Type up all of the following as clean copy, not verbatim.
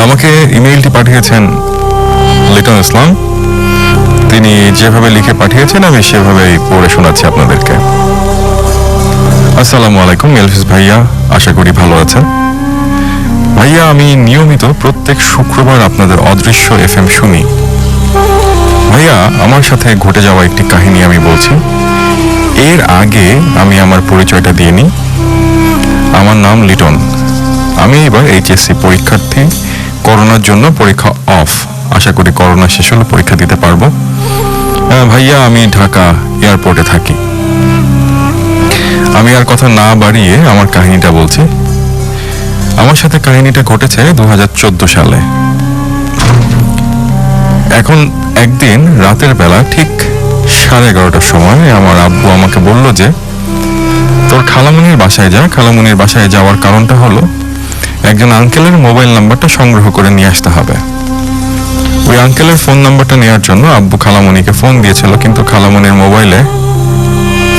আমাকে ইমেইলটি পাঠিয়েছেন লিটন ইসলাম। তিনি যেভাবে লিখে পাঠিয়েছেন আমি সেভাবেই পড়ে শোনাচ্ছি আপনাদেরকে। আসসালামু আলাইকুম এলফিস ভাইয়া, আশা করি ভালো আছেন। ভাইয়া, আমি নিয়মিত প্রত্যেক শুক্রবার আপনাদের অদৃশ্য এফএম শুনি। ভাইয়া, আমার সাথে ঘটে যাওয়া একটি কাহিনী আমি বলছি। এর আগে আমি আমার পরিচয়টা দিয়ে নিই। আমার নাম লিটন। আমি এবার এইচএসসি পরীক্ষার্থী। করোনার জন্য পরীক্ষা অফ। আশা করি করোনা শেষ হলে পরীক্ষা দিতে পারবো। ভাইয়া, আমি ঢাকা এয়ারপোর্টে থাকি। আমি আর কথা না বাড়িয়ে আমার কাহিনীটা বলছি। আমার সাথে কাহিনীটা ঘটেছে 2014 সালে। এখন একদিন রাতের বেলা ঠিক 11:30টার সময় আমার আব্বু আমাকে বলল যে তোর খালামুনির বাসায় যা। খালামুনির বাসায় যাওয়ার কারণটা হলো একজন আঙ্কেলের মোবাইল নাম্বারটা সংগ্রহ করে নিয়ে আসতে হবে। ওই আঙ্কেলের ফোন নাম্বারটা নেওয়ার জন্য আব্বু খালামুনিকে ফোন দিয়েছিল, কিন্তু খালামুনির মোবাইলে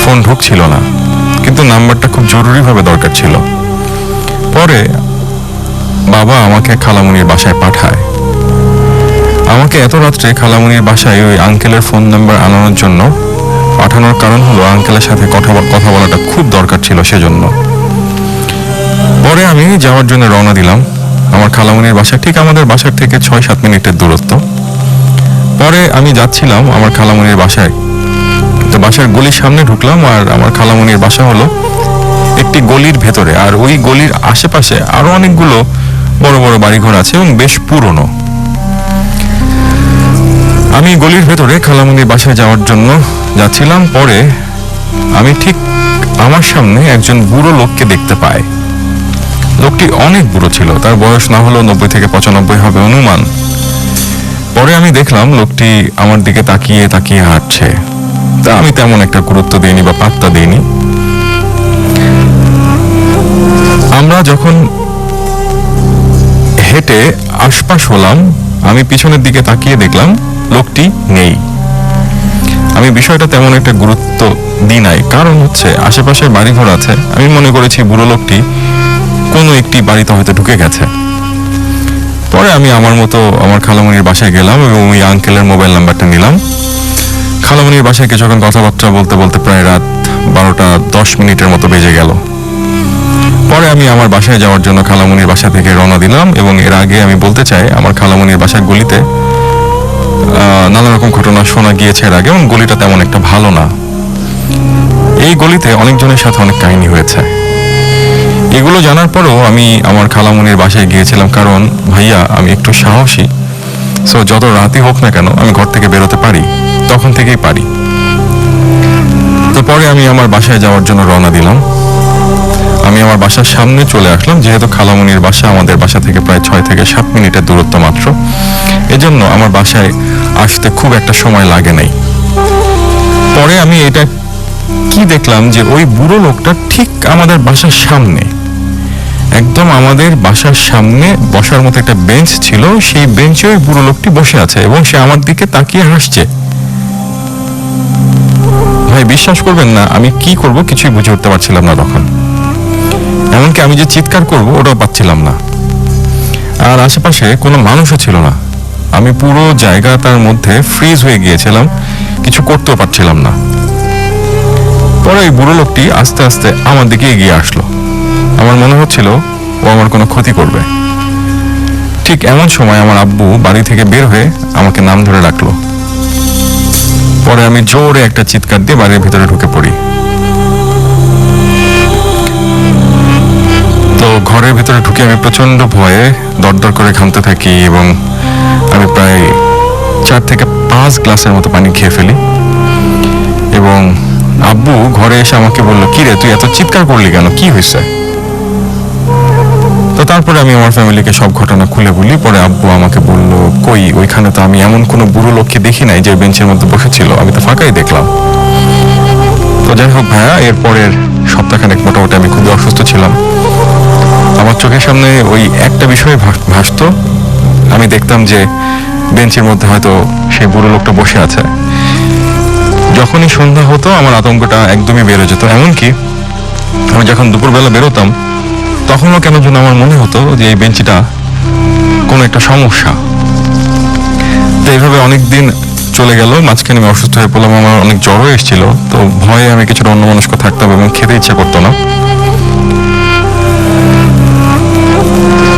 ফোন ঢুকছিল না, কিন্তু নাম্বারটা খুব জরুরিভাবে দরকার ছিল। পরে বাবা আমাকে খালামুনির বাসায় পাঠায়। আমাকে এত রাত্রে খালামুনির বাসায় ওই আঙ্কেলের ফোন নাম্বার আনানোর জন্য পাঠানোর কারণ হলো আঙ্কেলের সাথে কথা বলাটা খুব দরকার ছিল, সেজন্য। পরে আমি যাওয়ার জন্য রওনা দিলাম। আমার খালামুনির বাসা ঠিক আমাদের বাসার থেকে 6-7 মিনিটের দূরত্ব। পরে আমি যাচ্ছিলাম আমার খালামুনির বাসায়। তো বাসার গলির সামনে ঢুকলাম, আর আমার খালামুনির বাসা হলো একটি গলির ভেতরে, আর ওই গলির আশেপাশে আরো অনেকগুলো বড় বড় বাড়িঘর আছে এবং বেশ পুরনো। আমি গলির ভেতরে খালামুনির বাসায় যাওয়ার জন্য যাচ্ছিলাম। পরে আমি ঠিক আমার সামনে একজন বুড়ো লোককে দেখতে পাই। লোকটি অনেক বুড়ো ছিল, তার বয়স না হলেও 90 থেকে 95 হবে অনুমান। পরে আমি দেখলাম লোকটি আমার দিকে তাকিয়ে তাকিয়ে হাঁটছে। তা আমি তেমন একটা গুরুত্ব দিইনি বা পাত্তা দিইনি। আমরা যখন হেঁটে আশপাশ হলাম, আমি পিছনের দিকে তাকিয়ে দেখলাম লোকটি নেই। আমি বিষয়টা তেমন একটা গুরুত্ব দিই নাই, কারণ হচ্ছে আশেপাশের বাড়িঘর আছে। আমি মনে করেছি বুড়ো লোকটি কোনো একটি বাড়িতে হয়তো ঢুকে গেছে। পরে আমি আমার মতো আমার খালামুনির বাসায় গেলাম এবং ওই আঙ্কেলের মোবাইল নাম্বারটা নিলাম। খালামুনির বাসায় কিছুক্ষণ কথাবার্তা বলতে বলতে প্রায় রাত 12:10 মতো বেজে গেল। পরে আমি আমার বাসায় যাওয়ার জন্য খালামুনির বাসা থেকে রওনা দিলাম। এবং এর আগে আমি বলতে চাই, আমার খালামুনির বাসার গলিতে নানা রকম ঘটনা শোনা গিয়েছে এর আগে, এবং গলিটা তেমন একটা ভালো না। এই গলিতে অনেকজনের সাথে অনেক কাহিনী হয়েছে। এগুলো জানার পরও আমি আমার খালামুনির বাসায় গিয়েছিলাম, কারণ ভাইয়া আমি একটু সাহসী। সো যত রাতই হোক না কেন আমি ঘর থেকে বেরোতে পারি, তখন থেকেই পারি। তো পরে আমি আমার বাসায় যাওয়ার জন্য রওনা দিলাম। আমি আমার বাসার সামনে চলে আসলাম, যেহেতু খালামুনির বাসা আমাদের বাসা থেকে প্রায় 6 থেকে 7 মিনিটের দূরত্ব মাত্র। এজন্য আমার বাসায় আসতে খুব একটা সময় লাগে নাই। পরে আমি এটা কি দেখলাম যে ওই বুড়ো লোকটা ঠিক আমাদের বাসার সামনে, একদম আমাদের বাসার সামনে বসার মতো একটা বেঞ্চ ছিল, সেই বেঞ্চে ওই বুড়ো লোকটি বসে আছে এবং সে আমার দিকে তাকিয়ে হাসছে। ভাই, বিশ্বাস করবেন না, আমি কি করব কিছুই বুঝে উঠতে পারছিলাম না তখন। এমনকি আমি যে চিৎকার করব ওটাও পাচ্ছিলাম না। আর আশেপাশে কোনো মানুষও ছিল না। আমি পুরো জায়গাটার মধ্যে ফ্রিজ হয়ে গিয়েছিলাম, কিছু করতেও পারছিলাম না। পরে ওই বুড়ো লোকটি আস্তে আস্তে আমার দিকে এগিয়ে আসলো। আমার মনে হচ্ছিল ও আমার কোনো ক্ষতি করবে। ঠিক এমন সময় আমার আব্বু বাড়ি থেকে বের হয়ে আমাকে নাম ধরে ডাকলো। পরে আমি জোরে একটা চিৎকার দিয়ে বাড়ির ভিতরে ঢুকে পড়ি। তো ঘরের ভিতরে ঢুকে আমি প্রচন্ড ভয়ে দরদর করে ঘামতে থাকি এবং আমি প্রায় 4 থেকে 5 গ্লাসের মতো পানি খেয়ে ফেলি। এবং আব্বু ঘরে এসে আমাকে বললো, কি রে তুই এত চিৎকার করলি কেন, কি হয়েছে? তো তারপরে আমি আমার ফ্যামিলিকে সব ঘটনা খুলে বলি। পরে আব্বু আমাকে বলল, কই, ওইখানে তো আমি এমন কোনো বুড়ো লোককে দেখি নাই যে বেঞ্চের মধ্যে বসেছিল, আমি তো ফাঁকাই দেখলাম। তো যাই হোক ভাইয়া, এরপরের সপ্তাহখানেক মোটামুটি আমি খুবই অসুস্থ ছিলাম। আমার চোখের সামনে ওই একটা বিষয় ভাসতো। আমি দেখতাম যে বেঞ্চের মধ্যে হয়তো সেই বুড়ো লোকটা বসে আছে। যখনই সন্ধ্যা হতো আমার আতঙ্কটা একদমই বেড়ে যেত। এমনকি আমি যখন দুপুরবেলা বেরোতাম তখনও কেন যেন আমার মনে হতো যে এই বেঞ্চিটা কোনো একটা সমস্যা। তো এইভাবে অনেক দিন চলে গেল, মাঝখানে আমি অসুস্থ হয়ে পড়লাম, আমার অনেক জ্বরও এসেছিল, তো ভয়ে আমি কিছুটা অন্যমনস্ক থাকতাম এবং খেতে ইচ্ছা করতো না।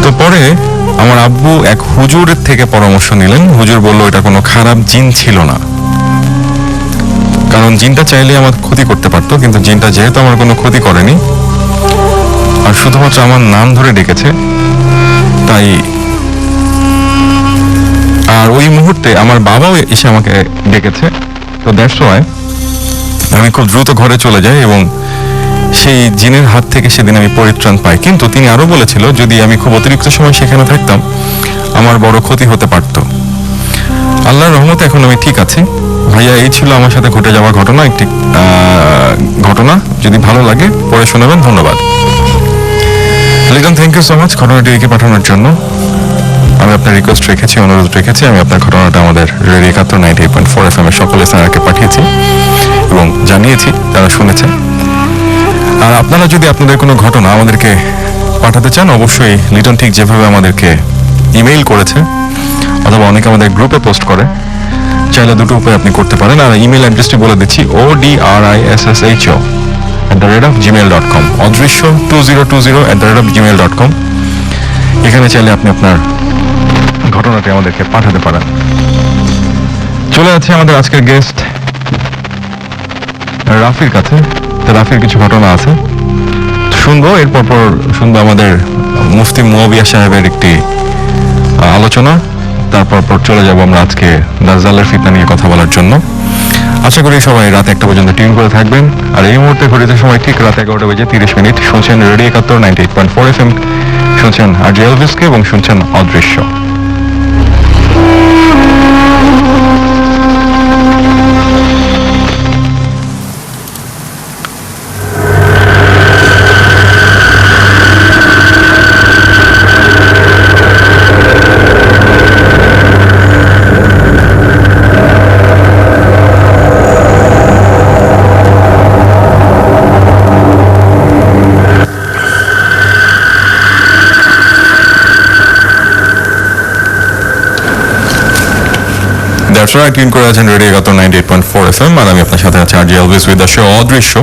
তো পরে আমার আব্বু এক হুজুরের থেকে পরামর্শ নিলেন। হুজুর বলল এটা কোনো খারাপ জিন ছিল না, কারণ জিনটা চাইলে আমার ক্ষতি করতে পারতো, কিন্তু জিনটা যেহেতু আমার কোনো ক্ষতি করেনি আর শুধুমাত্র আমার নাম ধরে ডেকেছে, তাই আর ওই মুহূর্তে আমার বাবাও এসে আমাকে ডেকেছে। তো দ্যাটস ওয়াই আমি খুব দ্রুত ঘরে চলে যাই এবং সেই জিনের হাত থেকে সেদিন আমি পরিত্রাণ পাই। কিন্তু তিনি আরো বলেছিল যদি আমি খুব অতিরিক্ত সময় সেখানে থাকতাম আমার বড় ক্ষতি হতে পারত। আল্লাহর রহমতে এখন আমি ঠিক আছি। ভাইয়া, এই ছিল আমার সাথে ঘটে যাওয়া ঘটনা, একটি ঘটনা। যদি ভালো লাগে পড়ে শোনাবেন। ধন্যবাদ Liton, thank you so much ঘটনাটি লিখে পাঠানোর জন্য। আমি আপনার রিকোয়েস্ট রেখেছি, অনুরোধ রেখেছি, আমি আপনার ঘটনাটা আমাদের রেডিও 91.4 FM এর সকল স্থানকে পাঠিয়েছি এবং জানিয়েছি, তারা শুনেছে। আর আপনারা যদি আপনাদের কোনো ঘটনা আমাদেরকে পাঠাতে চান, অবশ্যই লিটন ঠিক যেভাবে আমাদেরকে ইমেইল করেছে অথবা অনেকে আমাদের গ্রুপে পোস্ট করে, চাইলে দুটো উপায় আপনি করতে পারেন। আর ইমেল অ্যাড্রেসটি বলে দিচ্ছি, odrisho@gmail.com, অদৃশ্য 2020@gmail.com। এখানে চাইলে আপনি আপনার ঘটনাটি আমাদেরকে পাঠাতে পারেন। চলে যাচ্ছে আমাদের আজকের গেস্ট রাফির কাছে। তো রাফির কিছু ঘটনা আছে শুনবো, এরপর শুনবো আমাদের মুফতি মুয়াবিয়া সাহেবের একটি আলোচনা। তারপর চলে যাব আমরা আজকে দাজ্জালের ফিতনা নিয়ে কথা বলার জন্য। আশা করি সবাই রাত 1টা পর্যন্ত টিউন করে থাকবেন। আর এই মুহূর্তে ঘড়িতে সময় ঠিক রাত 11:30 শুনছেন রেডিও 71 98.4 FM, শুনছেন আরজে এলভিসকে এবং শুনছেন অদৃশ্য। That's right, টিউন করে আছেন রেডিও 98.4 FM, আর আমি আপনার সাথে আছি RJ Elvis with the show অদৃশ্য।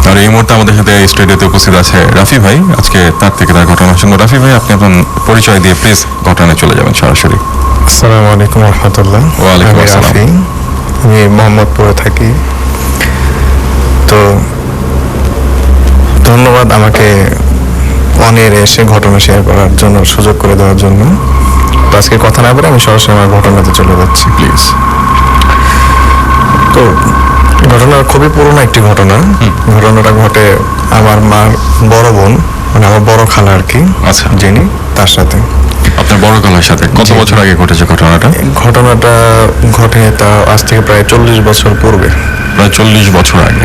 আর এই মুহূর্তে আমাদের সাথে স্টুডিওতে উপস্থিত আছে রাফি ভাই। আজকে তার থেকে তার ঘটনা শুনবো। রাফি ভাই, আপনি আপনার পরিচয় দিয়ে প্লিজ ঘটনায় চলে যাবেন সরাসরি। আসসালামু আলাইকুম রহমতুল্লাহ। ওয়ালাইকুম আসসালাম। আমি মোহাম্মদপুরে থাকি। তো ধন্যবাদ আমাকে অনের এসে ঘটনা শেয়ার করার জন্য, সুযোগ করে দেওয়ার জন্য। তো আজকে কথা না বলে আমি সরাসরি আমার ঘটনাতে চলে যাচ্ছি, প্লিজ। তো ঘটনা খুবই পুরনো একটি ঘটনা। ঘটনাটা ঘটে আমার মার বড় বোন, মানে আমার বড় খালা আর কি, আচ্ছা, যিনি, তার সাথে। আপনার বড় খালার সাথে কত বছর আগে ঘটেছে ঘটনাটা? ঘটনাটা ঘটে তা আজ থেকে প্রায় 40 বছর পূর্বে। প্রায় 40 বছর আগে।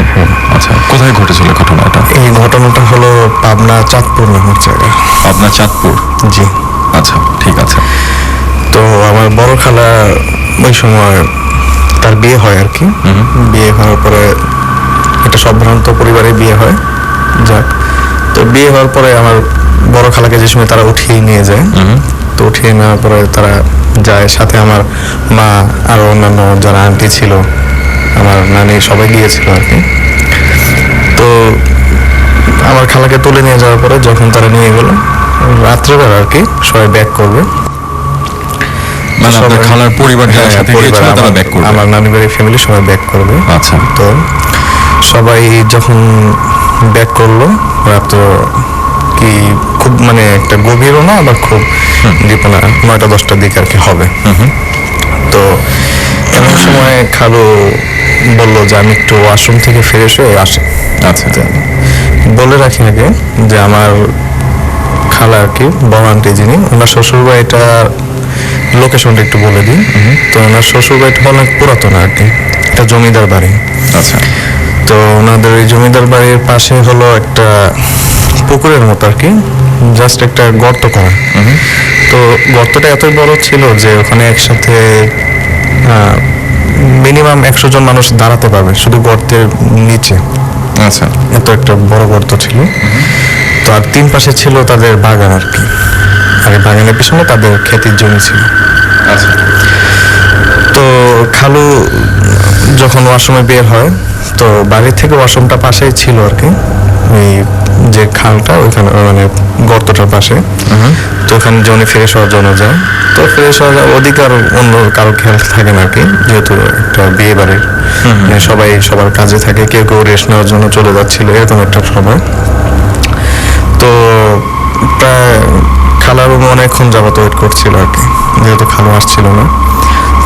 আচ্ছা, কোথায় ঘটেছিল ঘটনাটা? এই ঘটনাটা হলো পাবনা চাঁদপুর নামের জায়গায়। পাবনা চাঁদপুর? জি। আচ্ছা, ঠিক আছে। তো আমার বড় খালা ওই সময় তার বিয়ে হয় আর কি। বিয়ে হওয়ার পরে একটা সম্ভ্রান্ত পরিবারে বিয়ে হয়। যাক, তো বিয়ে হওয়ার পরে আমার বড় খালাকে যে সময় তারা উঠিয়ে নিয়ে যায়, তো উঠিয়ে নেওয়ার পরে তারা যায়, সাথে আমার মা আর অন্যান্য যারা আন্টি ছিল, আমার নানি, সবাই গিয়েছিল আর কি। তো আমার খালাকে তুলে নিয়ে যাওয়ার পরে যখন তারা নিয়ে গেল রাত্রেবেলা আর কি, সবাই ব্যাক করবে, মানে আপনার খালার পরিবার যারা সাথে গিয়েছিল তারা ব্যাক করবে? আমার নানি বাড়ির ফ্যামিলি সবাই ব্যাক করবে। আচ্ছা। তো সবাই যখন ব্যাক করলো, রাত্র কি খুব মানে একটা গভীরও না আবার খুব ডিপও না, 9টা-10টার দিকে আর কি হবে। তো এমন সময় খালু বললো যে আমি একটু ওয়াশরুম থেকে ফ্রেশ হয়ে আসি। আচ্ছা। বলে রাখি আগে যে আমার খালা আর কি, বড় আন্টি যিনি, ওনার শ্বশুর বাড়িটা, লোকেশনটা একটু বলে দিই। তো ওনার শ্বশুর বাড়িটা অনেক পুরাতন আর কি, একটা জমিদার বাড়ি। আচ্ছা। তো ওনাদের ওই জমিদার বাড়ির পাশে হলো একটা পুকুরের মতো আর কি, জাস্ট একটা গর্ত করা। তো গর্তটা এতই বড় ছিল যে ওখানে একসাথে মিনিমাম 100 জন মানুষ দাঁড়াতে পারবে শুধু গর্তের নিচে। আচ্ছা। এত একটা বড় গর্ত ছিল। তো আর 3 পাশে ছিল তাদের বাগান আর কি। আর বাগানের পিছনে তাদের ক্ষেতের জমি ছিল। আচ্ছা তো খালু যখন ওয়াশরুমে বের হয়, তো বাড়ি থেকে ওয়াশরুমটা পাশেই ছিল আর কি, ওই যে খালটা ওইখানে মানে গর্তটার পাশে। তো ওখানে যখন ফ্রেশ হওয়ার জন্য যায়, তো ফ্রেশ হওয়ার ওদিকে আর অন্য কারো খেয়াল থাকে না আর কি, যেহেতু একটা বিয়ে বাড়ির মানে সবাই সবার কাজে থাকে, কেউ কেউ রেস্ট নেওয়ার জন্য চলে যাচ্ছিল, এরকম একটা সময়। তো প্রায় খালার রুমে অনেকক্ষণ যাবত ওয়েট করছিল আর কি, যেহেতু খালু আসছিল না।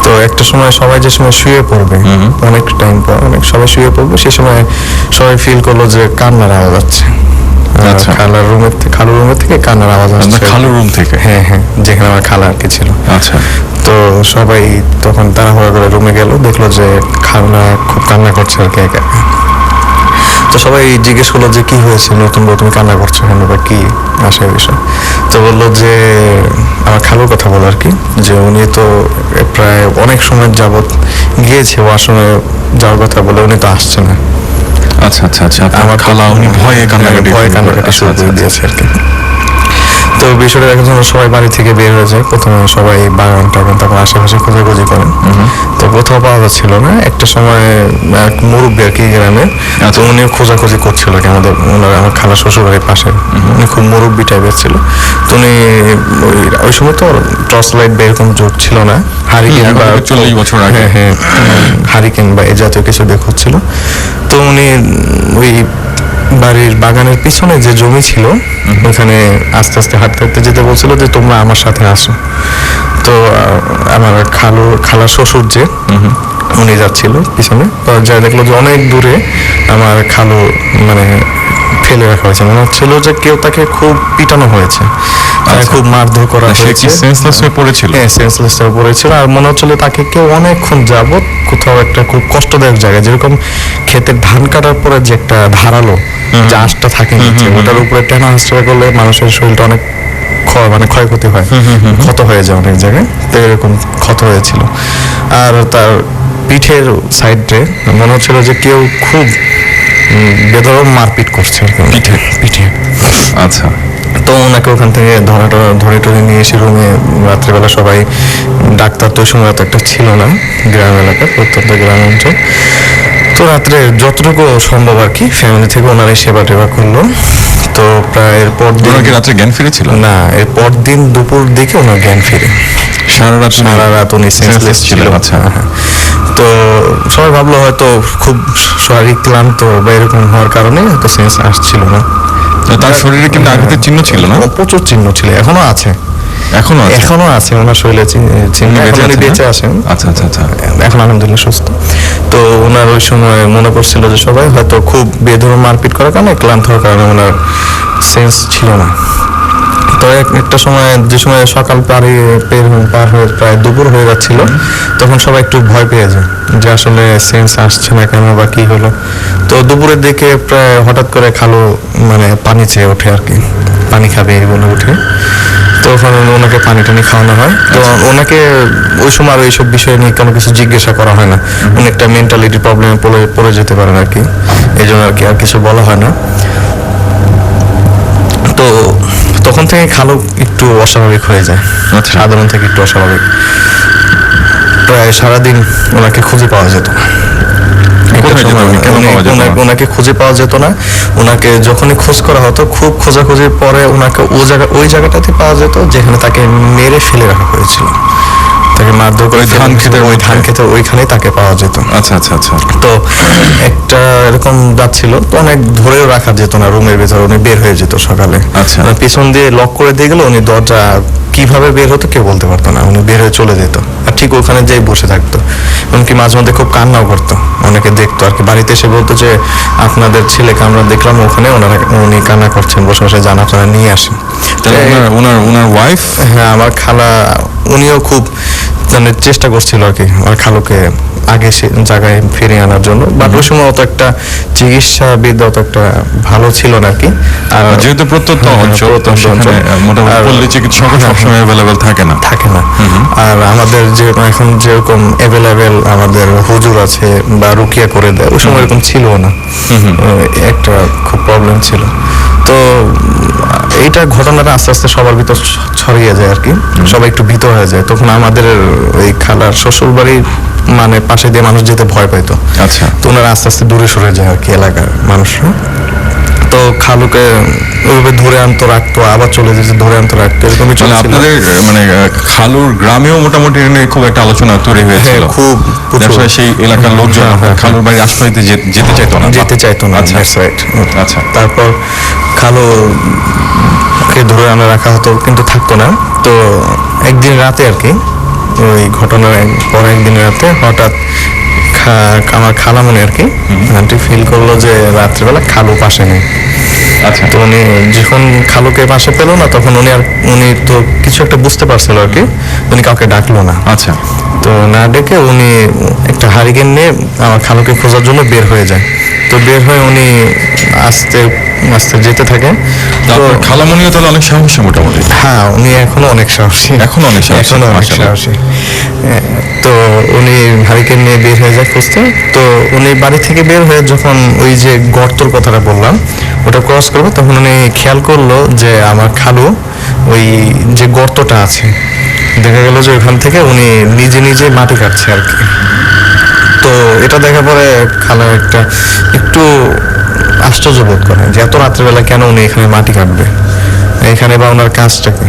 তো একটা সময় সবাই যে সময় শুয়ে পড়বে, অনেক টাইম পর অনেক সবাই শুয়ে পড়বে, সে সময় সবাই ফিল করলো যে কান্নার আওয়াজ হচ্ছে। আচ্ছা। খালুর রুমের থেকে কান্নার আওয়াজ আসছে। খালুর রুম থেকে? হ্যাঁ হ্যাঁ, যেখানে আমার খালা আর কি ছিল। আচ্ছা। তো সবাই তখন তাড়াহুড়া করে রুমে গেল, দেখলো যে খালা খুব কান্না করছে আর কি একা একা। তো সবাই জিজ্ঞেস করলো যে কি হয়েছে, নতুন বউ তুমি কান্না করছো কেন বা কি আসে বিষয়। তো বললো যে আমার খালুর কথা বলো আর কি, যে উনি তো প্রায় অনেক সময় যাবত গিয়েছে ওয়াশরুমে যাওয়ার কথা বলে, উনি তো আসছে না। আচ্ছা আচ্ছা আচ্ছা, আমার খালা উনি ভয়ে কান্নাকাটি শুরু করে দিয়েছে আর কি। তো বিষয়টা দেখার জন্য সবাই বাড়ি থেকে বের হয়ে যায়। প্রথমে সবাই বাগান টাগান, তারপর আশেপাশে খোঁজাখুঁজি করেন, তো কোথাও পাওয়া যাচ্ছিল না। একটা সময় এক মুরব্বী আর কি গ্রামের, তো উনিও খোঁজাখুঁজি করছিল আর কি, আমার খালা শ্বশুর বাড়ির পাশে। উনি খুব মুরব্বী টাইপের ছিল। তো উনি ওই সময় তো টর্চ লাইট বা এরকম যুগ ছিল না, হারিকেন বা 40 বছর আগে। হ্যাঁ হারিকেন বা এ জাতীয় কিছু বের হচ্ছিল। তো উনি ওই বাড়ির বাগানের পিছনে যে জমি ছিল ওখানে আস্তে আস্তে হাঁটতে হাঁটতে যেতে বলছিল যে তোমরা আমার সাথে আসো। তো আমার খালার শ্বশুর যে উনি যাচ্ছিল পিছনে, তো যা দেখলো যে অনেক দূরে আমার খালু মানে ফেলে রাখা হয়েছে, মনে হচ্ছিল যে কেউ তাকে খুব পিটানো হয়েছে, খুব মারধর করা হয়েছে। সেন্সলেস হয়ে পড়েছিল? হ্যাঁ, সেন্সলেস হয়ে পড়েছিল। আর মনে হচ্ছিল তাকে কেউ অনেকক্ষণ যাবত কোথাও একটা খুব কষ্টদায়ক জায়গায়, যেরকম ক্ষেতের ধান কাটার পরে যে একটা ধারালো যে আঁশটা থাকে নিচে, ওটার উপরে টেনা হাঁচড়া করলে মানুষের শরীরটা অনেক মানে ক্ষয়ক্ষতি হয়, ক্ষত হয়ে যায় অনেক জায়গায়। তো এরকম ক্ষত হয়েছিল। আর তার পিঠের সাইডে মনে হচ্ছিল যে কেউ খুব বেধড়ক মারপিট করছে পিঠে পিঠে। আচ্ছা। তো ওনাকে ওখান থেকে ধরে টরে নিয়ে এসে রুমে, রাত্রেবেলা সবাই, ডাক্তার তো ওই সময় এত একটা ছিল না গ্রাম এলাকার, প্রত্যন্ত গ্রাম অঞ্চল। তো রাত্রে যতটুকু সম্ভব আর কি ফ্যামিলি থেকে ওনারাই সেবা টেবা করলো। তো প্রায় এরপর দিন কি রাত্রে জ্ঞান ফিরেছিল? না, এরপর দিন দুপুর দিকে ওনার জ্ঞান ফিরে। সারা রাত উনি সেন্সলেস ছিল। আচ্ছা। তো সবাই ভাবলো হয়তো খুব শারীরিক ক্লান্ত বা এরকম হওয়ার কারণে হয়তো সেন্স আসছিল না। তার শরীরে কিন্তু আঘাতের চিহ্ন ছিল না? প্রচুর চিহ্ন ছিল, এখনো আছে ওনার শরীরে চিহ্ন, উনি বেঁচে আছেন। আচ্ছা আচ্ছা আচ্ছা, এখন আলহামদুলিল্লাহ সুস্থ। তো ওনার ওই সময় মনে করছিল যে সবাই হয়তো খুব বেধড়ক মারপিট করার কারণে, ক্লান্ত হওয়ার কারণে ওনার সেন্স ছিল না। তো একটা সময়, যে সময় সকাল পার হয়ে প্রায় দুপুর হয়ে যাচ্ছিল, তখন সবাই একটু ভয় পেয়ে যায় যে আসলে সেন্স আসছে না কেন বা কি হলো। তো দুপুরের দিকে প্রায় হঠাৎ করে খালু মানে পানি চেয়ে ওঠে আর কি, পানি খাবে এই বলে উঠে। তো ওখানে ওনাকে পানি টানি খাওয়ানো হয়। তো ওনাকে ওই সময় আর এইসব বিষয় নিয়ে কোনো কিছু জিজ্ঞাসা করা হয় না, উনি একটা মেন্টালিটি প্রবলেমে পড়ে যেতে পারেন আর কি, এই জন্য আর কি আর কিছু বলা হয় না। তো তখন থেকে খালু একটু অস্বাভাবিক হয়ে যায়, সাধারণ থেকে একটু অস্বাভাবিক। প্রায় সারাদিন ওনাকে খুঁজে পাওয়া যেত না। ওনাকে খুঁজে পাওয়া যেত না। ওনাকে যখনই খোঁজ করা হতো, খুব খোঁজাখুঁজির পরে ওনাকে ওই জায়গাটাতে পাওয়া যেত যেখানে তাকে মেরে ফেলে রাখা হয়েছিল। তাকে মারধর করে ধান খেতে ওইখানেই তাকে পাওয়া যেত। আচ্ছা আচ্ছা আচ্ছা। তো একটা এরকম যাচ্ছিল, তো অনেক ধরেও রাখা যেত না রুমের ভেতরে, উনি বের হয়ে যেত সকালে। আচ্ছা। পিছন দিয়ে লক করে দিয়ে গেলে উনি দরজা কিভাবে বের হতো কেউ বলতে পারতো না, উনি বের হয়ে চলে যেত আর ঠিক ওখানে যেই বসে থাকতো। এমনকি মাঝে মধ্যে খুব কান্নাও করতো, অনেকে দেখতো আর কি, বাড়িতে এসে বলতো যে আপনাদের ছেলেকে আমরা দেখলাম ওখানে, উনি কান্না করছেন, বসে বসে জানা টানা নিয়ে আসেন। ওনার ওয়াইফ? হ্যাঁ, আমার খালা উনিও খুব মানে চেষ্টা করছিল আর কি আমার খালুকে আগে সে জায়গায় ফিরিয়ে আনার জন্য, বাট ওই সময় অত একটা চিকিৎসাবিদ অত একটা ভালো ছিল না আর কি। আর যেহেতু প্রত্যন্ত অঞ্চল, মোটামুটি চিকিৎসক সবসময় অ্যাভেলেবেল থাকে না। আর আমাদের যে এখন যেরকম অ্যাভেলেবেল আমাদের হুজুর আছে বা রুকিয়া করে দেয়, ওই সময় এরকম ছিল না, একটা খুব প্রবলেম ছিল। তো এইটা ঘটনাটা আস্তে আস্তে সবার ভিতর ছড়িয়ে যায় আর কি, সবাই একটু ভীত হয়ে যায়। তখন আমাদের এই খালার শ্বশুর বাড়ির মানে পাশে দিয়ে মানুষ যেতে ভয় পাইতো। আচ্ছা। তো ওনারা আস্তে আস্তে দূরে সরে যায় আর কি এলাকার মানুষরা। তো খালুকে ওইভাবে ধরে আনতো রাখতো, আবার চলে যেতে ধরে আনতো রাখতো, এরকমই মানে চলছিল। আপনাদের মানে খালুর গ্রামেও মোটামুটি এটা নিয়ে খুব একটা আলোচনা তৈরি হয়েছিল। হ্যাঁ, খুব প্রচুর। আসলে সেই এলাকার লোকজন খালুর বাড়ির আশপাশে যেতে চাইতো না। যেতে চাইতো না। আচ্ছা। That's right. আচ্ছা। তারপর খালুকে ধরে আনা রাখা হতো কিন্তু থাকতো না। তো একদিন রাতে আর কি, ওই ঘটনার পরে একদিন রাতে হঠাৎ আমার খালামণি আর কি আন্টি ফিল করলো যে রাত্রিবেলা খালু পাশে নেই। আচ্ছা। তো উনি যখন খালুকে পাশে পেলো না, তখন উনি তো কিছু একটা বুঝতে পারছিল আর কি, উনি কাউকে ডাকলো না। আচ্ছা। তো না ডেকে উনি একটা হারিকেন নিয়ে আমার খালুকে খোঁজার জন্য বের হয়ে যায়। তো বের হয়ে উনি আস্তে আস্তে যেতে থাকে। তো তারপর খালামণিও তাহলে অনেক সাহসী মোটামুটি। হ্যাঁ, উনি এখনো অনেক সাহসী। এখনো অনেক সাহসী। তো উনি হারিকেন নিয়ে বের হয়ে যায় খুঁজতে। তো উনি বাড়ি থেকে বের হয়ে যখন ওই যে গর্তর কথাটা বললাম ওটা ক্রস করবে, তখন উনি খেয়াল করলো যে আমার খালু ওই যে গর্তটা আছে, দেখা গেল যে ওখান থেকে উনি নিজে নিজে মাটি কাটছে আর কি। তো এটা দেখার পরে খালা একটু আশ্চর্য বোধ করে যে এত রাত্রেবেলা কেন উনি এখানে মাটি কাটবে, এখানে বা ওনার কাজটা কি।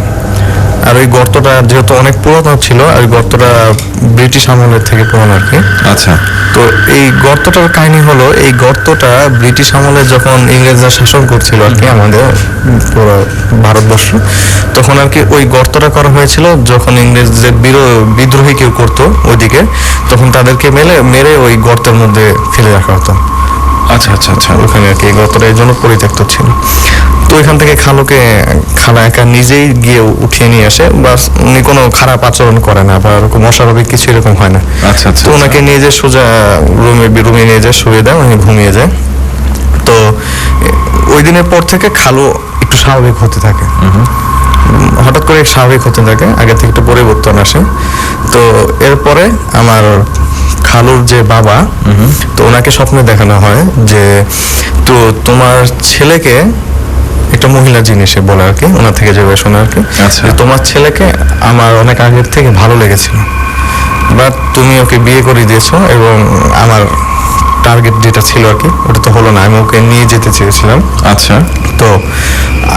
আর ওই গর্তটা যেহেতু অনেক পুরাতন ছিল, আর ওই গর্তটা ব্রিটিশ আমলের থেকে পুরানো আর কি। আচ্ছা। তো এই গর্তটার কাহিনী হলো, এই গর্তটা ব্রিটিশ আমলে যখন ইংরেজরা শাসন করছিল আর কি আমাদের পুরো ভারতবর্ষ, তখন আর কি ওই গর্তটা করা হয়েছিল যখন ইংরেজদের বিদ্রোহী কেউ করতো ওইদিকে, তখন তাদেরকে মেরে ওই গর্তের মধ্যে ফেলে রাখা হতো। আচ্ছা আচ্ছা আচ্ছা। ওখানে আর কি এই গর্তটা এই জন্য পরিত্যক্ত ছিল। তো এখান থেকে খালা একা নিজেই গিয়ে উঠিয়ে নিয়ে আসে, বা উনি কোনো খারাপ আচরণ করে না বা ওরকম অস্বাভাবিক কিছু এরকম হয় না। আচ্ছা আচ্ছা। তো ওনাকে নিয়ে যে সোজা রুমে নিয়ে যায়, শুয়ে দেয়, উনি ঘুমিয়ে যায়। তো ওই দিনের পর থেকে খালু একটু স্বাভাবিক হতে থাকে, হঠাৎ করে স্বাভাবিক হতে থাকে, আগে থেকে একটু পরিবর্তন আসে। তো এরপরে আমার খালুর যে বাবা, তো ওনাকে স্বপ্নে দেখানো হয় যে তো তোমার ছেলেকে, একটা মহিলা জিনিসে বলে আর কি, ওনার থেকে যেভাবে শোনা আর কি, আচ্ছা। যে তোমার ছেলেকে আমার অনেক আগের থেকে ভালো লেগেছিল, বাট তুমি ওকে বিয়ে করে দিয়েছো, এবং আমার টার্গেট যেটা ছিল আর কি ওটা তো হলো না, আমি ওকে নিয়ে যেতে চেয়েছিলাম। আচ্ছা। তো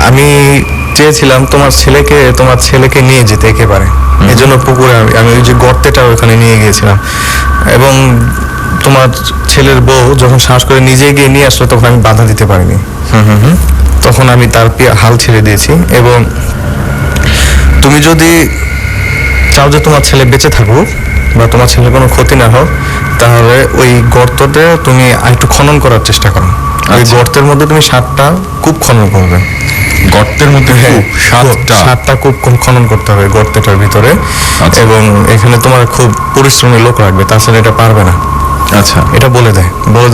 আমি চেয়েছিলাম তোমার ছেলেকে নিয়ে যেতে একেবারে, এই জন্য পুকুরে আমি ওই যে গর্তেটা ওখানে নিয়ে গিয়েছিলাম, এবং তোমার ছেলের বউ যখন সাহস করে নিজে গিয়ে নিয়ে আসলো তখন আমি বাধা দিতে পারিনি। তখন আমি তার হাল ছেড়ে দিয়েছি, এবং তুমি যদি চাও যে তোমার ছেলে বেঁচে থাকুক বা তোমার ছেলের কোনো ক্ষতি না হোক, তাহলে ওই গর্তটা তুমি একটু খনন করার চেষ্টা করো। ওই গর্তের মধ্যে তুমি 7টা কূপ খনন করবে। গর্তের মধ্যে 7টা কূপ খনন করতে হবে গর্তটার ভিতরে, এবং এখানে তোমার খুব পরিশ্রমী লোক লাগবে, তাছাড়া এটা পারবে না। আচ্ছা। এটা বলে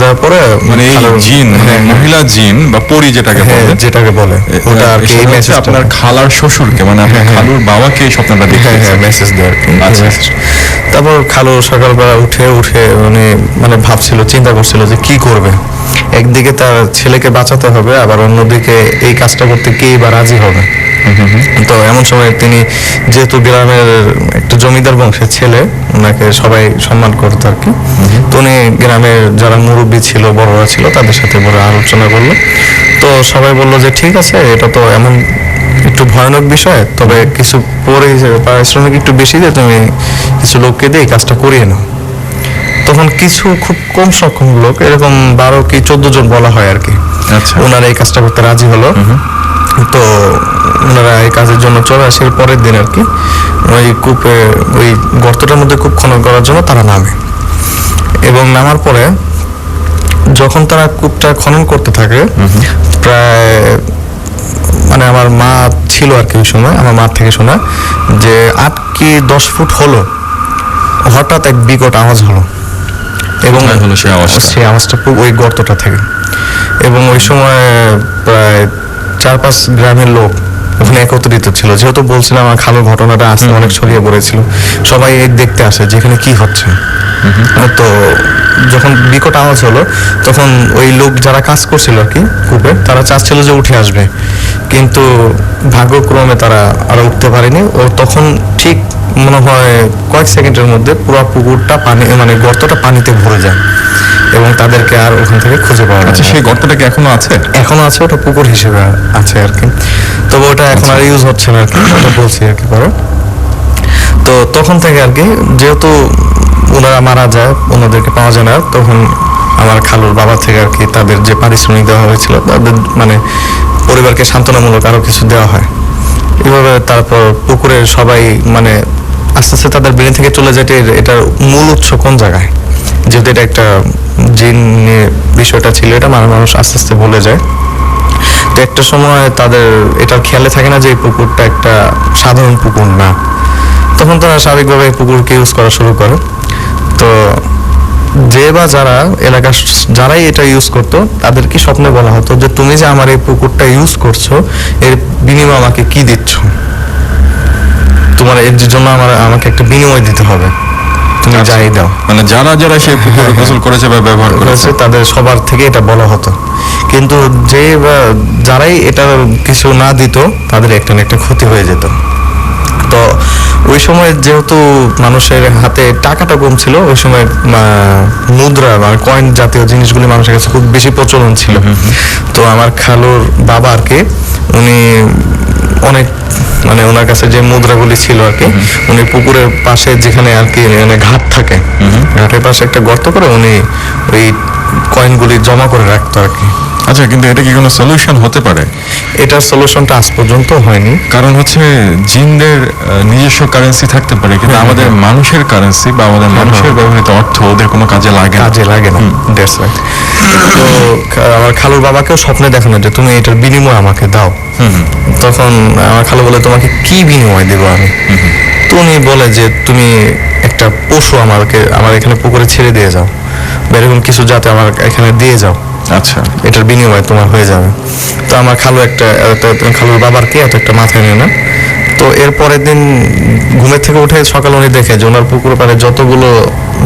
দেওয়ার পরে মানে এই জিন, মহিলা জিন বা পরি যেটাকে বলে ওটা আর কি আপনার খালার শ্বশুরকে, মানে আপনার খালুর বাবাকে এই স্বপ্নটা দেখে মেসেজ দেয় আর কি। আচ্ছা। তারপর খালু সকালবেলা উঠে মানে ভাবছিল, চিন্তা করছিল যে কি করবে। একদিকে তার ছেলেকে বাঁচাতে হবে, আবার অন্যদিকে এই কাজটা করতে কেই বা রাজি হবে। তো এমন সময় তিনি, যেহেতু গ্রামের একটা জমিদার বংশের ছেলে, ওনাকে সবাই সম্মান করতো আর কি, তো উনি গ্রামের যারা মুরব্বী ছিল, বড়রা ছিল, তাদের সাথে বড় আলোচনা করলো। তো সবাই বললো যে ঠিক আছে, এটা তো এমন একটু ভয়ানক বিষয়, তবে কিছু পারিশ্রমিক একটু বেশি দিয়ে তুমি কিছু লোককে দিয়ে এই কাজটা করিয়ে নাও। তখন কিছু খুব কম সংখ্যক লোক, এরকম 12 কি 14 জন বলা হয় আর কি, ওনারা এই কাজটা করতে রাজি হলো। তো ওনারা এই কাজের জন্য চলে আসে পরের দিন আর কি, ওই গর্তটার মধ্যে কূপ খনন করার জন্য তারা নামে, এবং নামার পরে যখন তারা কূপটা খনন করতে থাকে, প্রায় মানে আমার মা ছিল আর কি ওই সময়, আমার মা থেকে শোনা যে 8 কি 10 ফুট হলো, হঠাৎ এক বিকট আওয়াজ হলো, এবং সেই আওয়াজটা ওই গর্তটা থেকে। এবং ওই সময় প্রায় 4-5 গ্রামের লোক ওখানে একত্রিত ছিল। যেহেতু বলছিলাম আমার খালুর ঘটনাটা আসতে অনেক ছড়িয়ে পড়েছিল, সবাই দেখতে আসে যেখানে কি হচ্ছে। তো যখন বিকট আওয়াজ হলো তখন ওই লোক যারা কাজ করছিল আর কি কূপে, তারা চাচ্ছিল যে উঠে আসবে, কিন্তু ভাগ্যক্রমে তারা আর উঠতে পারেনি। ও তখন ঠিক মনে হয় কয়েক সেকেন্ডের মধ্যে পুরো পুকুরটা পানি মানে গর্তটা পানিতে ভরে যায় এবং তাদেরকে আর ওখান থেকে খুঁজে পাওয়া যায় আচ্ছা, না। সেই গর্তটা কি এখনো আছে? এখনো আছে, ওটা পুকুর হিসেবে আছে আর কি, তবে ওটা এখন আর ইউজ হচ্ছে না আর কি, ওটা বলছি আর কি পরে। তো তখন থেকে আর কি যেহেতু ওনারা মারা যায়, ওনাদেরকে পাওয়া যায় না, তখন আমার খালুর বাবা থেকে আর কি তাদের যে পারিশ্রমিক দেওয়া হয়েছিল, তাদের মানে পরিবারকে সান্ত্বনামূলক আরো কিছু দেওয়া হয় এভাবে। তারপর পুকুরের সবাই মানে আস্তে আস্তে তাদের ব্রেন থেকে চলে যায় যে এটার মূল উৎস কোন জায়গায়, যেহেতু এটা একটা জিন নিয়ে বিষয়টা ছিল, এটা মানুষ আস্তে আস্তে ভুলে যায়। তো একটা সময় তাদের এটার খেয়ালে থাকে না যে এই পুকুরটা একটা সাধারণ পুকুর না, তখন তারা স্বাভাবিকভাবে পুকুরকে ইউজ করা শুরু করে। তো যে বা যারা এলাকার যারাই এটা ইউজ করতো তাদেরকে স্বপ্নে বলা হতো যে তুমি যে আমার এই পুকুরটা ইউজ করছো এর বিনিময়ে আমাকে কি দিচ্ছ, তোমার এর জন্য আমাকে একটা বিনিময় দিতে হবে, তুমি যাই দাও। মানে যারা যারা সেই পুকুরে গোসল করেছে বা ব্যবহার করেছে তাদের সবার থেকে এটা বলা হতো, কিন্তু যে বা যারাই এটা কিছু না দিত তাদের একটা না একটা ক্ষতি হয়ে যেত। তো ওই সময় যেহেতু মানুষের হাতে টাকাটা কম ছিল, ওই সময় মুদ্রা বা কয়েন জাতীয় জিনিসগুলি মানুষের কাছে খুব বেশি প্রচলন ছিল। তো আমার খালুর বাবা আর কি উনি অনেক মানে ওনার কাছে যে মুদ্রাগুলি ছিল আর কি, উনি পুকুরের পাশে যেখানে আর কি মানে ঘাট থাকে, ঘাটের পাশে একটা গর্ত করে উনি ওই কয়েনগুলি জমা করে রাখতো আর কি। আচ্ছা, কিন্তু এটা কি কোনো সলিউশন হতে পারে? এটার সলিউশনটা আজ পর্যন্ত হয়নি, কারণ হচ্ছে জিনদের নিজস্ব কারেন্সি থাকতে পারে, কিন্তু আমাদের মানুষের কারেন্সি বা আমাদের মানুষের ব্যবহৃত অর্থ ওদের কোনো কাজে লাগে না। That's right. তো আমার খালুর বাবাকেও স্বপ্নে দেখানো যে তুমি এটার বিনিময় আমাকে দাও। তখন আমার খালু বলে তোমাকে কি বিনিময় দেবো আমি? তো উনি বলে যে তুমি একটা পশু আমার এখানে পুকুরে ছেড়ে দিয়ে যাও, বা এরকম কিছু যাতে আমার এখানে দিয়ে যাও, আচ্ছা, এটার বিনিময় তোমার হয়ে যাবে। তো আমার খালু খালুর বাবার কি এত একটা মাথায় নিয়ে না। তো এর পরের দিন ঘুমের থেকে উঠে সকালে উনি দেখে যে ওনার পুকুর পাড়ে যতগুলো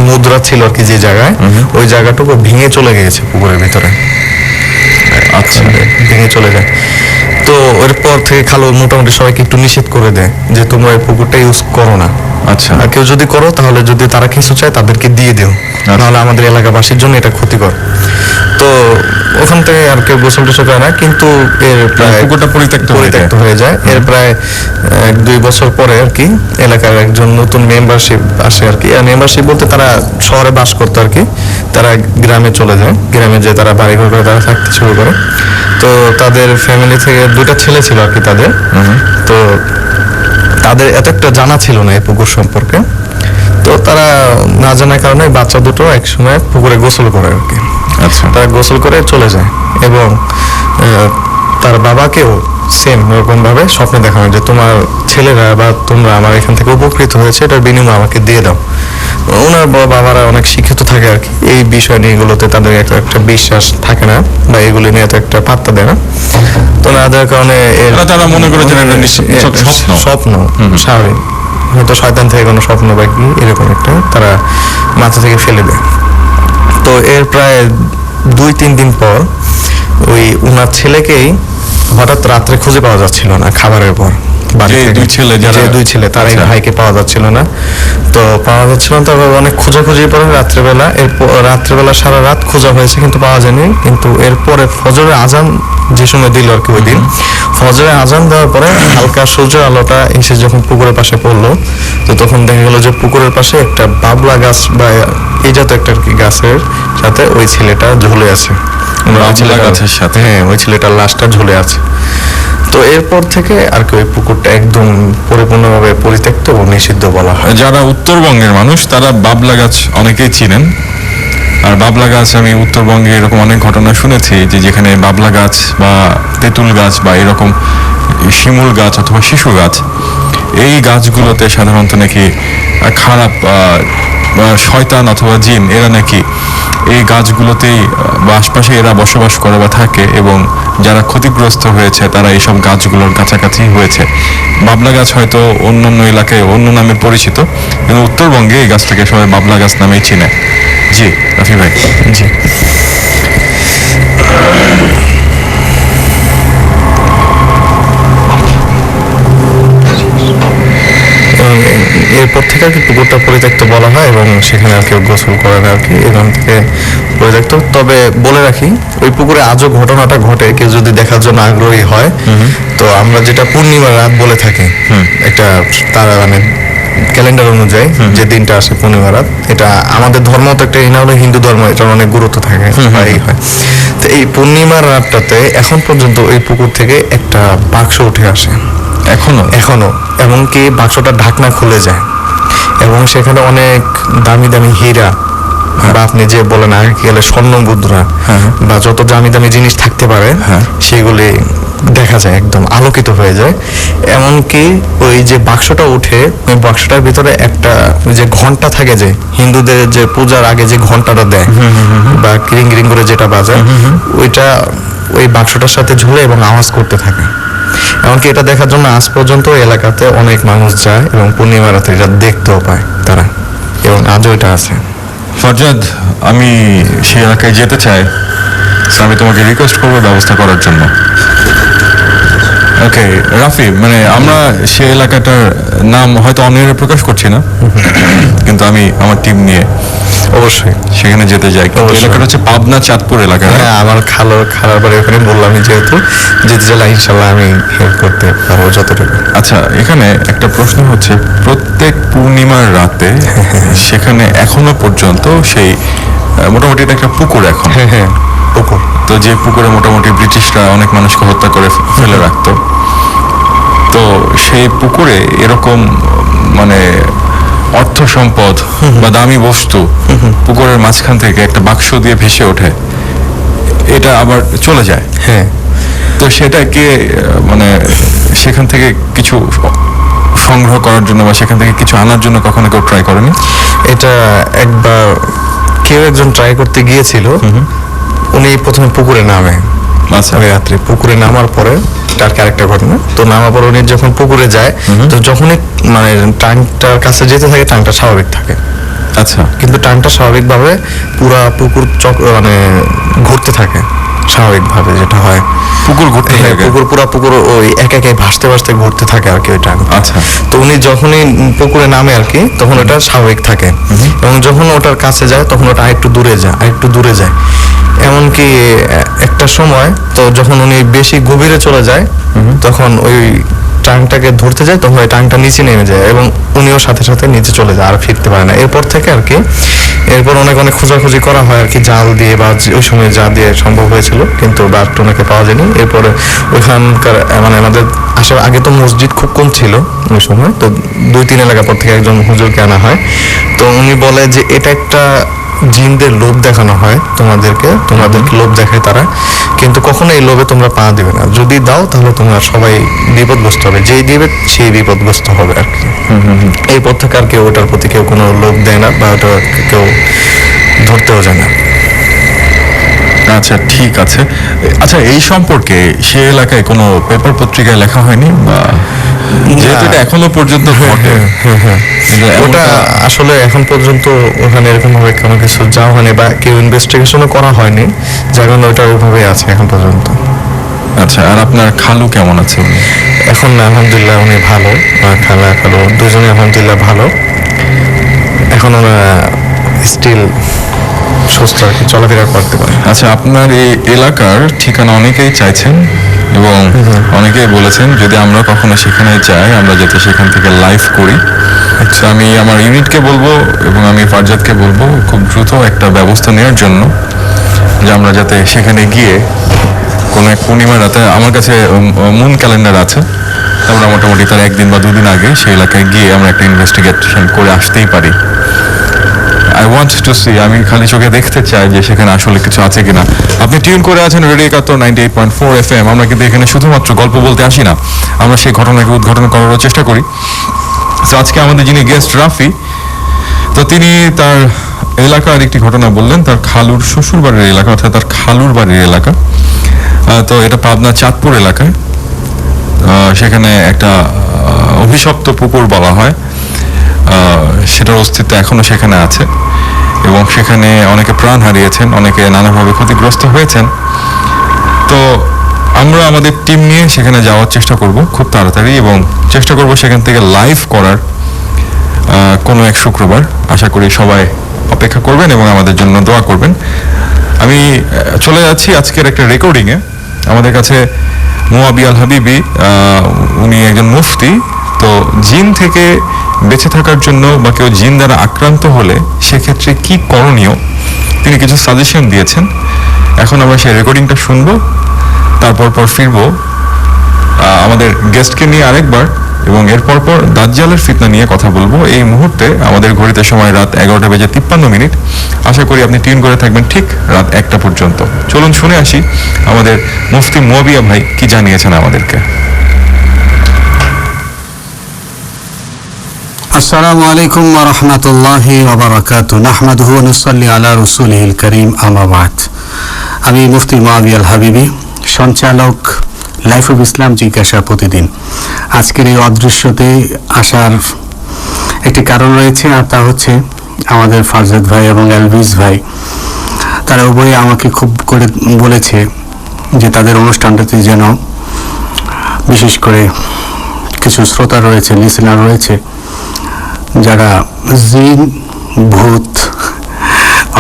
মুদ্রা ছিল আর কি যে জায়গায়, ওই জায়গাটুকু ভেঙে চলে গিয়েছে পুকুরের ভিতরে। আচ্ছা, ভেঙে চলে যায়। তো এরপর থেকে খালু মোটামুটি সবাইকে একটু নিষেধ করে দেয় যে তোমরা এই পুকুরটা ইউজ করো না। আচ্ছা, আর কেউ যদি করো তাহলে যদি তারা কিছু চায় তাদেরকে দিয়ে দিও, নাহলে আমাদের এলাকাবাসীর জন্য এটা ক্ষতিকর। তো ওখান থেকে আর কেউ গোসল টোসল করে না, কিন্তু এর প্রায় পুকুরটা পরিত্যক্ত হয়ে যায়। এর প্রায় 1-2 বছর পরে আর কি এলাকার একজন নতুন মেম্বারশিপ আসে আর কি। আর মেম্বারশিপ বলতে তারা শহরে বাস করতো আর কি, তারা গ্রামে চলে যায়, গ্রামে যে তারা বাড়িঘর করে তারা থাকতে শুরু করে। তো তাদের ফ্যামিলি থেকে 2টা ছেলে ছিল আর কি তাদের। তো তাদের এত একটা জানা ছিল না এই পুকুর সম্পর্কে। তো তারা না জানার কারণে বাচ্চা দুটো একসময় পুকুরে গোসল করে আর কি। আচ্ছা, তারা গোসল করে চলে যায় এবং তার বাবাকেও সেম এরকম ভাবে স্বপ্নে দেখানো যে তোমার ছেলেরা বা তোমরা আমার এখান থেকে উপকৃত হয়েছে, এটার বিনিময়ে আমাকে দিয়ে দাও। ওনার বাবারা অনেক শিক্ষিত থাকে আর কি, এই বিষয় নিয়ে এগুলোতে তাদের একটা বিশ্বাস থাকে না বা এগুলি নিয়ে তো একটা পাত্তা দেয় না। তো না দেওয়ার কারণে তারা মনে করে যে স্বপ্ন স্বাভাবিক, হয়তো শয়তান থেকে কোনো স্বপ্ন বা কি এরকম একটা তারা মাথা থেকে ফেলে দেয়। তো এর প্রায় 2-3 দিন পর ওই উনার ছেলেকেই হঠাৎ রাত্রে খুঁজে পাওয়া যাচ্ছিল না খাবারের পর। দুই ছেলে তার এই ভাইকে পাওয়া যাচ্ছিল না। তো পাওয়া যাচ্ছিল না, তবে অনেক খোঁজাখুঁজি পরে রাত্রেবেলা সারা রাত খোঁজা হয়েছে কিন্তু পাওয়া যায়নি। কিন্তু এরপরে ফজরের আজান যে সময় দিল আর কি ওই দিন, ফজরের আজান দেওয়ার পরে হালকা সূর্যের আলোটা এসে যখন পুকুরের পাশে পড়লো, তো তখন দেখা গেল যে পুকুরের পাশে একটা বাবলা গাছ বা এই জাতীয় একটা আর কি গাছের সাথে ওই ছেলেটা ঝুলে আছে। গাছের সাথে ওই ছেলেটার লাশটা ঝুলে আছে। তো এরপর থেকে আর কি ওই পুকুরটা একদম পরিপূর্ণভাবে পরিত্যক্ত ও নিষিদ্ধ বলা হয়। যারা উত্তরবঙ্গের মানুষ তারা বাবলা গাছ অনেকেই চিনেন। আর বাবলা গাছ আমি উত্তরবঙ্গে এরকম অনেক ঘটনা শুনেছি যে যেখানে বাবলা গাছ বা তেঁতুল গাছ বা এরকম শিমুল গাছ অথবা শিশু গাছ, এই গাছগুলোতে সাধারণত নাকি খারাপ শয়তান অথবা জিন এরা নাকি এই গাছগুলোতেই বা আশপাশে এরা বসবাস করে বা থাকে, এবং যারা ক্ষতিগ্রস্ত হয়েছে তারা এইসব গাছগুলোর কাছাকাছি হয়েছে। বাবলা গাছ হয়তো অন্যান্য এলাকায় অন্য নামে পরিচিত, কিন্তু উত্তরবঙ্গে এই গাছটাকে সবাই বাবলা গাছ নামেই চিনে। জি রাফি ভাই। জি। এবং এরপর থেকে আর কি পুকুরটা পরিত্যক্ত বলা হয়, এবং সেখানে আর কেউ গোসল করে না আর কি, এখান থেকে পরিত্যক্ত। তবে বলে রাখি, ওই পুকুরে আজও ঘটনাটা ঘটে, কেউ যদি দেখার জন্য আগ্রহী হয়, তো আমরা যেটা পূর্ণিমার রাত বলে থাকি, একটা তারা মানে ক্যালেন্ডার অনুযায়ী যে দিনটা আসে পূর্ণিমা রাত, এটা আমাদের ধর্ম তো একটা, না হলে হিন্দু ধর্ম এটার অনেক গুরুত্ব থাকে বা এই হয়। তো এই পূর্ণিমার রাতটাতে এখন পর্যন্ত ওই পুকুর থেকে একটা বাক্স উঠে আসে এখনো, এমনকি বাক্সটা ঢাকনা খুলে যায়, এবং সেখানে অনেক দামি দামি হীরা বা আপনি যে বলেন আগে গেলে স্বর্ণ মুদ্রা বা যত দামি দামি জিনিস থাকতে পারে সেগুলি দেখা যায়, একদম আলোকিত হয়ে যায়। এমনকি ওই যে বাক্সটা উঠে, ওই বাক্সটার ভিতরে একটা যে ঘন্টা থাকে, যে হিন্দুদের যে পূজার আগে যে ঘন্টাটা দেয় বা ক্রিং ক্রিং করে যেটা বাজায়, ওইটা ওই বাক্সটার সাথে ঝুলে এবং আওয়াজ করতে থাকে। এমনকি এটা দেখার জন্য আজ পর্যন্ত এলাকাতে অনেক মানুষ যায়, এবং পূর্ণিমা রাতে এটা দেখতেও পায় তারা, এবং আজও এটা আছে। ফারজাদ, আমি সেই এলাকায় যেতে চাই, তো আমি তোমাকে রিকোয়েস্ট করবো ব্যবস্থা করার জন্য। ওকে রাফি, মানে আমরা সেই এলাকাটার নাম হয়তো অন্যের প্রকাশ করছি না, কিন্তু আমি আমার টিম নিয়ে অবশ্যই সেখানে যেতে যাই। এলাকাটা হচ্ছে পাবনা চাঁদপুর এলাকা। হ্যাঁ, আমার খালার বাড়ি ওখানে, বললাম যেহেতু যেতে চাইলে ইনশাল্লাহ আমি হেল্প করতে পারবো যতটুকু। আচ্ছা, এখানে একটা প্রশ্ন হচ্ছে, প্রত্যেক পূর্ণিমার রাতে সেখানে এখনো পর্যন্ত সেই মোটামুটি এটা একটা পুকুর এখন। হ্যাঁ, পুকুর। তো যে পুকুরে মোটামুটি ব্রিটিশরা অনেক মানুষকে হত্যা করে ফেলে রাখতো, তো সেই পুকুরে এরকম মানে অর্থ সম্পদ বা দামি বস্তু পুকুরের মাঝখান থেকে একটা বাক্স দিয়ে ভেসে ওঠে, এটা আবার চলে যায়। হ্যাঁ, তো সেটাকে মানে সেখান থেকে কিছু সংগ্রহ করার জন্য বা সেখান থেকে কিছু আনার জন্য কখনো কেউ ট্রাই করেনি? এটা একবার কেউ একজন ট্রাই করতে গিয়েছিল। উনি প্রথমে পুকুরে নামে, আচ্ছা, ওই রাত্রে পুকুরে নামার পরে তার ক্যারেক্টার ঘটনা, তো নামার পর উনি যখন পুকুরে যায়, তো যখনই মানে টাংটার কাছে যেতে থাকে, টাংটা স্বাভাবিক থাকে। আচ্ছা, কিন্তু টাংটা স্বাভাবিকভাবে পুরা পুকুর মানে ঘুরতে থাকে স্বাভাবিকভাবে, যেটা হয় পুকুর ঘুরতে হ্যাঁ, থাকে। পুকুর ওই একে একে ভাসতে ভাসতে ঘুরতে থাকে আর কি ওই টাং। আচ্ছা, তো উনি যখনই পুকুরে নামে আর কি, তখন ওটা স্বাভাবিক থাকে, এবং যখন ওটার কাছে যায় তখন ওটা আরেকটু দূরে যায়। এমনকি একটা সময় তো যখন উনি বেশি গভীরে চলে যায়, তখন ওই টাংটাকে ধরতে যায়, তখন ওই টাংটা নিচে নেমে যায়, এবং উনিও সাথে সাথে নিচে চলে যায়, আর ফিরতে পারে না। এরপর থেকে আর কি, এরপর অনেক খোঁজাখুঁজি করা হয় আর কি, জাল দিয়ে বা ওই সময় যা দিয়ে সম্ভব হয়েছিল, কিন্তু বাট ওনাকে পাওয়া যায়নি। এরপরে ওইখানকার মানে আমাদের আগে তো মসজিদ খুব কম ছিল ওই সময়, তো 2-3 এলাকা পর থেকে একজন হুজুরকে আনা হয়। তো উনি বলে যে এটা একটা জিনদের লোভ দেখানো হয় তোমাদেরকে লোভ দেখায় তারা, কিন্তু কখনো এই লোভে তোমরা পা দিবে না, যদি দাও তাহলে তোমরা সবাই বিপদগ্রস্ত হবে, যেই দিবে সেই বিপদগ্রস্ত হবে আর কি। এই পর থেকে আর কেউ ওটার প্রতি কেউ কোনো লোভ দেয় না, বা ওটা কেউ ধরতেও যায় না। আচ্ছা, ঠিক আছে। আচ্ছা, এই সম্পর্কে সে এলাকায় কোনো পেপার পত্রিকায় লেখা হয়নি, বা যেহেতু এটা এখনো পর্যন্ত ঘটে? কিন্তু ওটা আসলে এখন পর্যন্ত ওখানে এরকম ভাবে কোনো কিছু যাওয়া হয়নি, বা কেউ ইনভেস্টিগেশনও করা হয়নি, যার কারণে ওটা ওইভাবে আছে এখন পর্যন্ত। আচ্ছা, আর আপনার খালু কেমন আছে? এখন আলহামদুলিল্লাহ উনি ভালো, খালু দুজনে আলহামদুলিল্লাহ ভালো। এখন ওরা স্টিল সুস্থ আর কি, চলাফেরা করতে পারে। আচ্ছা, আপনার এই এলাকার ঠিকানা অনেকেই চাইছেন, এবং অনেকেই বলেছেন যদি আমরা কখনো সেখানে যাই, আমরা যাতে সেখান থেকে লাইভ করি। আচ্ছা, আমি আমার ইউনিটকে বলবো এবং আমি ফারজাদকে বলবো খুব দ্রুত একটা ব্যবস্থা নেওয়ার জন্য, যে আমরা যাতে সেখানে গিয়ে কোনো এক পূর্ণিমা রাতে, আমার কাছে মুন ক্যালেন্ডার আছে, আমরা মোটামুটি তার 1 দিন বা 2 দিন আগে সেই এলাকায় গিয়ে আমরা একটা ইনভেস্টিগেশন করে আসতেই পারি। আই ওয়ান্ট টু সি, আমি খালি চোখে দেখতে চাই যে সেখানে আসলে কিছু আছে কিনা। আপনি টিউন করে আছেন রেডিও একাত্তর 98.4 FM। আমরা কিন্তু এখানে শুধুমাত্র গল্প বলতে আসি না, আমরা সেই ঘটনাকে উদ্ঘাটন করারও চেষ্টা করি। তো আজকে আমাদের যিনি গেস্ট রাফি, তো তিনি তার এলাকার একটি ঘটনা বললেন, তার খালুর শ্বশুর বাড়ির এলাকা, অর্থাৎ তার খালুর বাড়ির এলাকা। তো এটা পাবনা চাঁদপুর এলাকায়। সেখানে একটা অভিশপ্ত পুকুর বলা হয়, সেটার অস্তিত্ব এখনো সেখানে আছে এবং সেখানে অনেকে প্রাণ হারিয়েছেন, অনেকে নানাভাবে ক্ষতিগ্রস্ত হয়েছেন। তো আমরা আমাদের টিম নিয়ে সেখানে যাওয়ার চেষ্টা করব খুব তাড়াতাড়ি এবং চেষ্টা করব সেখান থেকে লাইভ করার কোনো এক শুক্রবার। আশা করি সবাই অপেক্ষা করবেন এবং আমাদের জন্য দোয়া করবেন। আমি চলে যাচ্ছি আজকের একটা রেকর্ডিংয়ে। আমাদের কাছে মুয়াবি আল হাবিবি, উনি একজন মুফতি। তো জিন থেকে বেঁচে থাকার জন্য বা কেউ জিন দ্বারা আক্রান্ত হলে সেক্ষেত্রে কি করণীয়, তিনি কিছু সাজেশন দিয়েছেন। এখন আমরা সেই রেকর্ডিংটা শুনবো, তারপর ফিরবো আমাদের গেস্টকে নিয়ে আরেকবার এবং এরপর দাজ্জালের ফিতনা নিয়ে কথা বলবো। এই মুহূর্তে আমাদের ঘড়িতে সময় রাত 11:53। আশা করি আপনি টিউন করে থাকবেন ঠিক রাত 1টা পর্যন্ত। চলুন শুনে আসি আমাদের মুফতি মুয়াবিয়া ভাই কি জানিয়েছেন আমাদেরকে। আসসালামু আলাইকুম ওয়া রাহমাতুল্লাহি ওয়া বারাকাতুহু। নাহমাদুহু ওয়া নুসাল্লি আলা রাসূলিহিল কারীম, আম্মা বাদ। আমি মুফতি মুয়াবি আল হাবিবি, সঞ্চালক লাইফ অফ ইসলাম জিজ্ঞাসা প্রতিদিন। আজকের এই অদৃশ্যতে আসার একটি কারণ রয়েছে, আর তা হচ্ছে আমাদের ফারজাদ ভাই এবং এলভিস ভাই, তারা উভয়ে আমাকে খুব করে বলেছে যে তাদের অনুষ্ঠানটাতে যেন বিশেষ করে কিছু শ্রোতা রয়েছে, লিসেনার রয়েছে, যারা জিন ভূত,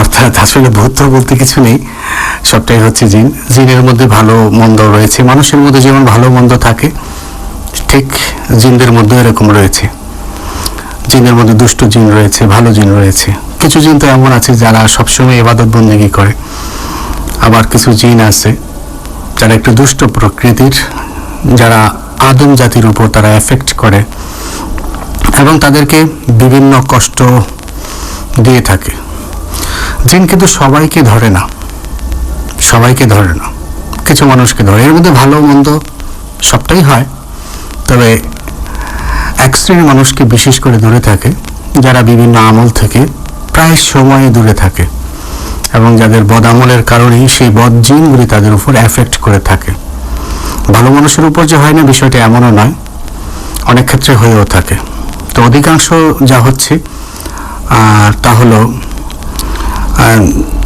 অর্থাৎ আসলে ভূত বলতে কিছু নেই, সবটাই হচ্ছে জিন। জিনের মধ্যে ভালো মন্দ রয়েছে। মানুষের মধ্যে যেমন ভালো মন্দ থাকে, ঠিক জিনদের মধ্যে এরকম রয়েছে। জিনের মধ্যে দুষ্ট জিন রয়েছে, ভালো জিন রয়েছে। কিছু জিন তো এমন আছে যারা সবসময় ইবাদত বন্দেগী করে, আবার কিছু জিন আছে যারা একটু দুষ্ট প্রকৃতির, যারা আদম জাতির উপর তারা এফেক্ট করে এবং তাদেরকে বিভিন্ন কষ্ট দিয়ে থাকে। জিন কিন্তু সবাইকে ধরে না, কিছু মানুষকে ধরে। এর মধ্যে ভালো মন্দ সবটাই হয়, তবে এক শ্রেণীর মানুষকে বিশেষ করে দূরে থাকে, যারা বিভিন্ন আমল থেকে প্রায় সময় দূরে থাকে এবং যাদের বদ আমলের কারণেই সেই বদ জিনগুলি তাদের উপর এফেক্ট করে থাকে। ভালো মানুষের উপর যে হয় না বিষয়টা এমনও নয়, অনেক ক্ষেত্রে হয়েও থাকে। তো অধিকাংশ যা হচ্ছে তা হলো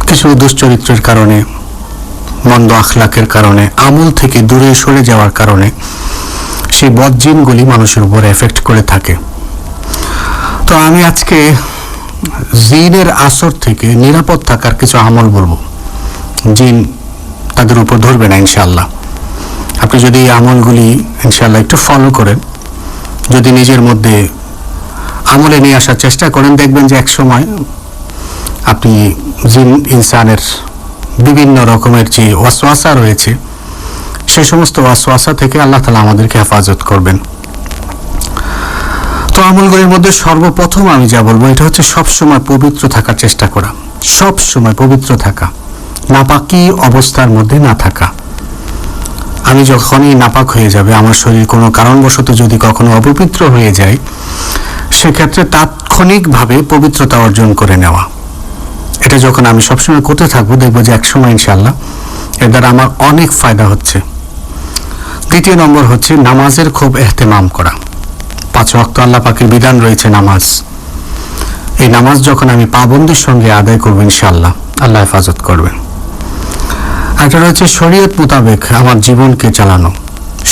কিছু দুশ্চরিত্রের কারণে, মন্দ আখলাকের কারণে, আমল থেকে দূরে সরে যাওয়ার কারণে সেই বদজিনগুলি মানুষের উপর এফেক্ট করে থাকে। তো আমি আজকে জিনের আসর থেকে নিরাপদ থাকার কিছু আমল বলবো। জিন তাদের উপর ধরবে না ইনশাআল্লাহ। আপনি যদি এই আমলগুলি ইনশাআল্লাহ একটু ফলো করেন, যদি নিজের মধ্যে আমলে নিয়ে আসার চেষ্টা করেন, দেখবেন যে এক সময় আপনি জিন ইনসানের বিভিন্ন রকমের যে ওয়াসওয়াসা রয়েছে, সেই সমস্ত ওয়াসওয়াসা থেকে আল্লাহ তাআলা আমাদেরকে হেফাজত করবেন। তো আমলগুলির মধ্যে সর্বপ্রথম আমি যা বলবো, এটা হচ্ছে সবসময় পবিত্র থাকার চেষ্টা করা, সবসময় পবিত্র থাকা, নাপাকি অবস্থার মধ্যে না থাকা। আমি যখনই নাপাক হয়ে যাবে, আমার শরীর কোনো কারণবশত যদি কখনো অপবিত্র হয়ে যায়, সেক্ষেত্রে তাৎক্ষণিকভাবে পবিত্রতা অর্জন করে নেওয়া। এটা যখন আমি সবসময় করতে থাকবো, দেখবো যে একসময় ইনশাআল্লাহ এর দ্বারা আমার অনেক ফায়দা হচ্ছে। দ্বিতীয় নম্বর হচ্ছে নামাজের খুব এহতেমাম করা। 5 ওয়াক্ত আল্লাহ পাকের বিধান রয়েছে নামাজ। এই নামাজ যখন আমি পাবন্দির সঙ্গে আদায় করবো, ইনশাআল্লাহ আল্লাহ হেফাজত করবেন। এটা রয়েছে শরীয়ত মোতাবেক আমার জীবনকে চালানো।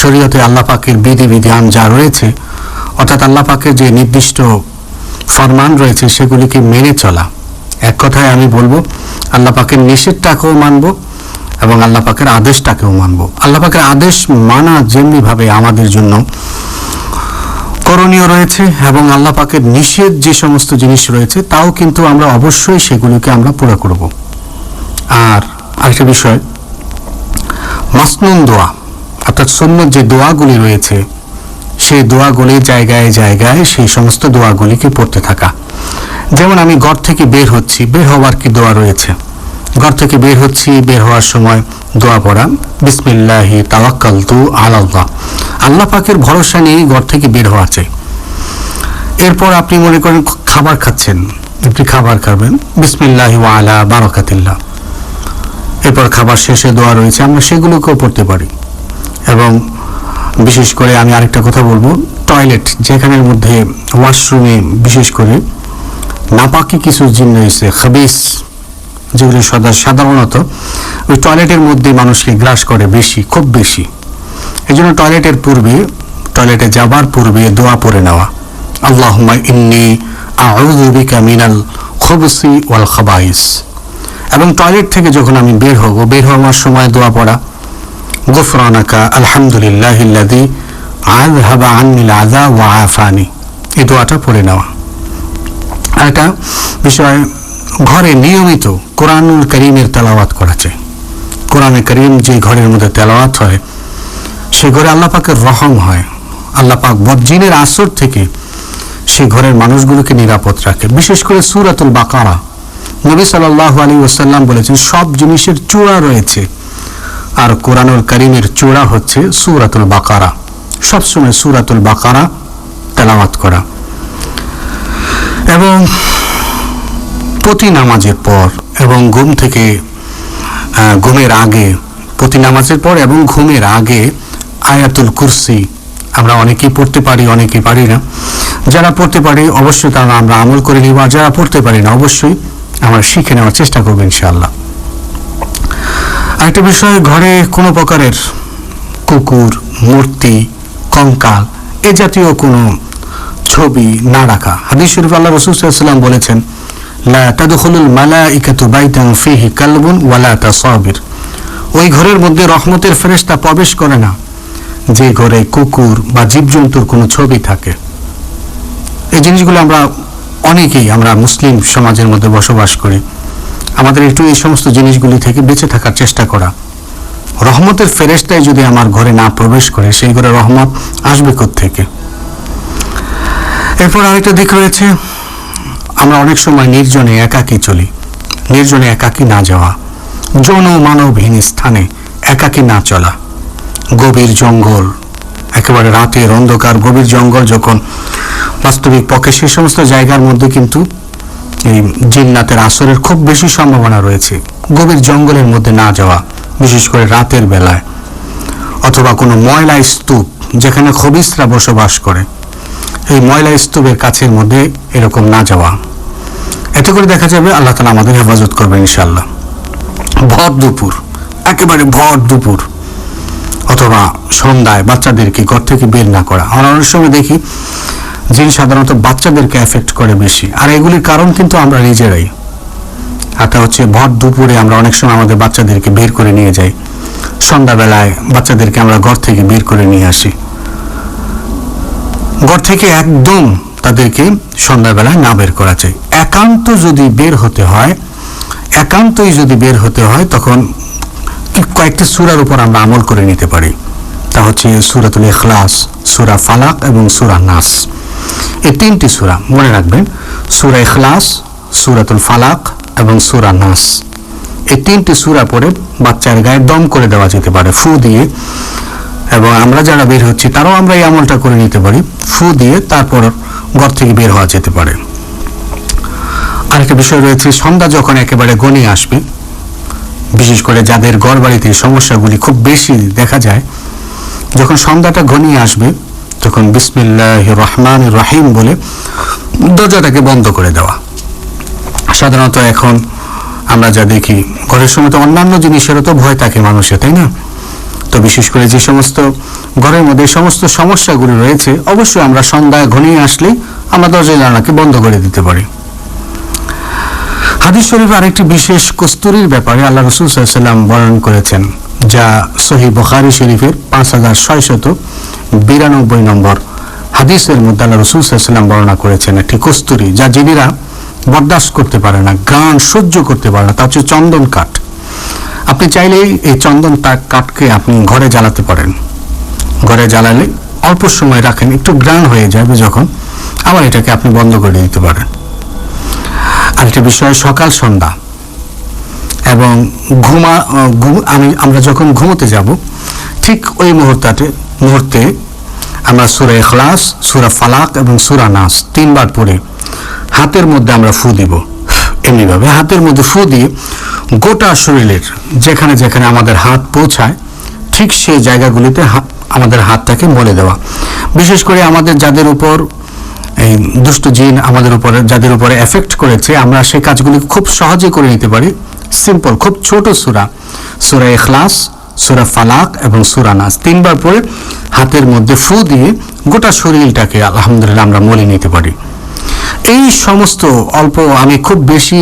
শরীয়তে আল্লাহ পাকের বিধিবিধান যা রয়েছে, অর্থাৎ আল্লাহ পাকের যে নির্দিষ্ট ফরমান রয়েছে, সেগুলিকে মেনে চলা। এক কথায় আমি বলবো, আল্লাহ পাকের নিষেধটাকেও মানবো এবং আল্লাহ পাকের আদেশটাকেও মানবো। আল্লাহ পাকের আদেশ মানা যেমনি ভাবে আমাদের জন্য করণীয় রয়েছে, এবং আল্লাহ পাকের নিষেধ যে সমস্ত জিনিস রয়েছে, তাও কিন্তু আমরা অবশ্যই সেগুলিকে আমরা পুরো করব। আর আরেকটা বিষয়, মাসনুন দোয়া, অর্থাৎ সুন্নত যে দোয়াগুলি রয়েছে, সেই দোয়াগুলি জায়গায় জায়গায় সেই সমস্ত দোয়াগুলিকে পড়তে থাকা। যেমন আমি ঘর থেকে বের হচ্ছি, বের হওয়ার কি দোয়া রয়েছে, ঘর থেকে বের হচ্ছি, বের হওয়ার সময় দোয়া পড়া, বিসমিল্লাহি তাওয়াক্কালতু আলাল্লাহ, আল্লাহ পাকের ভরসা নিয়ে ঘর থেকে বের হওয়া চাই। এরপর আপনি মনে করেন খাবার খাচ্ছেন, আপনি খাবার খাবেন, বিসমিল্লাহি ওয়া আলা বারাকাতিল্লাহ, এরপর খাবার শেষে দোয়া রয়েছে, আমরা সেগুলোকেও পড়তে পারি। এবং বিশেষ করে আমি আরেকটা কথা বলবো, টয়লেট যেখানের মধ্যে ওয়াশরুমে বিশেষ করে নাপাকি কিছু জিনিস রয়েছে, খাবিস, যেগুলো সাধারণত ওই টয়লেটের মধ্যে মানুষকে গ্রাস করে বেশি, খুব বেশি। এই জন্য টয়লেটের পূর্বে, টয়লেটে যাবার পূর্বে দোয়া পড়ে নেওয়া, আল্লাহুম্মা ইন্নী আউযু বিকা মিনাল খুবসি ওয়াল খাবাইস। এবং টয়লেট থেকে যখন আমি বের হওয়ার সময় দোয়া পড়া, গুফরানাকা আলহামদুলিল্লাহিল্লাযী আযহাবা আন্নিল আযা ওয়া আফানি, এই দোয়াটা পড়ে নেওয়া। আর একটা বিষয়, ঘরে নিয়মিত কোরআনুল কারীমের তেলাওয়াত করা চাই। কোরআনে কারীম যে ঘরের মধ্যে তেলাওয়াত হয়, সে ঘরে আল্লাহ পাকের রহম হয়। আল্লাহ পাক বদজিনের আসর থেকে সে ঘরের মানুষগুলোকে নিরাপদ রাখে। বিশেষ করে সূরাতুল বাকারা, নবী সাল্লাল্লাহু আলাইহি ওয়াসাল্লাম বলেছেন সব জিনিসের চূড়া রয়েছে, আর কোরআনুল কারীমের চূড়া হচ্ছে সূরাতুল বাকারা। সবসময় সূরাতুল বাকারা তেলাওয়াত করা। এবং প্রতি নামাজের পর এবং ঘুমের আগে, প্রতি নামাজের পর এবং ঘুমের আগে আয়াতুল কুরসি আমরা অনেকেই পড়তে পারি, অনেকেই পারি না। যারা পড়তে পারি অবশ্যই তারা আমরা আমল করে নিব, আর যারা পড়তে পারি না অবশ্যই আমরা শিখে নেওয়ার চেষ্টা করবো ইনশাআল্লাহ। আরেকটা বিষয়, ঘরে কোনো প্রকারের কুকুর, মূর্তি, কঙ্কাল এ জাতীয় কোনো ছবি না রাখা। হাদিস শরীফ আল্লাহ রাসূল সাল্লাল্লাহু আলাইহি ওয়াসাল্লাম বলেছেন, লা তাদখুলুল মালাইকাতু বাইতান ফীহি কালবুন ওয়ালা তাসাবির, ওই ঘরের মধ্যে রহমতের ফেরেশতা প্রবেশ করে না যে ঘরে কুকুর বা জীবজন্তুর কোনো ছবি থাকে। এই জিনিসগুলো আমরা মুসলিম সমাজের মধ্যে বসবাস করি, আমাদের একটু এই সমস্ত জিনিসগুলি থেকে বেঁচে থাকার চেষ্টা করা। রহমতের ফেরেশতাই যদি আমার ঘরে না প্রবেশ করে, সেই ঘরে রহমত আসবে কোত্থেকে? এরপর আরেকটা দিক রয়েছে, আমরা অনেক সময় নির্জনে একাকী চলি। নির্জনে একাকী না যাওয়া, জনমানবহীন স্থানে একাকী না চলা। গভীর জঙ্গল, একেবারে রাতের অন্ধকার গভীর জঙ্গল যখন বাস্তবিক পক্ষে, সে সমস্ত জায়গার মধ্যে কিন্তু এই জিন্নাতের আসরের খুব বেশি সম্ভাবনা রয়েছে। গভীর জঙ্গলের মধ্যে না যাওয়া, বিশেষ করে রাতের বেলায়। অথবা কোনো ময়লা স্তূপ যেখানে খবিসরা বসবাস করে, এই ময়লা স্তূপের কাছের মধ্যে এরকম না যাওয়া। এতে করে দেখা যাবে আল্লাহ তাআলা আমাদের হেফাজত করবে ইনশাআল্লাহ। ভর দুপুর, একেবারে ভর দুপুর অথবা সন্ধ্যায় বাচ্চাদেরকে ঘর থেকে বের না করা। আমরা অনেক সময় দেখি জিন সাধারণত বাচ্চাদেরকে এফেক্ট করে বেশি, আর এগুলির কারণ কিন্তু আমরা নিজেরাই। এটা হচ্ছে ভর দুপুরে আমরা অনেক সময় আমাদের বাচ্চাদেরকে বের করে নিয়ে যাই, সন্ধ্যাবেলায় বাচ্চাদেরকে আমরা ঘর থেকে বের করে নিয়ে আসি। ঘর থেকে একদম তাদেরকে সন্ধ্যাবেলায় না বের করা চাই। একান্তই যদি বের হতে হয় তখন কয়েকটি সূরার উপর আমরা আমল করে নিতে পারি। তা হচ্ছে সূরাতুল ইখলাস, সূরা ফালাক এবং সূরা নাস। এই তিনটি সূরা মনে রাখবেন, সূরা ইখলাস, সূরাতুল ফালাক এবং সূরা নাস। এই তিনটি সূরা পড়ে বাচ্চার গায়ে দম করে দেওয়া যেতে পারে, ফু দিয়ে। এবং আমরা যারা বের হচ্ছি তারাও আমরা এই আমলটা করে নিতে পারি, ফু দিয়ে তারপর ঘর থেকে বের হওয়া যেতে পারে। আরেকটা বিষয় রয়েছে, সন্ধ্যা যখন একেবারে ঘনিয়ে আসবে, বিশেষ করে যাদের ঘর বাড়িতে সমস্যাগুলি খুব বেশি দেখা যায়, যখন সন্ধ্যাটা ঘনিয়ে আসবে তখন বিসমিল্লাহির রহমানির রহিম বলে দরজাটাকে বন্ধ করে দেওয়া। সাধারণত এখন আমরা যা দেখি, ঘরের সময় তো অন্যান্য জিনিসেরও তো ভয় থাকে মানুষের, তাই না? তো বিশেষ করে যে সমস্ত ঘরের মধ্যে সমস্ত সমস্যাগুলি রয়েছে, অবশ্যই আমরা সন্ধ্যায় ঘনিয়ে আসলে আমরা দরজা জানালাকে বন্ধ করে দিতে পারি। হাদিস শরীফে আরেকটি বিশেষ কস্তুরীর ব্যাপারে আল্লাহ রাসূল সাল্লাল্লাহু আলাইহি ওয়াসাল্লাম বর্ণনা করেছেন, যা সহিহ বুখারী শরীফের 5692 নম্বর হাদিসের মধ্যে আল্লাহ রাসূল সাল্লাল্লাহু আলাইহি ওয়াসাল্লাম বর্ণনা করেছেন একটি কস্তুরী, যা জিনেরা বরদাস্ত করতে পারে না, ঘ্রাণ সহ্য করতে পারে না। তা হচ্ছে চন্দন কাঠ। আপনি চাইলেই এই চন্দন কাঠকে আপনি ঘরে জ্বালাতে পারেন। ঘরে জ্বালালে অল্প সময় রাখেন, একটু ঘ্রাণ হয়ে যাবে যখন, আবার এটাকে আপনি বন্ধ করে দিতে পারেন। আরেকটা বিষয়, সকাল সন্ধ্যা এবং আমরা যখন ঘুমোতে যাব, ঠিক ওই মুহূর্তে আমরা সূরা ইখলাস, সূরা ফালাক এবং সূরা নাস 3 বার পড়ে হাতের মধ্যে আমরা ফু দিব, এমনিভাবে হাতের মধ্যে ফু দিয়ে গোটা শরীরের যেখানে যেখানে আমাদের হাত পৌঁছায় ঠিক সেই জায়গাগুলিতে আমাদের হাতটাকে মলে দেওয়া। বিশেষ করে আমাদের যাদের উপর এই দুষ্ট জিন আমাদের উপরে যাদের উপরে এফেক্ট করেছে, আমরা সেই কাজগুলি খুব সহজে করে নিতে পারি। সিম্পল, খুব ছোট সূরা, সূরা ইখলাস, সূরা ফালাক এবং সূরা নাস 3 বার পরে হাতের মধ্যে ফু দিয়ে গোটা শরীরটাকে আলহামদুলিল্লাহ আমরা মলে নিতে পারি। এই সমস্ত অল্প, আমি খুব বেশি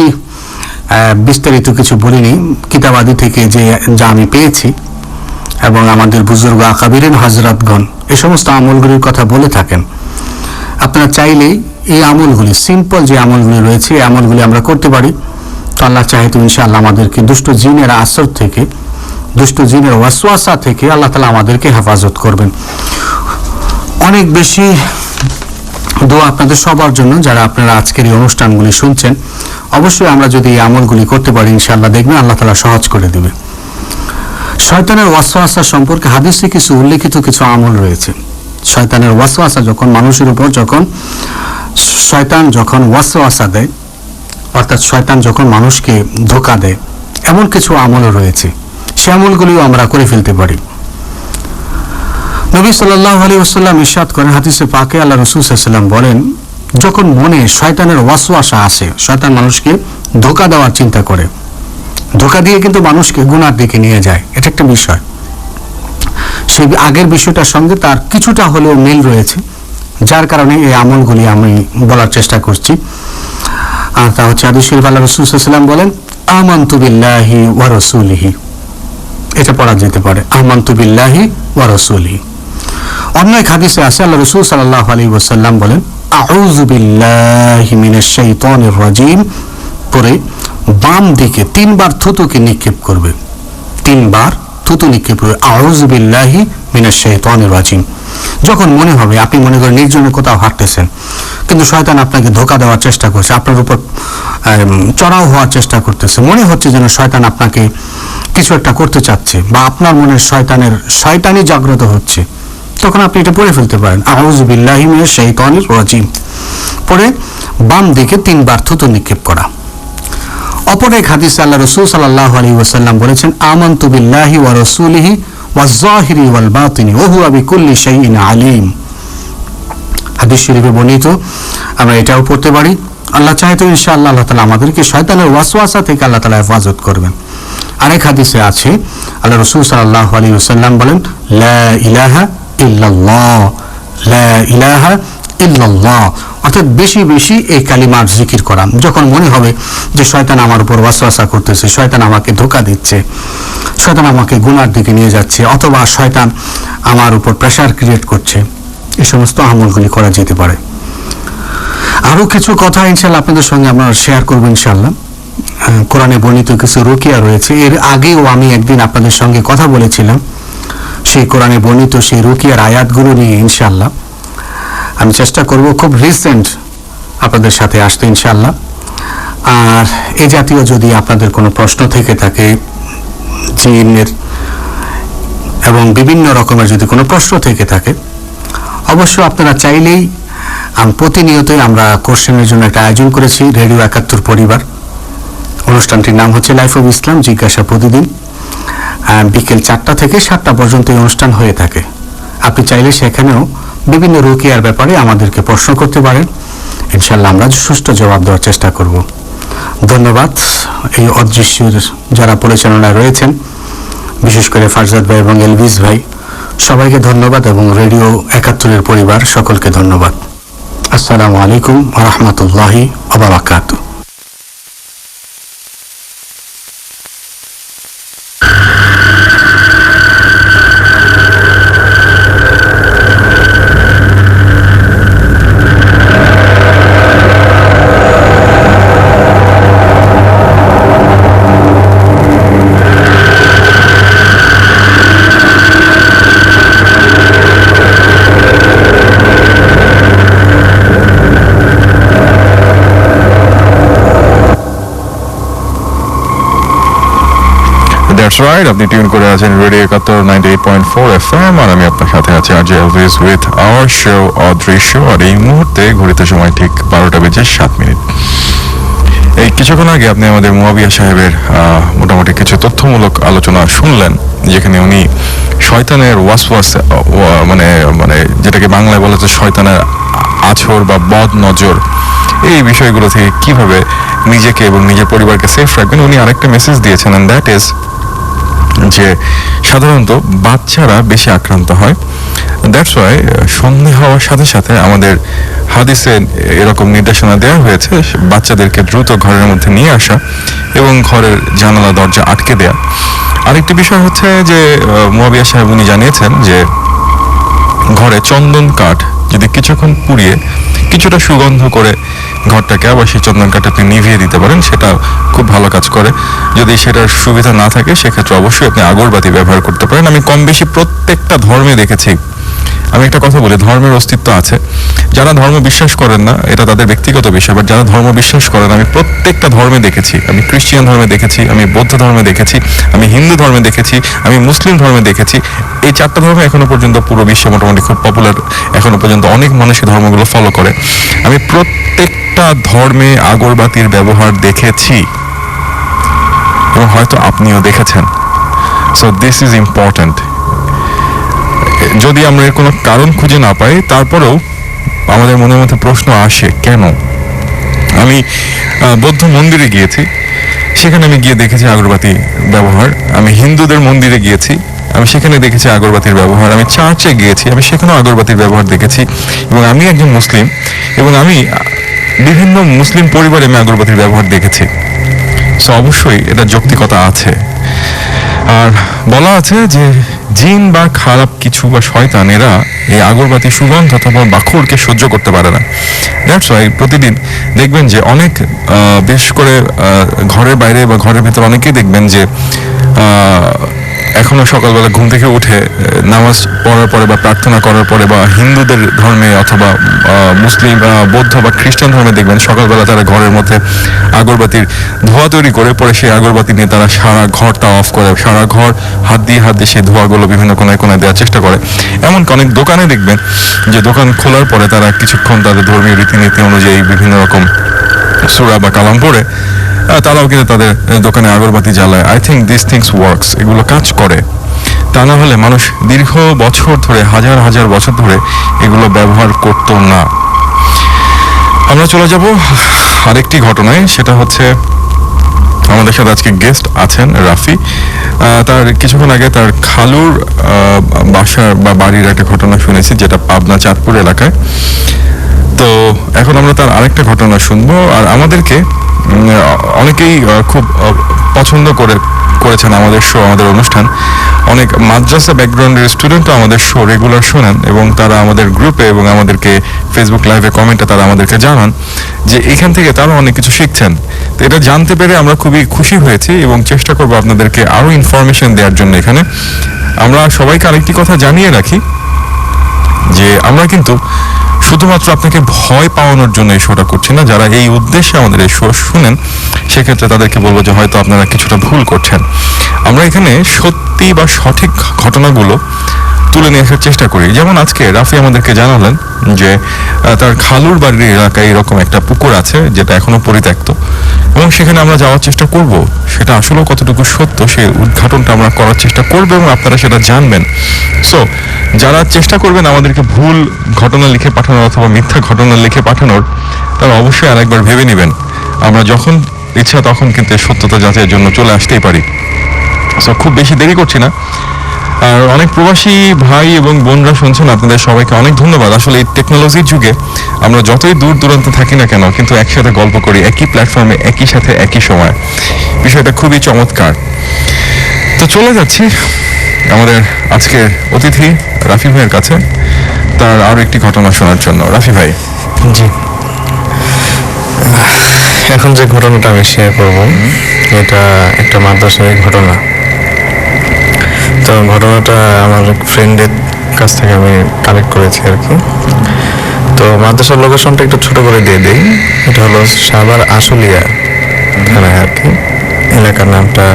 বিস্তারিত কিছু বলিনি, কিতাবাদি থেকে যা আমি পেয়েছি এবং আমাদের বুজুর্গ আকাবিরিন হযরতগণ এই সমস্ত আমলগুলির কথা বলে থাকেন। আপনারা চাইলেই এই আমলগুলি, সিম্পল যে আমলগুলি রয়েছে এই আমলগুলি আমরা করতে পারি। তো আল্লাহ চাহে তো ইনশাআল্লাহ আমাদেরকে দুষ্ট জিনের আসর থেকে, দুষ্ট জিনের ওয়াসওয়াসা থেকে আল্লাহ তাআলা আমাদেরকে হেফাজত করবেন। অনেক বেশি দোয়া আপনাদের সবার জন্য, যারা আপনারা আজকের এই অনুষ্ঠানগুলি শুনছেন। অবশ্যই আমরা যদি এই আমলগুলি করতে পারি ইনশাআল্লাহ দেখবেন আল্লাহ তাআলা সহজ করে দেবে। শয়তানের ওয়াসওয়াসা সম্পর্কে হাদিসে কিছু উল্লেখিত কিছু আমল রয়েছে। শয়তানের ওয়াসওয়াসা যখন মানুষের উপর শয়তান যখন ওয়াসওয়াসা দেয়, অর্থাৎ শয়তান যখন মানুষকে ধোঁকা দেয়, এমন কিছু আমল রয়েছে, সে আমলগুলিও আমরা করে ফেলতে পারি। নবী সাল্লাল্লাহু আলাইহি ওয়াসাল্লাম ইরশাদ করেন হাদিসে পাকে, আল্লাহ রাসূল সাল্লাল্লাহু আলাইহি ওয়াসাল্লাম বলেন, যখন মনে শয়তানের ওয়াসওয়াসা আসে, শয়তান মানুষকে ধোঁকা দেওয়ার চিন্তা করে, ধোঁকা দিয়ে কিন্তু মানুষকে গুনার দিকে নিয়ে যায়, এটা একটা বিষয়। সেই আগের বিষয়টার সঙ্গে তার কিছুটা হলেও মিল রয়েছে, যার কারণে এই আমলগুলি আমি বলার চেষ্টা করছি। আর তা হচ্ছে হাদিস শরীফ আল্লাহ রাসূল সাল্লাল্লাহু আলাইহি ওয়াসাল্লাম বলেন, আমানতু বিল্লাহি ওয়া রাসূলিহি, এটা পড়া যেতে পারে, আমানতু বিল্লাহি ওয়া রাসূলিহি। অন্য এক হাদিসে আছে আল্লাহ রাসূল সাল্লাল্লাহু আলাইহি ওয়াসাল্লাম বলেন, আউযু বিল্লাহি মিনাশ শাইতানির রাজিম পরে বাম দিকে 3 বার থুতুকে নিক্ষেপ করবে, 3 বার থুতু নিক্ষেপ করবে, আউযু বিল্লাহি মিনাশ শাইতানির রাজিম। যখন মনে হবে, আপনি মনে করেন নির্জনে কোথাও হাঁটতেছেন, কিন্তু শয়তান আপনাকে ধোঁকা দেওয়ার চেষ্টা করছে, আপনার উপর চড়াও হওয়ার চেষ্টা করতেছে, মনে হচ্ছে যেন শয়তান আপনাকে কিছু একটা করতে চাচ্ছে, বা আপনার মনে শয়তানি জাগ্রত হচ্ছে, তখন আপনি এটা পড়ে ফেলতে পারেন, আউযু বিল্লাহি মিনাশ শাইতানির রাজিম পরে বাম দিকে 3 বার থুতু নিক্ষেপ করা। অপর এক হাদিসে আল্লাহ রাসূল সাল্লাল্লাহু আলাইহি ওয়াসাল্লাম বলেছেন, আমানতু বিল্লাহি ওয়া রাসূলিহি ওয়াজ যাহিরি ওয়াল বাতিনি ওয়া হুয়া বিকুল্লি শাইইন আলিম। হাদিস শরীফে বর্ণিত, আমরা এটাও পড়তে পারি। আল্লাহ চাহে তো ইনশাআল্লাহ আল্লাহ তাআলা আমাদেরকে শয়তানের ওয়াসওয়াসা থেকে আল্লাহ তাআলা হেফাজত করবেন। আরেক হাদিসে আছে আল্লাহ রাসূল সাল্লাল্লাহু আলাইহি ওয়াসাল্লাম বলেন, লা ইলাহা ইল্লাল্লাহ, লা ইলাহা ইল্লাল্লাহ, অর্থাৎ বেশি বেশি এই কালিমার জিকির করা। যখন মনে হবে যে শয়তান আমার উপর ওয়াসওয়াসা করতেছে, শয়তান আমাকে ধোঁকা দিচ্ছে, শয়তান আমাকে গুনার দিকে নিয়ে যাচ্ছে, অথবা শয়তান আমার উপর প্রেসার ক্রিয়েট করছে, এই সমস্ত আমলগুলি করা যেতে পারে। আরও কিছু কথা ইনশাআল্লাহ আপনাদের সঙ্গে আমরা শেয়ার করবো ইনশাআল্লাহ। কোরআনে বর্ণিত কিছু রুকিয়া রয়েছে, এর আগেও আমি একদিন আপনাদের সঙ্গে কথা বলেছিলাম সেই কোরআনে বর্ণিত সেই রুকিয়ার আয়াতগুলো নিয়ে। ইনশাআল্লাহ আমি চেষ্টা করব খুব রিসেন্ট আপনাদের সাথে আসতে ইনশাআল্লাহ। আর এই জাতীয় যদি আপনাদের কোনো প্রশ্ন থেকে থাকে জিনের এবং বিভিন্ন রকমের যদি কোনো প্রশ্ন থেকে থাকে, অবশ্য আপনারা চাইলেই প্রতিনিয়তই আমরা কোশ্চেনের জন্য একটা আয়োজন করেছি, রেডিও ৭১ পরিবার। অনুষ্ঠানটির নাম হচ্ছে লাইফ অফ ইসলাম, জিজ্ঞাসা প্রতিদিন বিকেল 4টা থেকে 7টা পর্যন্ত এই অনুষ্ঠান হয়ে থাকে। আপনি চাইলে সেখানেও বিভিন্ন রুকিয়ার ব্যাপারে আমাদেরকে প্রশ্ন করতে পারেন, ইনশাআল্লাহ আমরা সুষ্ঠু জবাব দেওয়ার চেষ্টা করব। ধন্যবাদ এই অদৃশ্যের যারা পরিচালনায় রয়েছেন, বিশেষ করে ফারজাদ ভাই এবং এলভিস ভাই, সবাইকে ধন্যবাদ, এবং রেডিও ৭১-এর পরিবার সকলকে ধন্যবাদ। আসসালামু আলাইকুম ওয়া রাহমাতুল্লাহি ওয়া বারাকাতুহু। দ্যাটস রাইট, আপনি টিউন করে আছেন রেডিও 91.4 FM, আর আমি আপনার সাথে আছি RJ Elvis with our show অদৃশ্য। আর এই মুহূর্তে ঘড়িতে সময় ঠিক 12:07। এই কিছুক্ষণ আগে আপনি আমাদের মুয়াবিয়া সাহেবের মোটামুটি কিছু তথ্যমূলক আলোচনা শুনলেন, যেখানে উনি শয়তানের ওয়াসওয়াস মানে মানে যেটাকে বাংলায় বলা হচ্ছে শয়তানের আছর বা বদ নজর, এই বিষয়গুলো থেকে কিভাবে নিজেকে এবং নিজের পরিবারকে সেফ রাখবেন উনি আরেকটা মেসেজ দিয়েছেন, এন্ড দ্যাট ইজ যে সাধারণত বাচ্চারা বেশি আক্রান্ত হয়। দ্যাটস ওয়াই সন্ধে হওয়ার সাথে সাথে আমাদের হাদিসে এরকম নির্দেশনা দেওয়া হয়েছে বাচ্চাদেরকে দ্রুত ঘরের মধ্যে নিয়ে আসা এবং ঘরের জানালা দরজা আটকে দেয়া। আরেকটি বিষয় হচ্ছে যে মুয়াবিয়া সাহেব উনি জানিয়েছেন যে ঘরে চন্দন কাঠ যদি কিছুক্ষণ পুড়িয়ে কিছুটা সুগন্ধ করে ঘরটাকে আবার সেই চন্দন কাঠ আপনি নিভিয়ে দিতে পারেন, সেটা খুব ভালো কাজ করে। যদি সেটার সুবিধা না থাকে সেক্ষেত্রে অবশ্যই আপনি আগরবাতি ব্যবহার করতে পারেন। আমি কম বেশি প্রত্যেকটা ধর্মে দেখেছি, আমি একটা কথা বলি, ধর্মের অস্তিত্ব আছে। যারা ধর্ম বিশ্বাস করেন না এটা তাদের ব্যক্তিগত বিষয়, বাট যারা ধর্ম বিশ্বাস করেন আমি প্রত্যেকটা ধর্মে দেখেছি। আমি খ্রিস্টান ধর্মে দেখেছি, আমি বৌদ্ধ ধর্মে দেখেছি, আমি হিন্দু ধর্মে দেখেছি, আমি মুসলিম ধর্মে দেখেছি। এই চারটা ধর্ম এখনো পর্যন্ত পুরো বিশ্বে মোটামুটি খুব পপুলার, এখনো পর্যন্ত অনেক মানুষ এই ধর্মগুলো ফলো করে। আমি প্রত্যেকটা ধর্মে আগরবাতির ব্যবহার দেখেছি এবং হয়তো আপনিও দেখেছেন। So this is important. যদি আমরা এর কোনো কারণ খুঁজে না পাই তারপরেও আমাদের মনের মধ্যে প্রশ্ন আসে কেন। আমি বৌদ্ধ মন্দিরে গিয়েছি, সেখানে আমি গিয়ে দেখেছি আগরবাতি ব্যবহার। আমি হিন্দুদের মন্দিরে গিয়েছি, আমি সেখানে দেখেছি আগরবাতির ব্যবহার। আমি চার্চে গিয়েছি, আমি সেখানেও আগরবাতির ব্যবহার দেখেছি। এবং আমি একজন মুসলিম এবং আমি বিভিন্ন মুসলিম পরিবারে আমি আগরবাতির ব্যবহার দেখেছি। সো অবশ্যই এটা যৌক্তিকতা আছে। আর বলা আছে যে জিন বা খারাপ কিছু বা শয়তান এরা এই আগরবাতি সুগন্ধ অথবা বাখুরকে সহ্য করতে পারে না। দ্যাটস ওয়াই প্রতিদিন দেখবেন যে অনেক বিশেষ করে ঘরের বাইরে বা ঘরের ভেতর অনেকেই দেখবেন যে এখনো সকালবেলা ঘুম থেকে উঠে নামাজ পড়ার পরে বা প্রার্থনা করার পরে বা হিন্দুদের ধর্মে অথবা মুসলিম বৌদ্ধ বা খ্রিস্টান ধর্মে দেখবেন সকালবেলা তারা ঘরের মধ্যে আগরবাতির ধোঁয়া তৈরি করে পরে সেই আগরবাতি নিয়ে তারা সারা ঘরটা অফ করে, সারা ঘর হাত দিয়ে সেই ধোঁয়াগুলো বিভিন্ন কোনায় কোনায় দেওয়ার চেষ্টা করে। এমনকি অনেক দোকানে দেখবেন যে দোকান খোলার পরে তারা কিছুক্ষণ তাদের ধর্মীয় রীতিনীতি অনুযায়ী বিভিন্ন রকম সূরা বা কালাম পড়ে তারাও কিন্তু তাদের দোকানে আগরবাতি জ্বালায়। I think this things works, এগুলো কাজ করে। তা না হলে মানুষ দীর্ঘ বছর ধরে হাজার হাজার বছর ধরে এগুলো ব্যবহার করতো না। আমরা চলে যাব আরেকটি ঘটনায়, সেটা হচ্ছে আমাদের সাথে আজকে গেস্ট আছেন রাফি। তার কিছুক্ষণ আগে তার খালুর বাসার বা বাড়ির একটা ঘটনা শুনেছি, যেটা পাবনা চাঁদপুর এলাকায়। তো এখন আমরা তার আরেকটা ঘটনা শুনবো। আর আমাদেরকে অনেকেই খুব পছন্দ করেছেন আমাদের শো, আমাদের অনুষ্ঠান। অনেক মাদ্রাসা ব্যাকগ্রাউন্ডের স্টুডেন্টও আমাদের শো রেগুলার শোনেন এবং তারা আমাদের গ্রুপে এবং আমাদেরকে ফেসবুক লাইভে কমেন্টে তারা আমাদেরকে জানান যে এখান থেকে তারা অনেক কিছু শিখছেন। তো এটা জানতে পেরে আমরা খুবই খুশি হয়েছি এবং চেষ্টা করবো আপনাদেরকে আরো ইনফরমেশন দেওয়ার জন্য। এখানে আমরা সবাইকে আরেকটি কথা জানিয়ে রাখি যে আমরা কিন্তু শুধুমাত্র আপনাকে ভয় পাওয়ানোর জন্য এই শোটা করছি না। যারা এই উদ্দেশ্যে আমাদের এই শো শুনেন সেক্ষেত্রে তাদেরকে বলবো যে হয়তো আপনারা কিছুটা ভুল করছেন। আমরা এখানে সত্যি বা সঠিক ঘটনাগুলো তুলে নিয়ে আসার চেষ্টা করি। যেমন আজকে রাফি আমাদেরকে জানালেন যে তার খালুর বাড়ির এলাকায় এরকম একটা পুকুর আছে যেটা এখনো পরিত্যক্ত, এবং সেখানে আমরা যাওয়ার চেষ্টা করব। সেটা আসলে কতটুকু সত্য সেই উদ্ঘাটনটা আমরা করার চেষ্টা করব এবং আপনারা সেটা জানবেন। সো যারা চেষ্টা করবেন আমাদেরকে ভুল ঘটনা লিখে পাঠানোর অথবা মিথ্যা ঘটনা লিখে পাঠানোর, তারা অবশ্যই আরেকবার ভেবে নেবেন। আমরা যখন ইচ্ছা তখন কিন্তু সত্যতা যাচাইয়ের জন্য চলে আসতেই পারি। সো খুব বেশি দেরি করছি না। আর অনেক প্রবাসী ভাই এবং বোনরা শুনছেন, আপনাদের সবাইকে অনেক ধন্যবাদ। আসলে এই টেকনোলজির যুগে আমরা যতই দূর দূরান্তে থাকি না কেন কিন্তু একসাথে গল্প করি, একই প্ল্যাটফর্মে একই সাথে একই সময়। বিষয়টা খুবই চমৎকার। তো চলে যাচ্ছি আমাদের আজকের অতিথি রাফি ভাইয়ের কাছে তার আরো একটি ঘটনা শোনার জন্য। রাফি ভাই। জি, এখন যে ঘটনাটা আমি শেয়ার করব এটা একটা মাদ্রাসার ঘটনা। তো ঘটনাটা আমার ফ্রেন্ডের কাছ থেকে আমি কালেক্ট করেছি আর কি। তো মাদ্রাসার লোকেশনটা একটু ছোট করে দিয়ে দিই। এটা হলো সাভার আশুলিয়া থানায় আর কি। এলাকার নামটা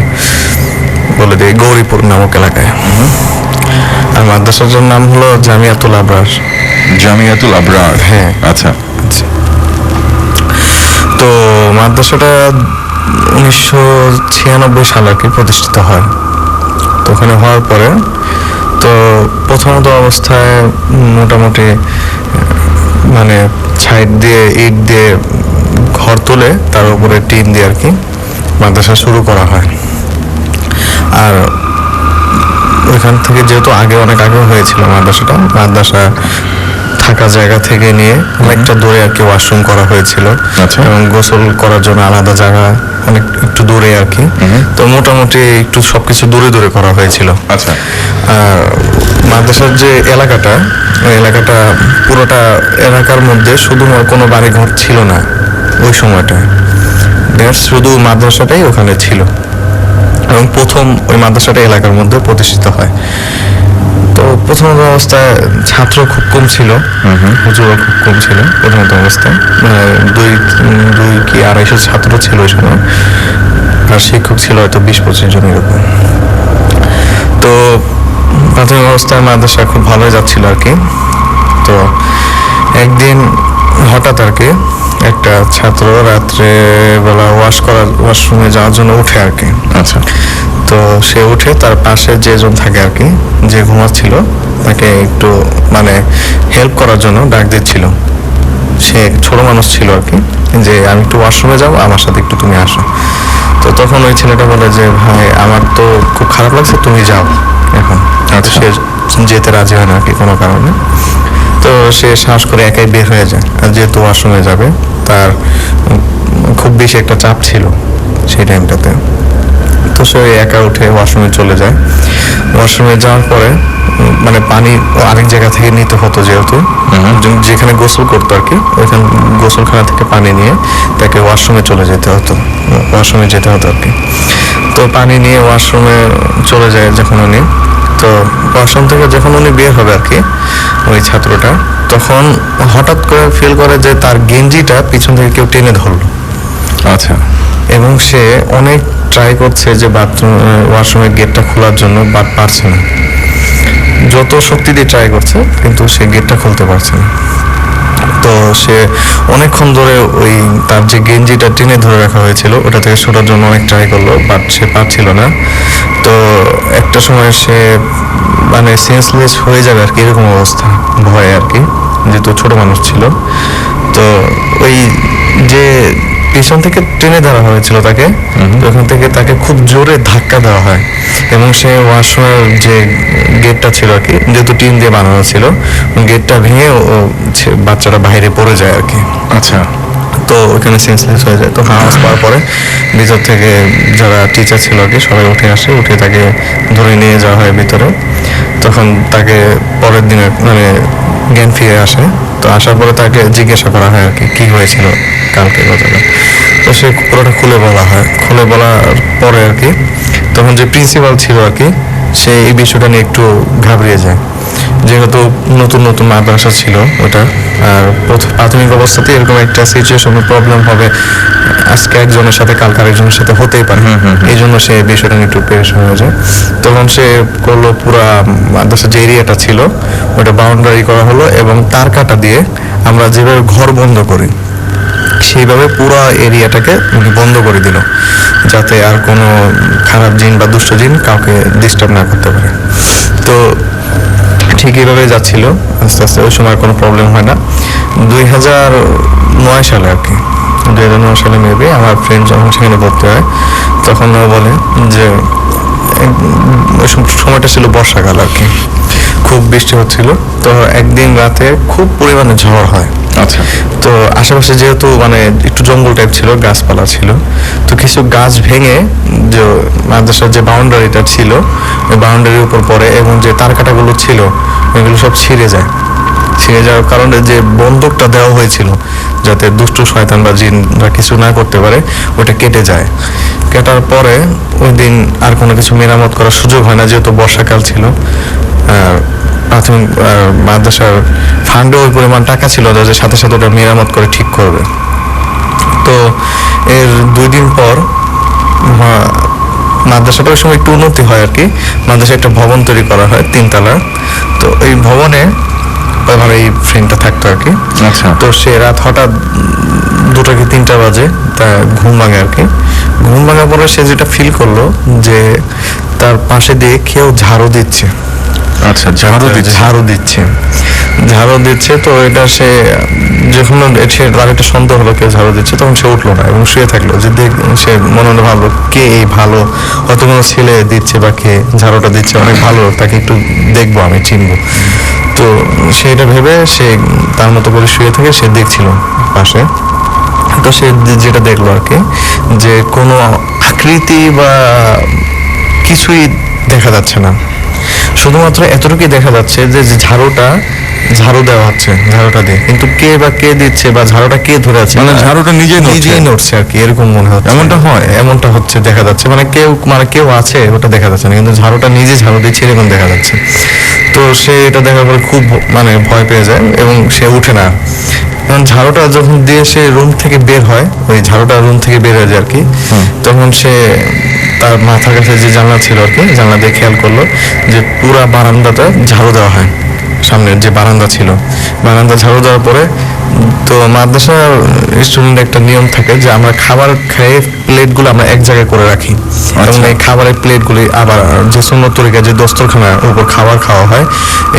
বলে দিই গৌরীপুর নামক এলাকায়। আর মাদ্রাসাটার নাম হলো জামিয়াতুল আবরার। জামিয়াতুল আবরার, হ্যাঁ। আচ্ছা। তো মাদ্রাসাটা 1996 সালে আর কি প্রতিষ্ঠিত হয়। তো ওখানে হওয়ার পরে তো প্রথমত অবস্থায় মোটামুটি মানে ছাইড দিয়ে ইট দিয়ে ঘর তুলে তার উপরে টিন দিয়ে আর কি মাদ্রাসা শুরু করা হয়। আর ওইখান থেকে যেহেতু অনেক আগে হয়েছিল মাদ্রাসা থাকা জায়গা থেকে নিয়ে অনেকটা দূরে আর কি ওয়াশরুম করা হয়েছিল, এবং গোসল করার জন্য আলাদা জায়গা অনেক একটু দূরে আর কি। তো মোটামুটি একটু সবকিছু দূরে দূরে করা হয়েছিল। আচ্ছা। আর মাদ্রাসার যে এলাকাটা, ওই এলাকাটা পুরোটা এলাকার মধ্যে শুধু কোনো বাড়িঘর ছিল না ওই সময়টা, শুধু মাদ্রাসাটাই ওখানে ছিল, এবং প্রথম ওই মাদ্রাসাটা এলাকার মধ্যে প্রতিষ্ঠিত হয়। তো প্রথম অবস্থায় ছাত্র খুব কম ছিল, হুজুরও খুব কম ছিল প্রথমত অবস্থায়, মানে 200-250 ছাত্র ছিল ওই সময়, আর শিক্ষক ছিল হয়তো 20-25 জন এরকম। তো প্রাথমিক অবস্থায় মাদ্রাসা খুব ভালোই যাচ্ছিল আর কি। তো একদিন হঠাৎ আর কি একটা ছাত্র রাত্রে বেলা ওয়াশরুমে যাওয়ার জন্য উঠে আর কি। আচ্ছা। তো সে উঠে তার পাশে যেজন থাকে আর কি, যে ঘুমাচ্ছিল, তাকে একটু মানে হেল্প করার জন্য ডাক দিচ্ছিল। সে ছোট মানুষ ছিল আর কি, যে আমি একটু ওয়াশরুমে যাবো, আমার সাথে একটু তুমি আসো। তো তখন ওই ছেলেটা বলে যে ভাই আমার তো খুব খারাপ লাগছে, তুমি যাও এখন। সে যেতে রাজি হয় না আর কি কোনো কারণে। তো সে সাহস করে একাই বের হয়ে যায়, আর যেহেতু ওয়াশরুমে যাবে তার খুব বেশি একটা চাপ ছিল সেই টাইমটাতে। তো সে একা উঠে ওয়াশরুমে চলে যায়। ওয়াশরুমে যাওয়ার পরে মানে পানি আরেক জায়গা থেকে নিতে হতো, যেহেতু যেখানে গোসল করতো আর কি, ওইখানে গোসলখানা থেকে পানি নিয়ে তাকে ওয়াশরুমে যেতে হতো আর কি। তো পানি নিয়ে ওয়াশরুমে চলে যায় যখন উনি, তো ওয়াশরুম থেকে যখন উনি বের হবে আর কি ওই ছাত্রটা, তখন হঠাৎ করে ফিল করে যে তার গেঞ্জিটা পিছন থেকে কেউ টেনে ধরলো। আচ্ছা। এবং সে অনেক ট্রাই করছে যে ওয়াশরুমের গেটটা খোলার জন্য, বাট পারছে না। যত শক্তি দিয়ে ট্রাই করছে কিন্তু সে গেটটা খুলতে পারছে না। তো সে অনেকক্ষণ ধরে ওই তার যে গেঞ্জিটা টেনে ধরে রাখা হয়েছিল ওটা থেকে ছোটার জন্য অনেক ট্রাই করলো, বাট সে পারছিল না। তো একটা সময় সে মানে সেন্সলেস হয়ে যাবে আর কি, এরকম অবস্থা, ভয়ে আর কি, যেহেতু ছোট মানুষ ছিল। তো ওই যে পিছন থেকে টেনে ধরা হয়েছিল তাকে, ওখান থেকে তাকে খুব জোরে ধাক্কা দেওয়া হয়, এবং সে ওয়াশরুমের যে গেটটা ছিল আর কি, যেহেতু টিন দিয়ে বানানো ছিল, গেটটা ভেঙে বাচ্চাটা বাইরে পড়ে যায় আর কি। আচ্ছা। তো ওখানে সেন্সলেস হয়ে যায়। তো আওয়াজ পাওয়ার পরে ভিতর থেকে যারা টিচার ছিল আর কি সবাই উঠে তাকে ধরে নিয়ে যাওয়া হয় ভিতরে। তখন তাকে পরের দিনে মানে জ্ঞান ফিরে আসে। তো আসার পরে তাকে জিজ্ঞাসা করা হয় আর কি, কী হয়েছিল কালকে গতকাল। তো সে পুরোটা খুলে বলার পরে আর কি তখন যে প্রিন্সিপাল ছিল আর কি, সে এই বিষয়টা নিয়ে একটু ঘাবড়িয়ে যায়, যেহেতু নতুন মাদ্রাসা ছিল ওটা, আর প্রাথমিক অবস্থাতে এরকম একটা সিচুয়েশনের প্রবলেম হবে, আজকে একজনের সাথে কালকে আরেকজনের সাথে হতেই পারে, এই জন্য সে বিষয়টা নিয়ে একটু পেরেশান হয়ে যায়। তখন সে করলো পুরা মাদ্রাসার যে এরিয়াটা ছিল ওটা বাউন্ডারি করা হলো, এবং তার কাটা দিয়ে আমরা যেভাবে ঘর বন্ধ করি সেইভাবে পুরো এরিয়াটাকে বন্ধ করে দিল, যাতে আর কোনো খারাপ জিন বা দুষ্ট জিন কাউকে ডিস্টার্ব না করতে পারে। তো ঠিক এইভাবে যাচ্ছিল আস্তে আস্তে, ওই সময় কোনো প্রবলেম হয় না। 2009 সালে আর কি, 2009 সালে মেবি আমার ফ্রেন্ড যখন সেখানে ভর্তি হয়, তখন ও বলে যে ওই সময়টা ছিল বর্ষাকাল আর কি, খুব বৃষ্টি হচ্ছিল। তো একদিন রাতে খুব পরিমাণে ঝড় হয়। আচ্ছা। তো আশেপাশে যেহেতু মানে একটু জঙ্গল টাইপ ছিল, গাছপালা ছিল, তো কিছু গাছ ভেঙে যে মাদ্রাসার যে বাউন্ডারিটা ছিল ওই বাউন্ডারির উপর পড়ে, এবং যে তার কাটাগুলো ছিল ওইগুলো সব ছিঁড়ে যাওয়ার কারণে যে বন্দুকটা দেওয়া হয়েছিল যাতে দুষ্টু শয়তান বা জিনরা কিছু না করতে পারে, ওটা কেটে যায়। কাটার পরে ওই দিন আর কোনো কিছু মেরামত করার সুযোগ হয় না, যেহেতু বর্ষাকাল ছিল। প্রাথমিক মাদ্রাসার ফান্ডে ওই পরিমাণ টাকা ছিল যে সাথে সাথে ওটা মেরামত করে ঠিক করবে। তো এর 2 দিন পর মাদ্রাসাটা ওই সময় একটু উন্নতি হয় আর কি, মাদ্রাসা একটা ভবন তৈরি করা হয় 3 তলার। তো এই ভবনে আমার এই ফ্রেন্ডটা থাকতো আর কি। আচ্ছা। তো সে রাত হঠাৎ 2টা কি 3টা বাজে তা ঘুম ভাঙে আর কি। ঘুম ভাঙার পরে সে যেটা ফিল করলো যে তার পাশে দিয়ে কেউ ঝাড়ু দিচ্ছে। আচ্ছা, ঝাড়ু দিচ্ছে। ঝাড়ু দিচ্ছে। তো এটা সে যখন সে তার একটা সন্দেহ হলো কেউ ঝাড়ু দিচ্ছে, তখন সে উঠলো না এবং শুয়ে থাকলো। যে সে মনে মনে ভাবলো কে এই ভালো, হয়তো কোনো ছেলে দিচ্ছে বা কে ঝাড়ুটা দিচ্ছে, অনেক ভালো, তাকে একটু দেখবো, আমি চিনবো। তো সেটা ভেবে সে তার মতো করে শুয়ে থেকে সে দেখছিল পাশে। তো সে যেটা দেখলো আর কি, যে কোনো আকৃতি বা কিছুই দেখা যাচ্ছে না, শুধুমাত্র এতটুকুই দেখা যাচ্ছে যে ঝাড়ু দেওয়া হচ্ছে, ঝাড়ুটা দিয়ে, কিন্তু কে বা কে দিচ্ছে বা ঝাড়ুটা কে ধরে আছে, মানে ঝাড়ুটা নিজেই নড়ছে আর কি, এরকম মনে হচ্ছে। এমনটা হচ্ছে, দেখা যাচ্ছে মানে কেউ আছে ওটা দেখা যাচ্ছে না, কিন্তু ঝাড়ুটা নিজে ঝাড়ু দিচ্ছে এরকম দেখা যাচ্ছে। তো সে এটা দেখার পরে খুব মানে ভয় পেয়ে যায় এবং সে উঠে না। এখন ঝাড়ুটা যখন দিয়ে সে রুম থেকে বের হয়, ওই ঝাড়ুটা রুম থেকে বের হয়ে যায় আর কি, তখন সে তার মাথার কাছে যে জানলা ছিল আর কি, জানলা দিয়ে খেয়াল করলো যে পুরা বারান্দাটা ঝাড়ু দেওয়া হয়। সামনের যে বারান্দা ছিল, বারান্দা ঝাড়ু দেওয়ার পরে, তো মাদ্রাসার স্টুডেন্ট একটা নিয়ম থাকে যে আমরা খাবার খেয়ে প্লেটগুলো আমরা এক জায়গায় করে রাখি, এবং এই খাবারের প্লেটগুলি আবার যে সুন্নত তরিকা যে দস্তরখানার উপর খাবার খাওয়া হয়,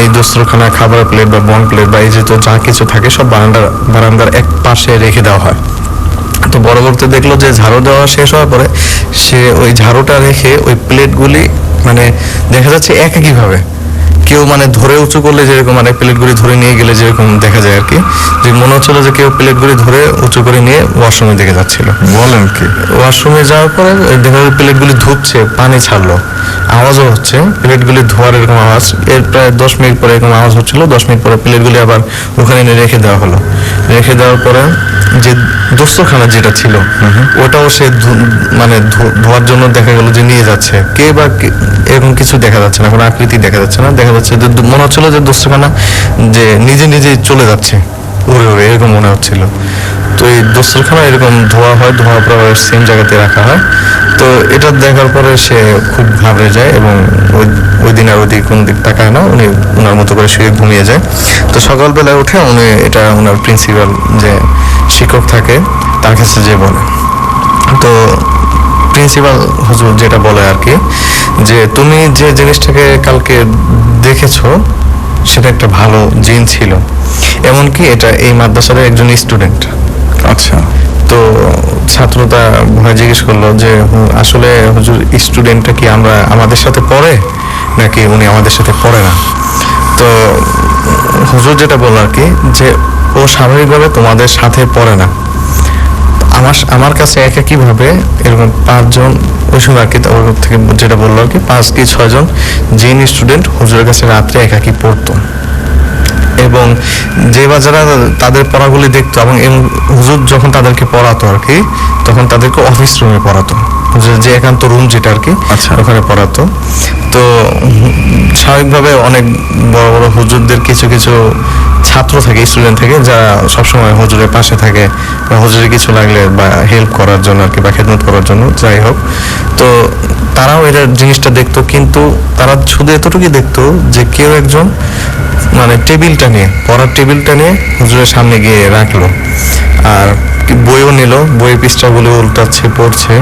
এই দস্তরখানা খাবারের প্লেট বা বন প্লেট বা এই যে তো যা কিছু থাকে সব বারান্দার এক পাশে রেখে দেওয়া হয়। তো পরবর্তী দেখলো যে ঝাড়ু দেওয়া শেষ হওয়ার পরে সে ওই ঝাড়ুটা রেখে ওই প্লেটগুলি মানে দেখা যাচ্ছে একইভাবে কেউ মানে ধরে উঁচু করলে যেরকম মানে প্লেটগুলি ধরে নিয়ে গেলে যেরকম দেখা যায় আর কি, যে মনে হচ্ছিল যে কেউ প্লেটগুলি ধরে উঁচু করে নিয়ে ওয়াশরুমের দিকে যাচ্ছিল। বলেন কি? ওয়াশরুমে যাওয়ার পরে দেখা যায় প্লেটগুলি ধুচ্ছে, পানি ছাড়লো, আওয়াজও হচ্ছে, প্লেটগুলি ধোয়ার এরকম আওয়াজ। এর প্রায় 10 মিনিট পরে এরকম আওয়াজ হচ্ছিল। 10 মিনিট পরে প্লেটগুলি আবার ওখানে এনে রেখে দেওয়া হলো। রেখে দেওয়ার পরে যে দস্তরখানা যেটা ছিল ওটাও সে মানে ধোয়ার জন্য দেখা গেল যে নিয়ে যাচ্ছে, কে বা এরকম কিছু দেখা যাচ্ছে না, কোনো আকৃতি দেখা যাচ্ছে না, দেখা যাচ্ছে যে মনে হচ্ছিল যে দস্তরখানা যে নিজে নিজে চলে যাচ্ছে উড়ে উড়ে, এরকম মনে হচ্ছিল। তো এই দস্তরখানা এরকম ধোয়া হয়, ধোয়ার পর সেম জায়গাতে রাখা হয়। তো এটা দেখার পরে সে খুব ঘাবড়ে যায় এবং ওই দিন আর ওদিক কোন দিক তাকায় না, উনি ওনার মতো করে শুয়ে ঘুমিয়ে যায়। তো সকালবেলায় উঠে উনি এটা ওনার প্রিন্সিপাল যে শিক্ষক থাকে তার কাছে যে বলে। তো প্রিন্সিপাল হুজুর যেটা বলে আর কি, যে তুমি যে জিনিসটাকে কালকে দেখেছো সেটা একটা ভালো জিন ছিল, এমনকি এটা এই মাদ্রাসার একজন স্টুডেন্ট। আচ্ছা। তো ছাত্রটা ভয় জিজ্ঞেস করলো যে আসলে হুজুর স্টুডেন্টটা কি আমাদের সাথে পড়ে নাকি উনি আমাদের সাথে পড়ে না? তো হুজুর যেটা বললো আর কি, যে ও স্বাভাবিকভাবে তোমাদের সাথে পড়ে না, আমার কাছে একইভাবে এরকম 5 জন ওই সময় আর কি, ওর থেকে যেটা বললো আর কি 5 কি 6 জন জিন স্টুডেন্ট হুজুরের কাছে রাত্রে একাকি পড়তো, এবং যে বা যারা তাদের পড়াগুলি দেখতো এবং হুজুর যখন তাদেরকে পড়াতো আর কি, তখন তাদেরকে অফিস রুমে পড়াতো, যে একান্ত রুম যেটা আর কি, ওখানে পড়াতো। তো স্বাভাবিকভাবে অনেক বড় বড় হুজুরদের কিছু কিছু ছাত্র থাকে, স্টুডেন্ট থাকে, যারা সবসময় হুজুরের পাশে থাকে বা হুজুরের কিছু লাগলে বা হেল্প করার জন্য আর কি, বা খেদমত করার জন্য, যাই হোক। তো তারাও এটা জিনিসটা দেখতো, কিন্তু তারা শুধু এতটুকুই দেখতো যে কেউ একজন মানে টেবিলটা নিয়ে, পড়ার টেবিলটা নিয়ে হুজুরের সামনে গিয়ে রাখলো, আর বইও নিল, বইয়ের পৃষ্ঠাগুলো উল্টাচ্ছে, পড়ছে,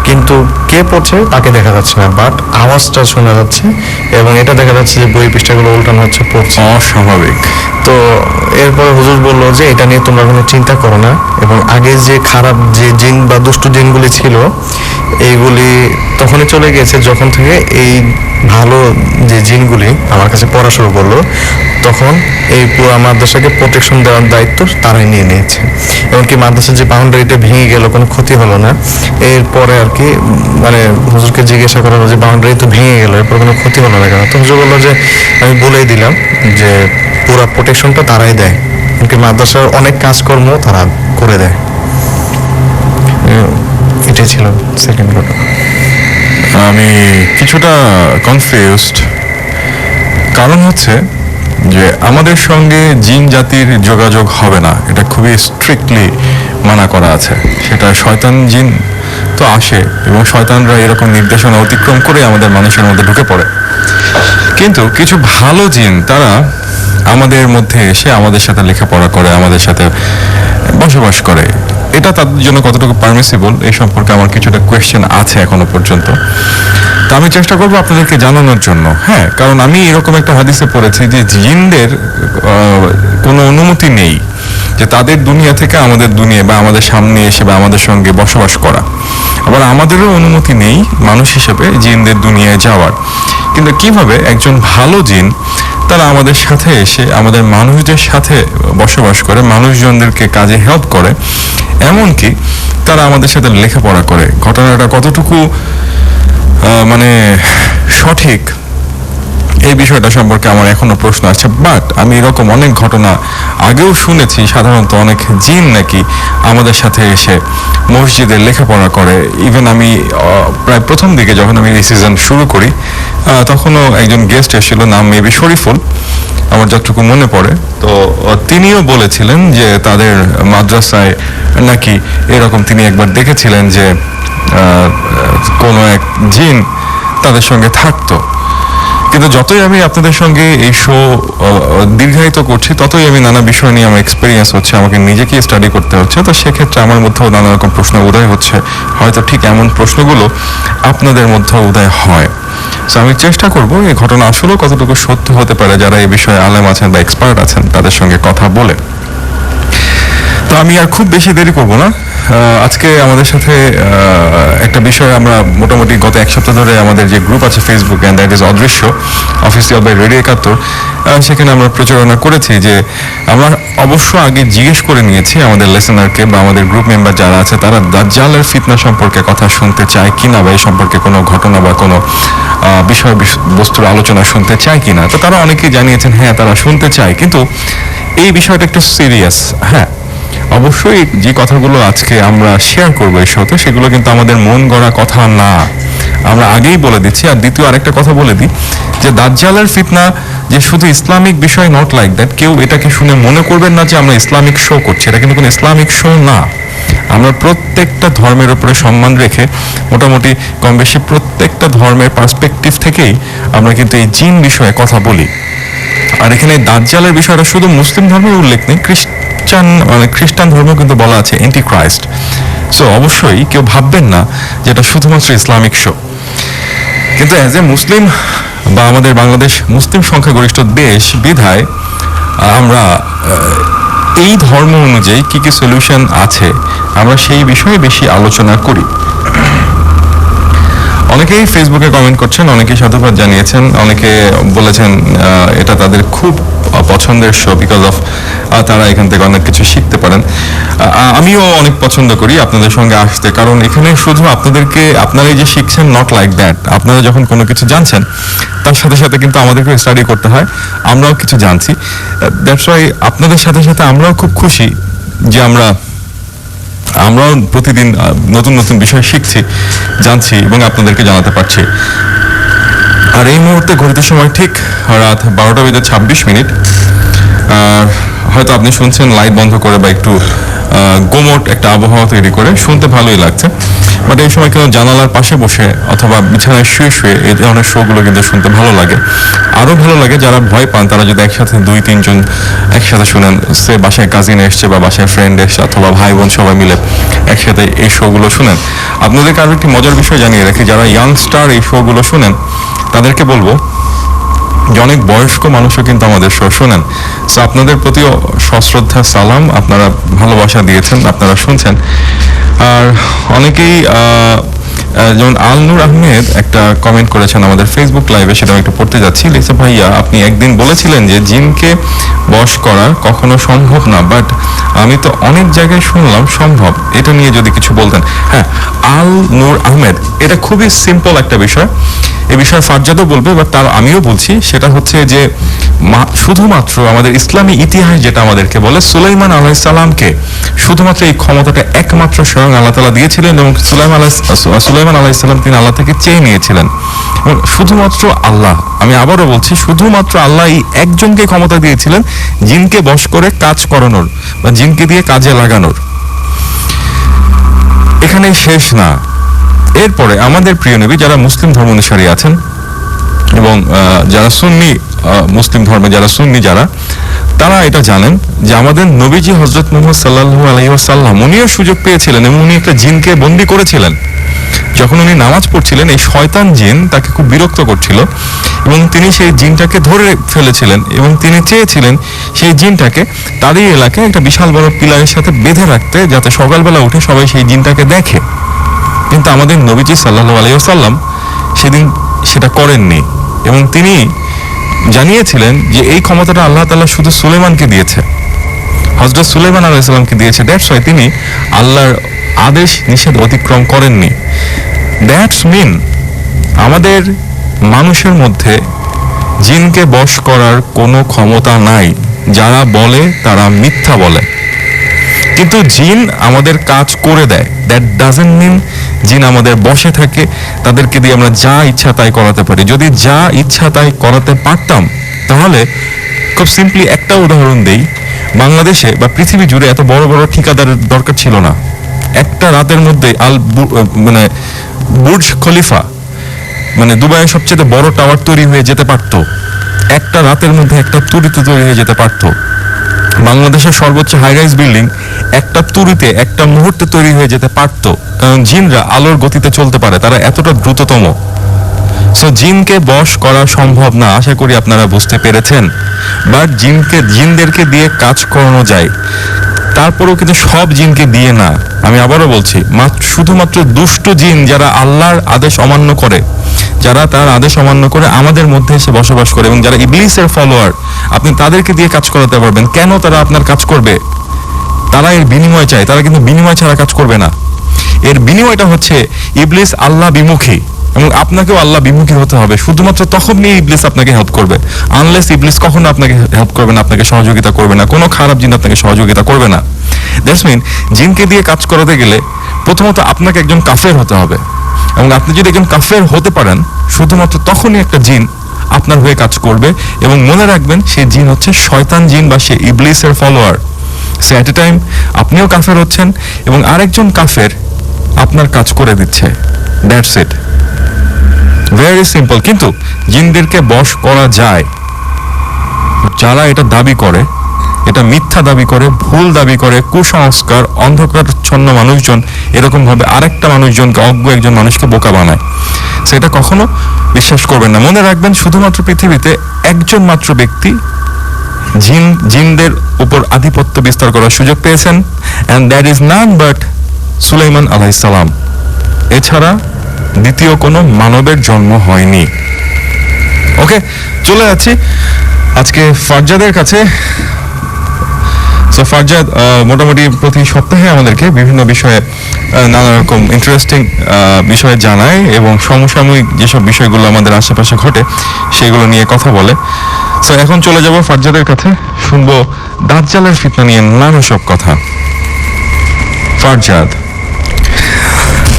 কিন্তু কে পড়ছে তাকে দেখা যাচ্ছে না, বাট আওয়াজটা শোনা যাচ্ছে এবং এটা দেখা যাচ্ছে যে বইয়ের পৃষ্ঠাগুলো উল্টানো হচ্ছে, পড়ছে। অস্বাভাবিক। তো এরপরে হুজুর বললো যে এটা নিয়ে তোমরা কোনো চিন্তা করো না, এবং আগে যে খারাপ যে জিন বা দুষ্টু জিনগুলি ছিল এইগুলি তখনই চলে গেছে যখন থেকে এই ভালো যে জিনগুলি আমার কাছে পড়া শুরু করলো, তখন এই পুরো মাদ্রাসাকে প্রোটেকশন দেওয়ার দায়িত্ব তারাই নিয়ে নিয়েছে। এমনকি মাদ্রাসার যে বাউন্ডারিটা ভেঙে গেল, কোনো ক্ষতি হলো না। এরপরে আর কি মানে হুজুরকে জিজ্ঞাসা করা হলো যে বাউন্ডারি তো ভেঙে গেল, এরপর কোনো ক্ষতি হলো না কেন? তো হুজুর বললো যে আমি বলেই দিলাম যে পুরো প্রোটেকশনটা তারাই দেয়, এমনকি মাদ্রাসার অনেক কাজকর্ম তারা করে দেয়। এটাই ছিল সেকেন্ড ঘটনা। আমি কিছুটা কনফিউজড, কারণ হচ্ছে যে আমাদের সঙ্গে জিন জাতির যোগাযোগ হবে না, এটা খুবই স্ট্রিক্টলি মানা করা আছে, সেটা শয়তান জিন তো আসে এবং শয়তানরা এরকম নির্দেশনা অতিক্রম করে আমাদের মানুষের মধ্যে ঢুকে পড়ে। কিন্তু কিছু ভালো জিন তারা আমাদের মধ্যে এসে আমাদের সাথে লেখাপড়া করে, আমাদের সাথে বসবাস করে। এটা তাদের জন্য কতটুকু পারমিসিবল এই সম্পর্কে আমার কিছুটা কোয়েশ্চেন আছে এখনো পর্যন্ত। তা আমি চেষ্টা করবো আপনাদেরকে জানানোর জন্য। হ্যাঁ, কারণ আমি এরকম একটা হাদিসে পড়েছি যে জিনদের কোনো অনুমতি নেই যে তাদের দুনিয়া থেকে আমাদের দুনিয়া বা আমাদের সামনে এসে বা আমাদের সঙ্গে বসবাস করা। আবার আমাদেরও অনুমতি নেই মানুষ হিসেবে জিনদের দুনিয়ায় যাওয়ার। কিন্তু কিভাবে একজন ভালো জিন তারা আমাদের সাথে এসে আমাদের মানুষদের সাথে বসবাস করে, মানুষজনদেরকে কাজে হেল্প করে, এমনকি তারা আমাদের সাথে লেখাপড়া করে, ঘটনাটা কতটুকু মানে সঠিক এই বিষয়টা সম্পর্কে আমার এখনো প্রশ্ন আছে। বাট আমি এরকম অনেক ঘটনা আগেও শুনেছি, সাধারণত অনেক জিন নাকি আমাদের সাথে এসে মসজিদে লেখাপড়া করে। ইভেন আমি প্রায় প্রথম দিকে যখন আমি এই সিজন শুরু করি তখনও একজন গেস্ট এসেছিল, নাম মেবি শরীফুল, আমার যতটুকু মনে পড়ে। তো তিনিও বলেছিলেন যে তাদের মাদ্রাসায় নাকি এরকম তিনি একবার দেখেছিলেন যে কোনো এক জিন তাদের সঙ্গে থাকতো। কিন্তু যতই আমি আপনাদের সঙ্গে এই শো দীর্ঘায়িত করছি ততই আমি নানা বিষয় নিয়ে আমার এক্সপিরিয়েন্স হচ্ছে, আমাকে নিজেকে স্টাডি করতে হচ্ছে। তো সেক্ষেত্রে আমার মধ্যেও নানা রকম প্রশ্ন উদয় হচ্ছে, হয়তো ঠিক এমন প্রশ্নগুলো আপনাদের মধ্যেও উদয় হয়। সো আমি চেষ্টা করব এই ঘটনা আসলেও কতটুকু সত্য হতে পারে, যারা এই বিষয়ে আলেম আছেন বা এক্সপার্ট আছেন তাদের সঙ্গে কথা বলে। তো আমি আর খুব বেশি দেরি করব না। আজকে আমাদের সাথে একটা বিষয় আমরা মোটামুটি গত এক সপ্তাহ ধরে আমাদের যে গ্রুপ আছে ফেসবুকে, অ্যান্ড দ্যাট ইজ অদৃশ্য অফিসিয়াল বাই রেডিও ৭১, সেখানে আমরা প্রচারণা করেছি যে আমরা অবশ্য আগে জিজ্ঞেস করে নিয়েছি আমাদের লিসেনারকে বা আমাদের গ্রুপ মেম্বার যারা আছে তারা দাজ্জালের ফিতনা সম্পর্কে কথা শুনতে চায় কিনা বা এই সম্পর্কে কোনো ঘটনা বা কোনো বিষয় বস্তুর আলোচনা শুনতে চায় কিনা। তো তারা অনেকেই জানিয়েছেন হ্যাঁ তারা শুনতে চায়, কিন্তু এই বিষয়টা একটু সিরিয়াস। হ্যাঁ, অবশ্যই যে কথাগুলো আজকে আমরা শেয়ার করবো এই শোতে সেগুলো কিন্তু আমাদের মন গড়া কথা না, আমরা আগেই বলে দিচ্ছি। আর দ্বিতীয় আরেকটা কথা বলে দিই যে দাজ্জালের ফিতনা যে শুধু ইসলামিক বিষয়, নট লাইক দ্যাট। কেউ এটাকে শুনে মনে করবেন না যে আমরা ইসলামিক শো করছি, এটা কিন্তু কোনো ইসলামিক শো না। আমরা প্রত্যেকটা ধর্মের উপরে সম্মান রেখে মোটামুটি কম বেশি প্রত্যেকটা ধর্মের পার্সপেক্টিভ থেকেই আমরা কিন্তু এই জিন বিষয়ে কথা বলি। আর এখানে দাজ্জালের বিষয়টা শুধু মুসলিম ধর্মের উল্লেখ নেই, খ্রিস্টান ধর্ম কিন্তু বলা আছে এন্টি ক্রাইস্ট। সো অবশ্যই কেউ ভাববেন না যে এটা শুধুমাত্র ইসলামিক শো। কিন্তু অ্যাজ এ মুসলিম বা আমাদের বাংলাদেশ মুসলিম সংখ্যাগরিষ্ঠ দেশ বিধায় আমরা এই ধর্ম অনুযায়ী কি কি সলিউশন আছে আমরা সেই বিষয়ে বেশি আলোচনা করি। অনেকেই ফেসবুকে কমেন্ট করছেন, অনেকেই সাধুবাদ জানিয়েছেন, অনেকে বলেছেন এটা তাদের খুব পছন্দের শো বিকজ অফ তারা এখান থেকে অনেক কিছু শিখতে পারেন। আমিও অনেক পছন্দ করি আপনাদের সঙ্গে আসতে, কারণ এখানে শুধু আপনাদেরকে আপনারাই যে শিখছেন নট লাইক দ্যাট। আপনারা যখন কোনো কিছু জানছেন তার সাথে সাথে কিন্তু আমাদেরকে স্টাডি করতে হয়, আমরাও কিছু জানছি। দ্যাটস ওয়াই আপনাদের সাথে সাথে আমরাও খুব খুশি যে আমরাও প্রতিদিন নতুন নতুন বিষয় শিখছি, জানছি এবং আপনাদেরকে জানাতে পারছি। আর এই মুহূর্তে ঘড়িতে সময় ঠিক রাত 12:26। হয়তো আপনি শুনছেন লাইট বন্ধ করে বা একটু গোমট একটা আবহাওয়া তৈরি করে, শুনতে ভালোই লাগছে। বাট এই সময় কিন্তু জানালার পাশে বসে অথবা বিছানায় শুয়ে শুয়ে এই ধরনের শোগুলো কিন্তু শুনতে ভালো লাগে। আরও ভালো লাগে যারা ভয় পান তারা যদি একসাথে 2-3 জন একসাথে শুনেন, সে বাসায় কাজিন এসছে বা বাসায় ফ্রেন্ড এসছে অথবা ভাই বোন সবাই মিলে একসাথে এই শোগুলো শুনেন। আপনাদেরকে আরও একটি মজার বিষয় জানিয়ে রাখি, যারা ইয়াংস্টার এই শোগুলো শুনেন তাদেরকে বলবো যে অনেক বয়স্ক মানুষও কিন্তু আমাদের শো শোনেন। সো আপনাদের প্রতিও সশ্রদ্ধা সালাম, আপনারা ভালোবাসা দিয়েছেন, আপনারা শুনছেন। আর অনেকেই যেমন আলনুর আহমেদ একটা কমেন্ট করেছেন আমাদের ফেসবুক লাইভে, সেটা আমি একটু পড়তে যাচ্ছি। লিখছে, ভাইয়া আপনি একদিন বলেছিলেন যে জিনকে বশ করা কখনো সম্ভব না, বাট আমি তো অনেক জায়গায় শুনলাম সম্ভব, এটা নিয়ে যদি কিছু বলতেন। হ্যাঁ, আল নূর আহমেদ, এটা খুবই সিম্পল একটা বিষয়, এ বিষয়ে ফারজাদও বলবে বা তার আমিও বলছি। সেটা হচ্ছে যে শুধুমাত্র আমাদের ইসলামী ইতিহাস যেটা আমাদেরকে বলে সুলাইমান আলাইহিস সালামকে শুধুমাত্র এই ক্ষমতাটা একমাত্র স্বয়ং আল্লাহ তাআলা দিয়েছিলেন এবং সুলাইমান আলাইহিস সালাম তিনি আল্লাহ থেকে চেয়ে নিয়েছিলেন। এবং শুধুমাত্র আল্লাহ, আমি আবারও বলছি, শুধুমাত্র আল্লাহ এই একজনকে ক্ষমতা দিয়েছিলেন জিনকে বশ করে কাজ করানোর বা জিনকে দিয়ে কাজে লাগানোর। এখানেই শেষ না। এরপরে আমাদের প্রিয় নবী যারা মুসলিম ধর্ম অনুসারী আছেন এবং যারা সুন্নি মুসলিম ধর্মে যারা সুন্নি যারা, তারা এটা জানেন যে আমাদের নবীজি হযরত মুহাম্মদ সাল্লাল্লাহু আলাইহি ওয়াসাল্লাম উনিও সুযোগ পেয়েছিলেন এবং উনি একটা জিনকে বন্দী করেছিলেন। যখন উনি নামাজ পড়ছিলেন এই শয়তান জিন তাকে খুব বিরক্ত করছিল এবং তিনি সেই জিনটাকে ধরে ফেলেছিলেন এবং তিনি চেয়েছিলেন সেই জিনটাকে তারই এলাকায় একটা বিশাল বড় পিলারের সাথে বেঁধে রাখতে, যাতে সকালবেলা উঠে সবাই সেই জিনটাকে দেখে। কিন্তু আমাদের নবীজি সাল্লাল্লাহু আলাইহি ওয়াসাল্লাম সেদিন সেটা করেননি এবং তিনি জানিয়েছিলেন যে এই ক্ষমতাটা আল্লাহ তাআলা শুধু সুলাইমানকে দিয়েছে, হযরত সুলাইমান আলাইহিস সালামকে দিয়েছে। দ্যাটস ওয়াই তিনি আল্লাহর আদেশ নিষেধ অতিক্রম করেননি। দ্যাটস মিন আমাদের মানুষের মধ্যে জিনকে বশ করার কোনো ক্ষমতা নাই। যারা বলে তারা মিথ্যা বলে, কিন্তু জিন আমাদের কাজ করে দেয়। দ্যাট ডাজন্ট মিন জিন আমাদের বসে থাকে, তাদেরকে দিয়ে আমরা যা ইচ্ছা তাই করাতে পারি। যদি যা ইচ্ছা তাই করাতে পারতাম তাহলে, খুব সিম্পলি একটা উদাহরণ দেই, বাংলাদেশে বা পৃথিবী জুড়ে এত বড় বড় ঠিকাদারের দরকার ছিল না। একটা রাতের মধ্যে মানে বুর্জ খলিফা, মানে দুবাইয়ের সবচেয়ে বড় টাওয়ার তৈরি হয়ে যেতে পারতো। একটা রাতের মধ্যে একটা তুরিতে তৈরি হয়ে যেতে পারতো। বাংলাদেশের সর্বোচ্চ হাই রাইজ বিল্ডিং একটা তুরিতে একটা মুহূর্তে তৈরি হয়ে যেতে পারতো, কারণ জিনরা আলোর গতিতে চলতে পারে, তারা এতটা দ্রুততম। সো জিনকে বশ করা সম্ভব না, আশা করি আপনারা বুঝতে পেরেছেন। বাট জিনদেরকে দিয়ে কাজ করানো যায়, তারপরেও কিন্তু সব জিনকে দিয়ে না। আমি আবারও বলছি, শুধুমাত্র দুষ্ট জিন যারা আল্লাহর আদেশ অমান্য করে, যারা তার আদেশ অমান্য করে আমাদের মধ্যে এসে বসবাস করে এবং যারা ইবলিসের ফলোয়ার, আপনি তাদেরকে দিয়ে কাজ করাতে পারবেন। কেন তারা আপনার কাজ করবে? তারা এর বিনিময় চায়, তারা কিন্তু বিনিময় ছাড়া কাজ করবে না। এর বিনিময়টা হচ্ছে ইবলিস আল্লাহ বিমুখী এবং আপনাকেও আল্লাহ বিমুখী হতে হবে। শুধুমাত্র তখনই ইবলিস আপনাকে হেল্প করবে। আনলেস ইবলিস কখনো আপনাকে হেল্প করবে না, আপনাকে সহযোগিতা করবে না, কোনো খারাপ জিন আপনাকে সহযোগিতা করবে না। দ্যাটস মিন জিনকে দিয়ে কাজ করাতে গেলে প্রথমত আপনাকে একজন কাফের হতে হবে এবং আপনি যদি একজন কাফের হতে পারেন, শুধুমাত্র তখনই একটা জিন আপনার হয়ে কাজ করবে। এবং মনে রাখবেন, সেই জিন হচ্ছে শয়তান জিন বা সে ইবলিসের ফলোয়ার। সো এট এ টাইম আপনিও কাফের হচ্ছেন এবং আরেকজন কাফের আপনার কাজ করে দিচ্ছে। That's it, very simple. কিন্তু জিনদেরকে বশ করা যায়। যারা এটা দাবি করে, এটা মিথ্যা দাবি করে, ভুল দাবি করে, কুসংস্কার, অন্ধকারচ্ছন্ন মানুষজন এরকম ভাবে আরেকটা মানুষজনকে, অজ্ঞ একজন মানুষকে বোকা বানায়। সেটা কখনো বিশ্বাস করবেন না। মনে রাখবেন, শুধুমাত্র পৃথিবীতে একজন মাত্র ব্যক্তি জিনদের উপর আধিপত্য বিস্তার করার সুযোগ পেয়েছেন, and that is none but Sulaiman আলাইহিস সালাম। এছাড়া দ্বিতীয় কোনো মানবের জন্ম হয়নি। ওকে, চলে যাচ্ছি আজকে ফারজাদের কাছে। সো ফারজাদ মোটামুটি প্রতি সপ্তাহে আমাদেরকে বিভিন্ন বিষয়ে নানা রকম ইন্টারেস্টিং বিষয় জানায় এবং সমসাময়িক যেসব বিষয়গুলো আমাদের আশেপাশে ঘটে সেগুলো নিয়ে কথা বলে। সো এখন চলে যাব ফারজাদের কাছে, শুনবো দাজ্জালের ফিতনা নিয়ে নানা সব কথা। ফারজাদ।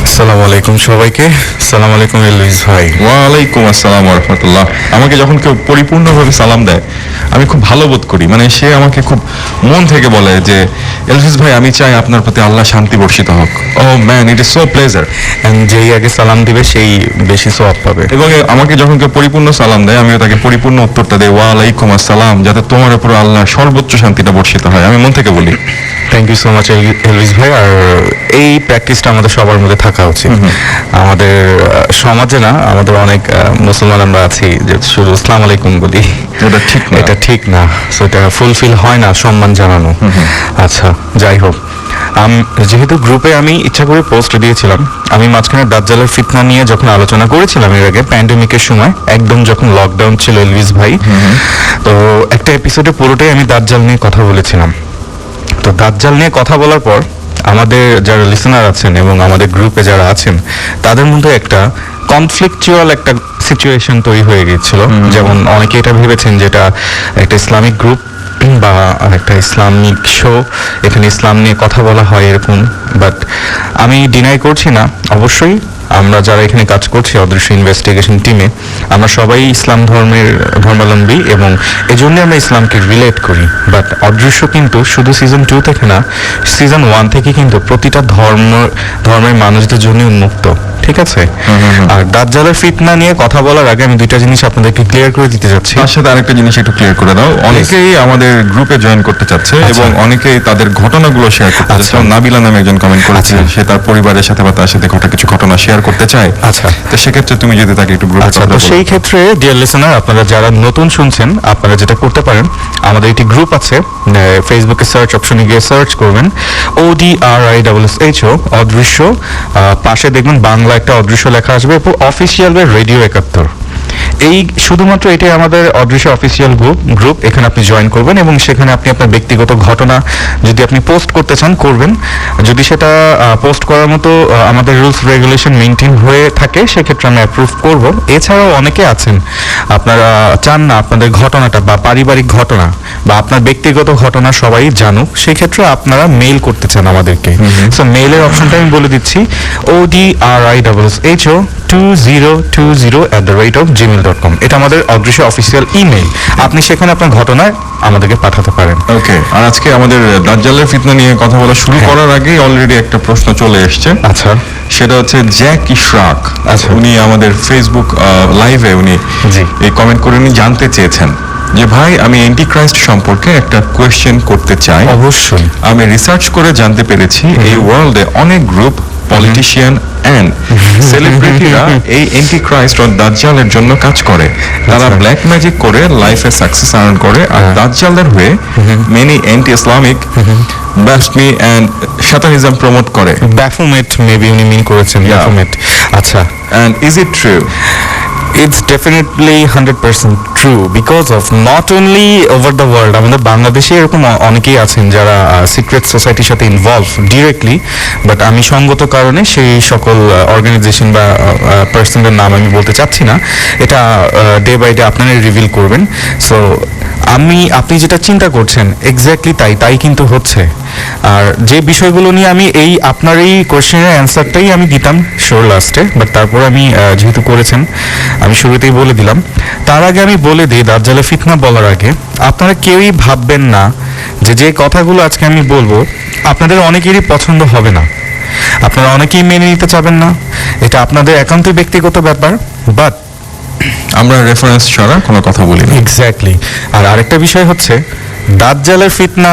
আসসালামু আলাইকুম সবাইকে। আসসালামু আলাইকুম এলভিস ভাই। ওয়ালাইকুম আসসালাম ওয়া রাহমাতুল্লাহ। আমাকে যখন কেউ পরিপূর্ণভাবে সালাম দেয় আমি খুব ভালো বোধ করি। মানে সে আমাকে খুব মন থেকে বলে যে এলভিস ভাই, আমি চাই আপনার প্রতি আল্লাহ শান্তি বর্ষিত হোক। Oh man, it is so pleasure. And যেই আগে সালাম দিবে সেই বেশি সওয়াব পাবে। এবং আমাকে যখন কেউ পরিপূর্ণ সালাম দেয় আমিও তাকে পরিপূর্ণ উত্তরটা দেই, ওয়ালাইকুম আসসালাম, যাতে তোমার উপর আল্লাহ সর্বোচ্চ শান্তিটা বর্ষিত হয়। আমি মন থেকে বলি thank you so much Elvis ভাই। আর এই প্র্যাকটিসটা আমাদের সবার মধ্যে থাকা উচিত। আমাদের সমাজে না, আমাদের অনেক মুসলমান আমরা আছি যে শুধু আসসালামু আলাইকুম বলি। এটা ঠিক না, এটা ঠিক না। সো এটা ফুলফিল হয় না সম্মান জানানো। আচ্ছা, যাই হোক, যেহেতু গ্রুপে আমি ইচ্ছা করে পোস্ট দিয়েছিলাম, আমি মাঝখানে দাজ্জালের ফিতনা নিয়ে যখন আলোচনা করেছিলাম এর আগে প্যান্ডেমিকের সময়, একদম যখন লকডাউন ছিল এলভিস ভাই, তো একটা এপিসোডে পুরোটাই আমি দাজ্জাল নিয়ে কথা বলেছিলাম। তো দাজ্জাল নিয়ে কথা বলার পর আমাদের যারা লিসেনার আছেন এবং আমাদের গ্রুপে যারা আছেন তাদের মধ্যে একটা কনফ্লিকচুয়াল একটা সিচুয়েশন তৈরি হয়ে গিয়েছিল। যেমন অনেকে এটা ভেবেছেন যে এটা একটা ইসলামিক গ্রুপ বা একটা ইসলামিক শো, এখানে ইসলাম নিয়ে কথা বলা হয় এরকম। বাট আমি ডিনাই করছি না, অবশ্যই আমরা যারা এখানে কাজ করছি অদৃশ্য ইনভেস্টিগেশন টিমে, আমরা সবাই ইসলাম ধর্মাবলম্বী এবং এজন্য আমরা ইসলামকে রিলেট করি। বাট অদৃশ্য কিন্তু শুধু সিজন 2 থেকে না, সিজন 1 থেকে কিন্তু প্রতিটা ধর্মের মানুষদের জন্য উন্মুক্ত, ঠিক আছে? আর দাজ্জালের ফিতনা নিয়ে কথা বলার আগে আমি দুইটা জিনিস আপনাদেরকে ক্লিয়ার করে দিতে যাচ্ছি। তার সাথে আরেকটা জিনিস একটু ক্লিয়ার করে দাও। অনেকেই আমাদের গ্রুপে জয়েন করতে চাচ্ছে এবং অনেকেই তাদের ঘটনাগুলো শেয়ার করতে চাচ্ছে। নাবিলা নামে একজন কমেন্ট করেছে, সে তার পরিবারের সাথে বা তার সাথে ঘটা কিছু ঘটনা শেয়ার করতে চায়। আচ্ছা, তো সেক্ষেত্রে তুমি যদি তাকে একটু গ্রুপে আচ্ছা, তো সেই ক্ষেত্রে ডিয়ার লিসেনার, আপনারা যারা নতুন শুনছেন, আপনারা যেটা করতে পারেন, আমাদের একটি গ্রুপ আছে, ফেসবুকে সার্চ অপশনে গিয়ে সার্চ করবেন ODRISSHO অদৃশ্য, পাশে দেখবেন বাংলা একটা অদৃশ্য লেখা আসবে, এরপর অফিসিয়াল রেডিও 71। এই শুধুমাত্র এটাই আমাদের অদৃশ্য অফিসিয়াল গ্রুপ। এখানে আপনি জয়েন করবেন এবং সেখানে আপনি আপনার ব্যক্তিগত ঘটনা যদি আপনি পোস্ট করতে চান করবেন। যদি সেটা পোস্ট করার মতো আমাদের রুলস রেগুলেশন মেনটেন হয়ে থাকে, সেক্ষেত্রে আমি অ্যাপ্রুভ করব। এছাড়াও অনেকে আছেন আপনারা চান না আপনাদের ঘটনাটা বা পারিবারিক ঘটনা বা আপনার ব্যক্তিগত ঘটনা সবাই জানুক, সেক্ষেত্রে আপনারা মেইল করতে চান আমাদেরকে। সো মেইলের অপশনটা আমি বলে দিচ্ছি, ODRISSHO2020@gmail.com। এটা আমাদের অদৃশ্য অফিসিয়াল ইমেইল। আপনি সেখানে আপনার ঘটনা আমাদেরকে পাঠাতে পারেন। ওকে। আর আজকে আমাদের দাজ্জালের ফিতনা নিয়ে কথা বলা শুরু করার আগেই অলরেডি একটা প্রশ্ন চলে এসেছে। আচ্ছা, সেটা হচ্ছে জ্যাক ইশরাক। আচ্ছা। উনি আমাদের ফেসবুক লাইভে উনি জি। এই কমেন্ট করে উনি জানতে চেয়েছেন যে ভাই, আমি অ্যান্টিক্রাইস্ট সম্পর্কে একটা কোয়েশ্চেন করতে চাই। অবশ্যই। আমি রিসার্চ করে জানতে পেরেছি এই ওয়ার্ল্ডে অনেক গ্রুপ, পলিটিশিয়ান এন্ড সেলিব্রিটিরা এই অ্যান্টিক্রাইস্ট ও দাজ্জালের জন্য কাজ করে। তারা ব্ল্যাক ম্যাজিক করে লাইফে সাকসেস আর্ন করে, আর দাজ্জালের হয়ে many anti Islamic blasphemy and satanism promote করে। ব্যাফোমেট মেবি উনি মিন করেছেন, ব্যাফোমেট। আচ্ছা, and is it true? It's definitely 100% true because of not only over the world, আমাদের বাংলাদেশে এরকম অনেকেই আছেন যারা সিক্রেট সোসাইটির সাথে ইনভলভ ডিরেক্টলি, বাট আমি সঙ্গত কারণে সেই সকল অর্গানাইজেশন বা পার্সনদের নাম আমি বলতে চাচ্ছি না। এটা ডে বাই ডে আপনারা রিভিল করবেন। সো আপনি যেটা চিন্তা করছেন এক্স্যাক্টলি তাই কিন্তু হচ্ছে। আর যে বিষয়গুলো নিয়ে আমি আপনার এই কোয়েশ্চেনের অ্যান্সারটাই আমি দিতাম শোর লাস্টে, বাট তারপর আমি যেহেতু করেছেন আমি শুরুতেই বলে দিলাম। তার আগে আমি বলে দিই, দাজ্জালের ফিতনা বলার আগে আপনারা কেউই ভাববেন না যে কথাগুলো আজকে আমি বলবো আপনাদের অনেকেরই পছন্দ হবে না, আপনারা অনেকেই মেনে নিতে চাবেন না, এটা আপনাদের একান্তই ব্যক্তিগত ব্যাপার। বাট আমরা রেফারেন্স ছাড়া কোনো কথা বলি না। এক্স্যাক্টলি। আর আরেকটা বিষয় হচ্ছে দাজ্জালের ফিতনা,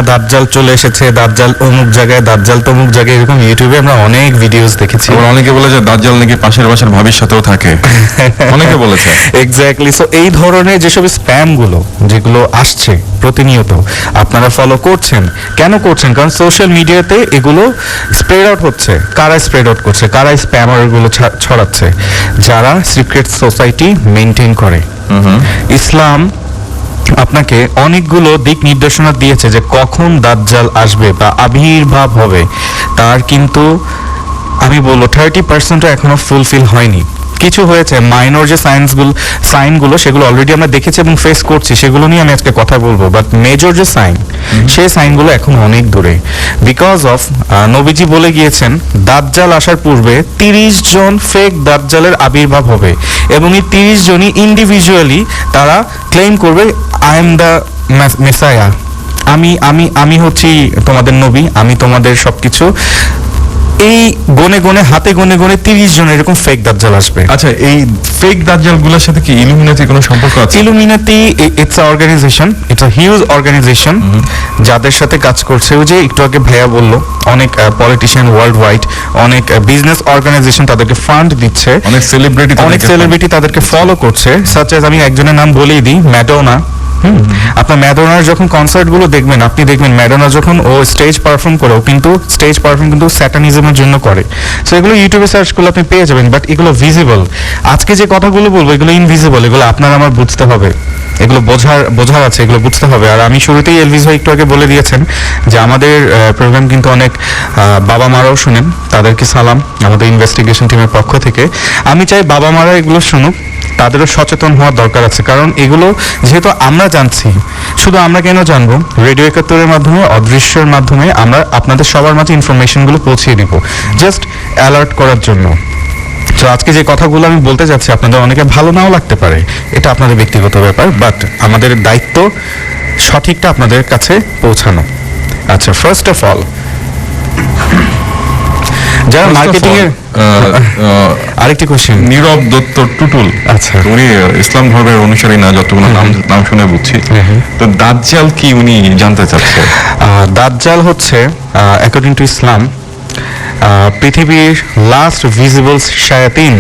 দাজ্জাল চলে এসেছে, দাজ্জাল অমুক জায়গায়, দাজ্জাল তমুক জায়গায়, এরকম ইউটিউবে আমরা অনেক ভিডিওস দেখেছি। আবার অনেকে বলে যে দাজ্জাল নাকি পাশের বাসার ভাবির সাথেও থাকে, অনেকে বলেছে। এক্স্যাক্টলি। সো এই ধরনের যেসব স্প্যামগুলো যেগুলো আসছে প্রতিনিয়ত আপনারা ফলো করছেন, কেন করছেন? কারণ সোশ্যাল মিডিয়াতে এগুলো স্প্রেড আউট হচ্ছে। কারা স্প্রেড আউট করছে? কারা স্প্যামারগুলো ছড়াচ্ছে? যারা সিক্রেট সোসাইটি মেনটেন করে। ইসলাম আপনাকে অনেকগুলো দিক নির্দেশনা দিয়েছে যে কখন দাজ্জাল আসবে বা আবির্ভাব হবে, তার কিন্তু আমি বলবো 30% এখনো ফুলফিল হয়নি। কিছু হয়েছে, মাইনর যে সাইনগুলো সেগুলো অলরেডি আমরা দেখেছি এবং ফেস করছি, সেগুলো নিয়ে আমি আজকে কথা বলবো। বাট মেজর যে সেই সাইনগুলো এখন অনেক দূরে। বিকজ অফ নবীজি বলে গিয়েছেন দাজ্জাল আসার পূর্বে 30 জন ফেক দাজ্জালের আবির্ভাব হবে এবং এই 30 জনই ইন্ডিভিজুয়ালি তারা ক্লেম করবে আই এম দ্য মেসায়া, আমি হচ্ছি তোমাদের নবী, আমি তোমাদের সবকিছু। এই হাতে গনে 30 জন এরকম ফেক দাজ্জাল আসবে। আচ্ছা, এই ফেক দাজ্জালগুলোর সাথে কি ইলুমিনাতির কোনো সম্পর্ক আছে? Illuminati it's a organization, it's a huge organization যাদের সাথে কাজ করছে। ওই যে একটু আগে ভাইয়া বললো, অনেক পলিটিশিয়ান ওয়ার্ল্ড ওয়াইড, অনেক বিজনেস অর্গানাইজেশন তাদেরকে ফান্ড দিচ্ছে, অনেক সেলিব্রিটি তাদেরকে ফলো করছে। সাচ এজ আমি একজনের নাম বলেই দিই, ম্যাডোনা। আপনার ম্যাডোনার যখন কনসার্ট গুলো দেখবেন, আপনি দেখবেন ম্যাডোনা যখন ও স্টেজ পারফর্ম করে, ও কিন্তু স্টেজ পারফর্ম কিন্তু স্যাটানিজমের জন্য করে। সো এগুলো ইউটিউবে সার্চ করলে আপনি পেয়ে যাবেন, বাট এগুলো ভিজিবল। আজকে যে কথাগুলো বলবো এগুলো ইনভিজিবল, এগুলো আপনার আমার বুঝতে হবে, এগুলো বোঝার আছে, এগুলো বুঝতে হবে। আর আমি শুরুতেই এলভিস ভাই একটু আগে বলে দিয়েছেন যে আমাদের প্রোগ্রাম কিন্তু অনেক বাবা মারাও শুনেন, তাদেরকে সালাম আমাদের ইনভেস্টিগেশন টিমের পক্ষ থেকে। আমি চাই বাবা মারা এগুলো শুনুক, তাদেরও সচেতন হওয়ার দরকার আছে, কারণ এগুলো যেহেতু আমরা জানছি, শুধু আমরা কেন জানবো, রেডিও 71-এর মাধ্যমে, অদৃশ্যের মাধ্যমে আমরা আপনাদের সবার মাঝে ইনফরমেশনগুলো পৌঁছিয়ে দিব, জাস্ট অ্যালার্ট করার জন্য। তো আজকে যে কথাগুলো আমি বলতে যাচ্ছি আপনাদের অনেকে ভালো নাও লাগতে পারে, এটা আপনাদের ব্যক্তিগত ব্যাপার, বাট আমাদের দায়িত্ব সঠিকটা আপনাদের কাছে পৌঁছানো। আচ্ছা, ফার্স্ট অফ অল যারা মার্কেটিং এর আরেকটি কোশ্চেন, নীরব দত্ত টুটুল, আচ্ছা। উনি ইসলাম ধর্মের অনুসারী না, যতগুলো নাম শুনে বুঝছি। তো দাজ্জাল কি উনি জানতে চাচ্ছে? দাজ্জাল হচ্ছে অ্যাকর্ডিং টু ইসলাম পৃথিবীর লাস্ট ভিজিবল শায়াতিন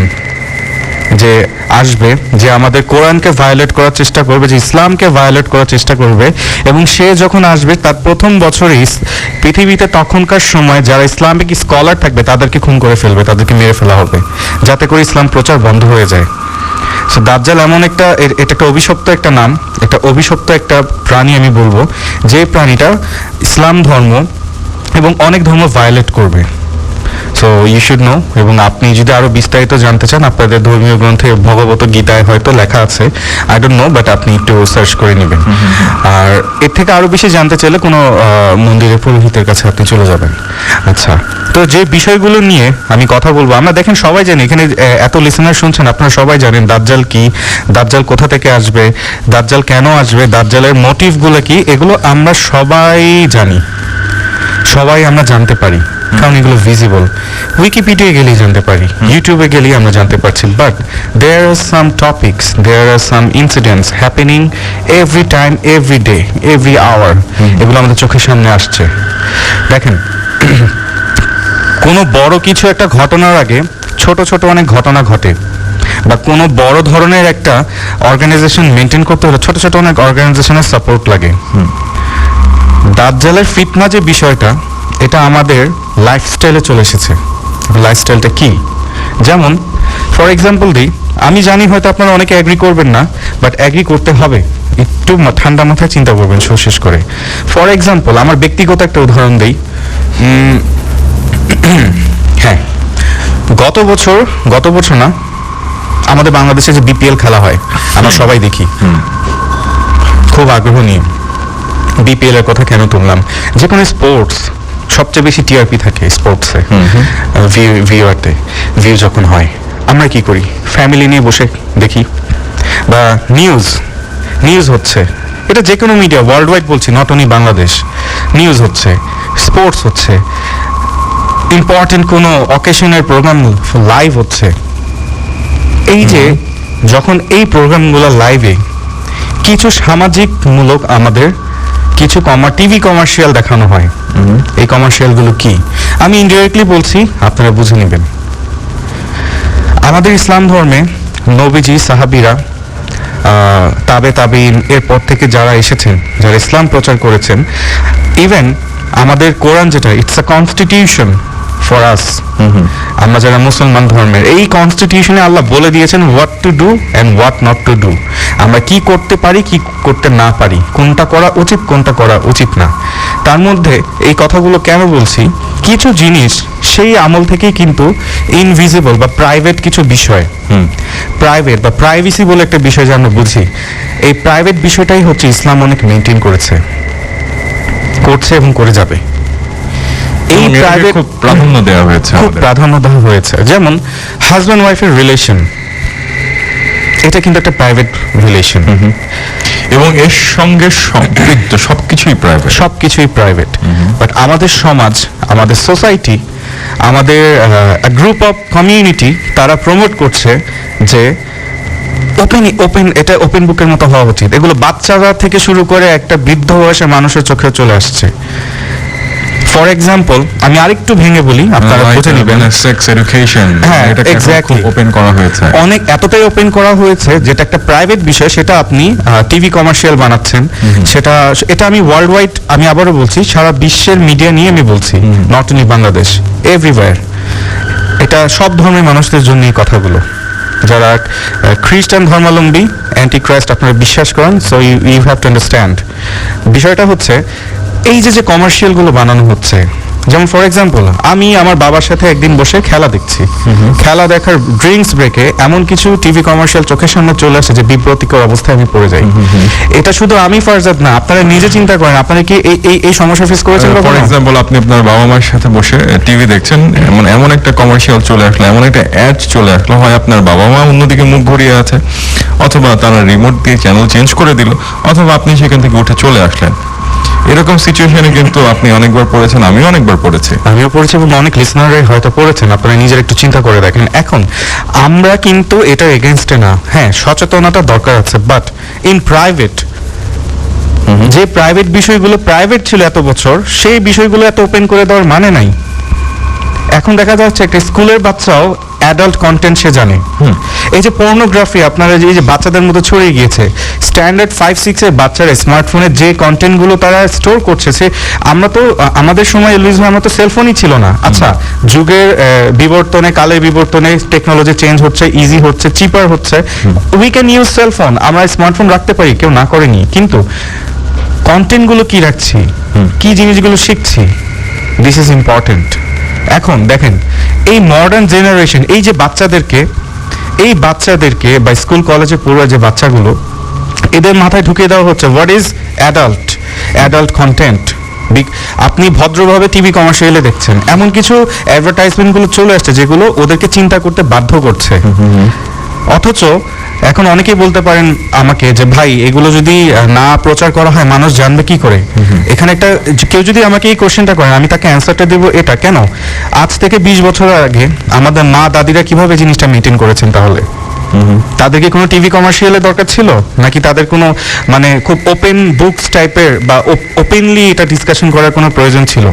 যে আসবে, যে আমাদের কোরআনকে ভায়োলেট করার চেষ্টা করবে, যে ইসলামকে ভায়োলেট করার চেষ্টা করবে, এবং সে যখন আসবে তার প্রথম বছরেই পৃথিবীতে তখনকার সময় যারা ইসলামিক স্কলার থাকবে তাদেরকে খুন করে ফেলবে, তাদেরকে মেরে ফেলা হবে, যাতে করে ইসলাম প্রচার বন্ধ হয়ে যায়। সো দাজ্জাল এমন একটা, এটা একটা অভিশপ্ত একটা নাম, এটা অভিশপ্ত একটা প্রাণী আমি বলবো, যে প্রাণীটা ইসলাম ধর্ম এবং অনেক ধর্ম ভায়োলেট করবে। সো ইউ শুড নো, এবং আপনি যদি আরো বিস্তারিত জানতে চান আপনাদের ধর্মীয় গ্রন্থে ভগবত গীতায় হয়তো লেখা আছে, আই ডোন্ট নো, বাট আপনি একটু সার্চ করে নেবেন। আর এর থেকে আরো বেশি জানতে চাইলে কোনো মন্দিরের পুরোহিতের কাছে আপনি চলে যাবেন। আচ্ছা, তো যে বিষয়গুলো নিয়ে আমি কথা বলবো, আমরা দেখেন সবাই জানি, এখানে এত লিসেনার শুনছেন, আপনারা সবাই জানেন দাজ্জাল কি, দাজ্জাল কোথা থেকে আসবে, দাজ্জাল কেন আসবে, দাজ্জালের মোটিভগুলো কি, এগুলো আমরা সবাই জানি, সবাই আমরা জানতে পারি, কারণ এগুলো ভিজিবল। উইকিপিডিয়া গেলেই জানতে পারি, ইউটিউবে গেলেই আমরা জানতে পারছি, but there are some topics, there are some incidents happening every time, every day, every hour, এগুলো আমাদের চোখের সামনে আসছে। দেখেন, কোনো বড় কিছু একটা ঘটনার আগে ছোট ছোট অনেক ঘটনা ঘটে, বা কোনো বড় ধরনের একটা অর্গানাইজেশন মেনটেন করতে হলে ছোট ছোট অনেক অর্গানাইজেশনের সাপোর্ট লাগে। দাজ্জালের ফিতনা যে বিষয়টা, এটা আমাদের লাইফস্টাইলে চলে এসেছে। লাইফস্টাইলটা কি? যেমন ফর এক্সাম্পল দিই, আমি জানি হয়তো আপনারা অনেকে অ্যাগ্রি করবেন না, বাট অ্যাগ্রি করতে হবে, একটু ঠান্ডা মাথায় চিন্তা করবেন শেষ করে। ফর এক্সাম্পল আমার ব্যক্তিগত একটা উদাহরণ দিই। হ্যাঁ, গত বছর না, আমাদের বাংলাদেশে যে বিপিএল খেলা হয় আমরা সবাই দেখি খুব আগ্রহ নিয়ে। বিপিএল এর কথা কেন তুললাম? যে কোনো স্পোর্টস সবচেয়ে বেশি টিআরপি থাকে স্পোর্টসে, ভিউ যখন হয়, আমরা কি করি? ফ্যামিলি নিয়ে বসে দেখি, বা নিউজ হচ্ছে, এটা যে কোনো মিডিয়া ওয়ার্ল্ড ওয়াইড বলছি, নট অনলি বাংলাদেশ, নিউজ হচ্ছে, স্পোর্টস হচ্ছে, ইম্পর্টেন্ট কোনো অকেশনের প্রোগ্রাম লাইভ হচ্ছে। এই যে যখন এই প্রোগ্রামগুলো লাইভে কিছু সামাজিকমূলক আমাদের কিছু টিভি কমার্শিয়াল দেখানো হয়, এই কমার্শিয়ালগুলো কি আমি ইনডিরেক্টলি বলছি, আপনারা বুঝে নেবেন। আমাদের ইসলাম ধর্মে নবীজি, সাহাবীরা, তাবেঈন এরপর থেকে যারা এসেছেন, যারা ইসলাম প্রচার করেছেন, ইভেন আমাদের কোরআন যেটা, it's a constitution for us, আমরা যারা মুসলমান ধর্মের, এই কনস্টিটিউশনে আল্লাহ বলে দিয়েছেন what to do and what not to do, আমরা কি করতে পারি, কি করতে না পারি, কোনটা করা উচিত, কোনটা করা উচিত না। তার মধ্যে এই কথাগুলো কেন বলছি, কিছু জিনিস সেই আমল থেকেই কিন্তু ইনভিজিবল বা প্রাইভেট কিছু বিষয়, প্রাইভেট বা প্রাইভেসি বলে একটা বিষয় যে আমরা বুঝি, এই প্রাইভেট বিষয়টাই হচ্ছে ইসলাম অনেক মেনটেন করছে এবং করে যাবে। এই প্রাইভেট খুব প্রাধান্য দেওয়া হয়েছে, যেমন হাজব্যান্ড ওয়াইফের রিলেশন, এটা কিন্তু একটা প্রাইভেট রিলেশন, এবং এর সঙ্গে সম্পৃক্ত সবকিছুই প্রাইভেট। বাট আমাদের সমাজ, আমাদের সোসাইটি, আমাদের গ্রুপ অফ কমিউনিটি, তারা প্রমোট করছে যে ওপেন, এটা ওপেন বুকের মতো হওয়া উচিত। এগুলো বাচ্চারা থেকে শুরু করে একটা বৃদ্ধ বয়সের মানুষের চোখে চলে আসছে। ফর এক্সাম্পল আমি আরেকটু ভেঙে বলি, আপনারা বুঝে নেবেন, সেক্স এডুকেশন, হ্যাঁ এক্স্যাক্টলি, ওপেন করা হয়েছে, অনেক এতটাই ওপেন করা হয়েছে যেটা একটা প্রাইভেট বিষয়, সেটা আপনি টিভি কমার্শিয়াল বানাচ্ছেন, এটা আমি ওয়ার্ল্ড ওয়াইড, আমি আবারও বলছি, সারা বিশ্বের মিডিয়া নিয়ে আমি বলছি, নট অনলি বাংলাদেশ, এভরিওয়্যার। এটা সব ধর্মের মানুষদের জন্য এই কথাগুলো, যারা খ্রিস্টান ধর্মাবলম্বী, অ্যান্টি ক্রাইস্ট আপনারা বিশ্বাস করেন, so you have to understand. বিষয়টা হচ্ছে এই যে কমার্শিয়ালগুলো বানানো হচ্ছে, যেমন ফর এক্সাম্পল আমি আমার বাবার সাথে একদিন বসে খেলা দেখছি, খেলা দেখার ড্রিঙ্কস ব্রেকে এমন কিছু টিভি কমার্শিয়াল চোখের সামনে চলে আসে যে বিব্রতিকর অবস্থায় আমি পড়ে যাই। এটা শুধু আমি ফারজাদ না, আপনারা নিজে চিন্তা করেন, আপনারা কি এই সমস্যা ফেস করেছেন ফর কখনো? এক্সাম্পল আপনি আপনার বাবা মার সাথে বসে টিভি দেখছেন, এমন একটা কমার্শিয়াল চলে আসলো, এমন একটা অ্যাড চলে আসলো, হয় আপনার বাবা মা অন্যদিকে মুখ ঘুরিয়ে আছে, অথবা তারা রিমোট দিয়ে চ্যানেল চেঞ্জ করে দিল, অথবা আপনি সেখান থেকে উঠে চলে আসলেন। এরকম সিচুয়েশনে কিন্তু আপনি অনেকবার পড়েছেন, আমিও অনেকবার পড়েছি। আমিও পড়েছি এবং অনেক লিসনাররাই হয়তো পড়েছেন। আপনারা নিজের একটু চিন্তা করে দেখেন। এখন আমরা কিন্তু এটার এগেনস্টে না, হ্যাঁ সচেতনতা দরকার আছে, বাট ইন প্রাইভেট যে প্রাইভেট বিষয়গুলো প্রাইভেট ছিল এত বছর, সেই বিষয়গুলো এত ওপেন করে দেওয়ার মানে নাই। এখন দেখা যাচ্ছে একটা স্কুলের বাচ্চাও অ্যাডাল্ট কন্টেন্ট সে জানে। এই যে পর্নোগ্রাফি আপনারা যে এই যে বাচ্চাদের মধ্যে ছড়িয়ে গিয়েছে, স্ট্যান্ডার্ড 5-6 এর বাচ্চারা স্মার্টফোনে যে কন্টেন্টগুলো তারা স্টোর করছে, সে আমরা তো আমাদের সময় এলুইজ ভাই, আমরা তো সেলফোনই ছিল না। আচ্ছা, যুগের বিবর্তনে, কালের বিবর্তনে টেকনোলজি চেঞ্জ হচ্ছে, ইজি হচ্ছে, চিপার হচ্ছে, উই ক্যান ইউজ সেলফোন, আমরা স্মার্টফোন রাখতে পারি, কেউ না করেনি, কিন্তু কন্টেন্টগুলো কি রাখছি, কি জিনিসগুলো শিখছি, দিস ইজ ইম্পর্টেন্ট। এখন দেখেন এই মডার্ন জেনারেশন, এই যে বাচ্চাদেরকে বা স্কুল কলেজে পড়ুয়া যে বাচ্চাগুলো, এদের মাথায় ঢুকিয়ে দেওয়া হচ্ছে হোয়াট ইজ অ্যাডাল্ট কন্টেন্ট। আপনি ভদ্রভাবে টিভি কমার্শিয়ালে দেখছেন, এমন কিছু অ্যাডভার্টাইজমেন্টগুলো চলে আসছে যেগুলো ওদেরকে চিন্তা করতে বাধ্য করছে। অথচ এখন অনেকেই বলতে পারেন আমাকে যে ভাই এগুলো যদি না প্রচার করা হয় মানুষ জানবে কি করে। এখানে একটা কেউ যদি আমাকে এই কোশ্চেনটা করেন, আমি তাকে অ্যান্সারটা দেবো এটা, কেন আজ থেকে 20 বছর আগে আমাদের মা দাদিরা কিভাবে জিনিসটা মেনটেন করেছেন? তাহলে তাদেরকে কোনো টিভি কমার্শিয়ালের দরকার ছিল নাকি তাদের কোনো মানে খুব ওপেন বুকস টাইপের বা ওপেনলি এটা ডিসকাশন করার কোনো প্রয়োজন ছিল?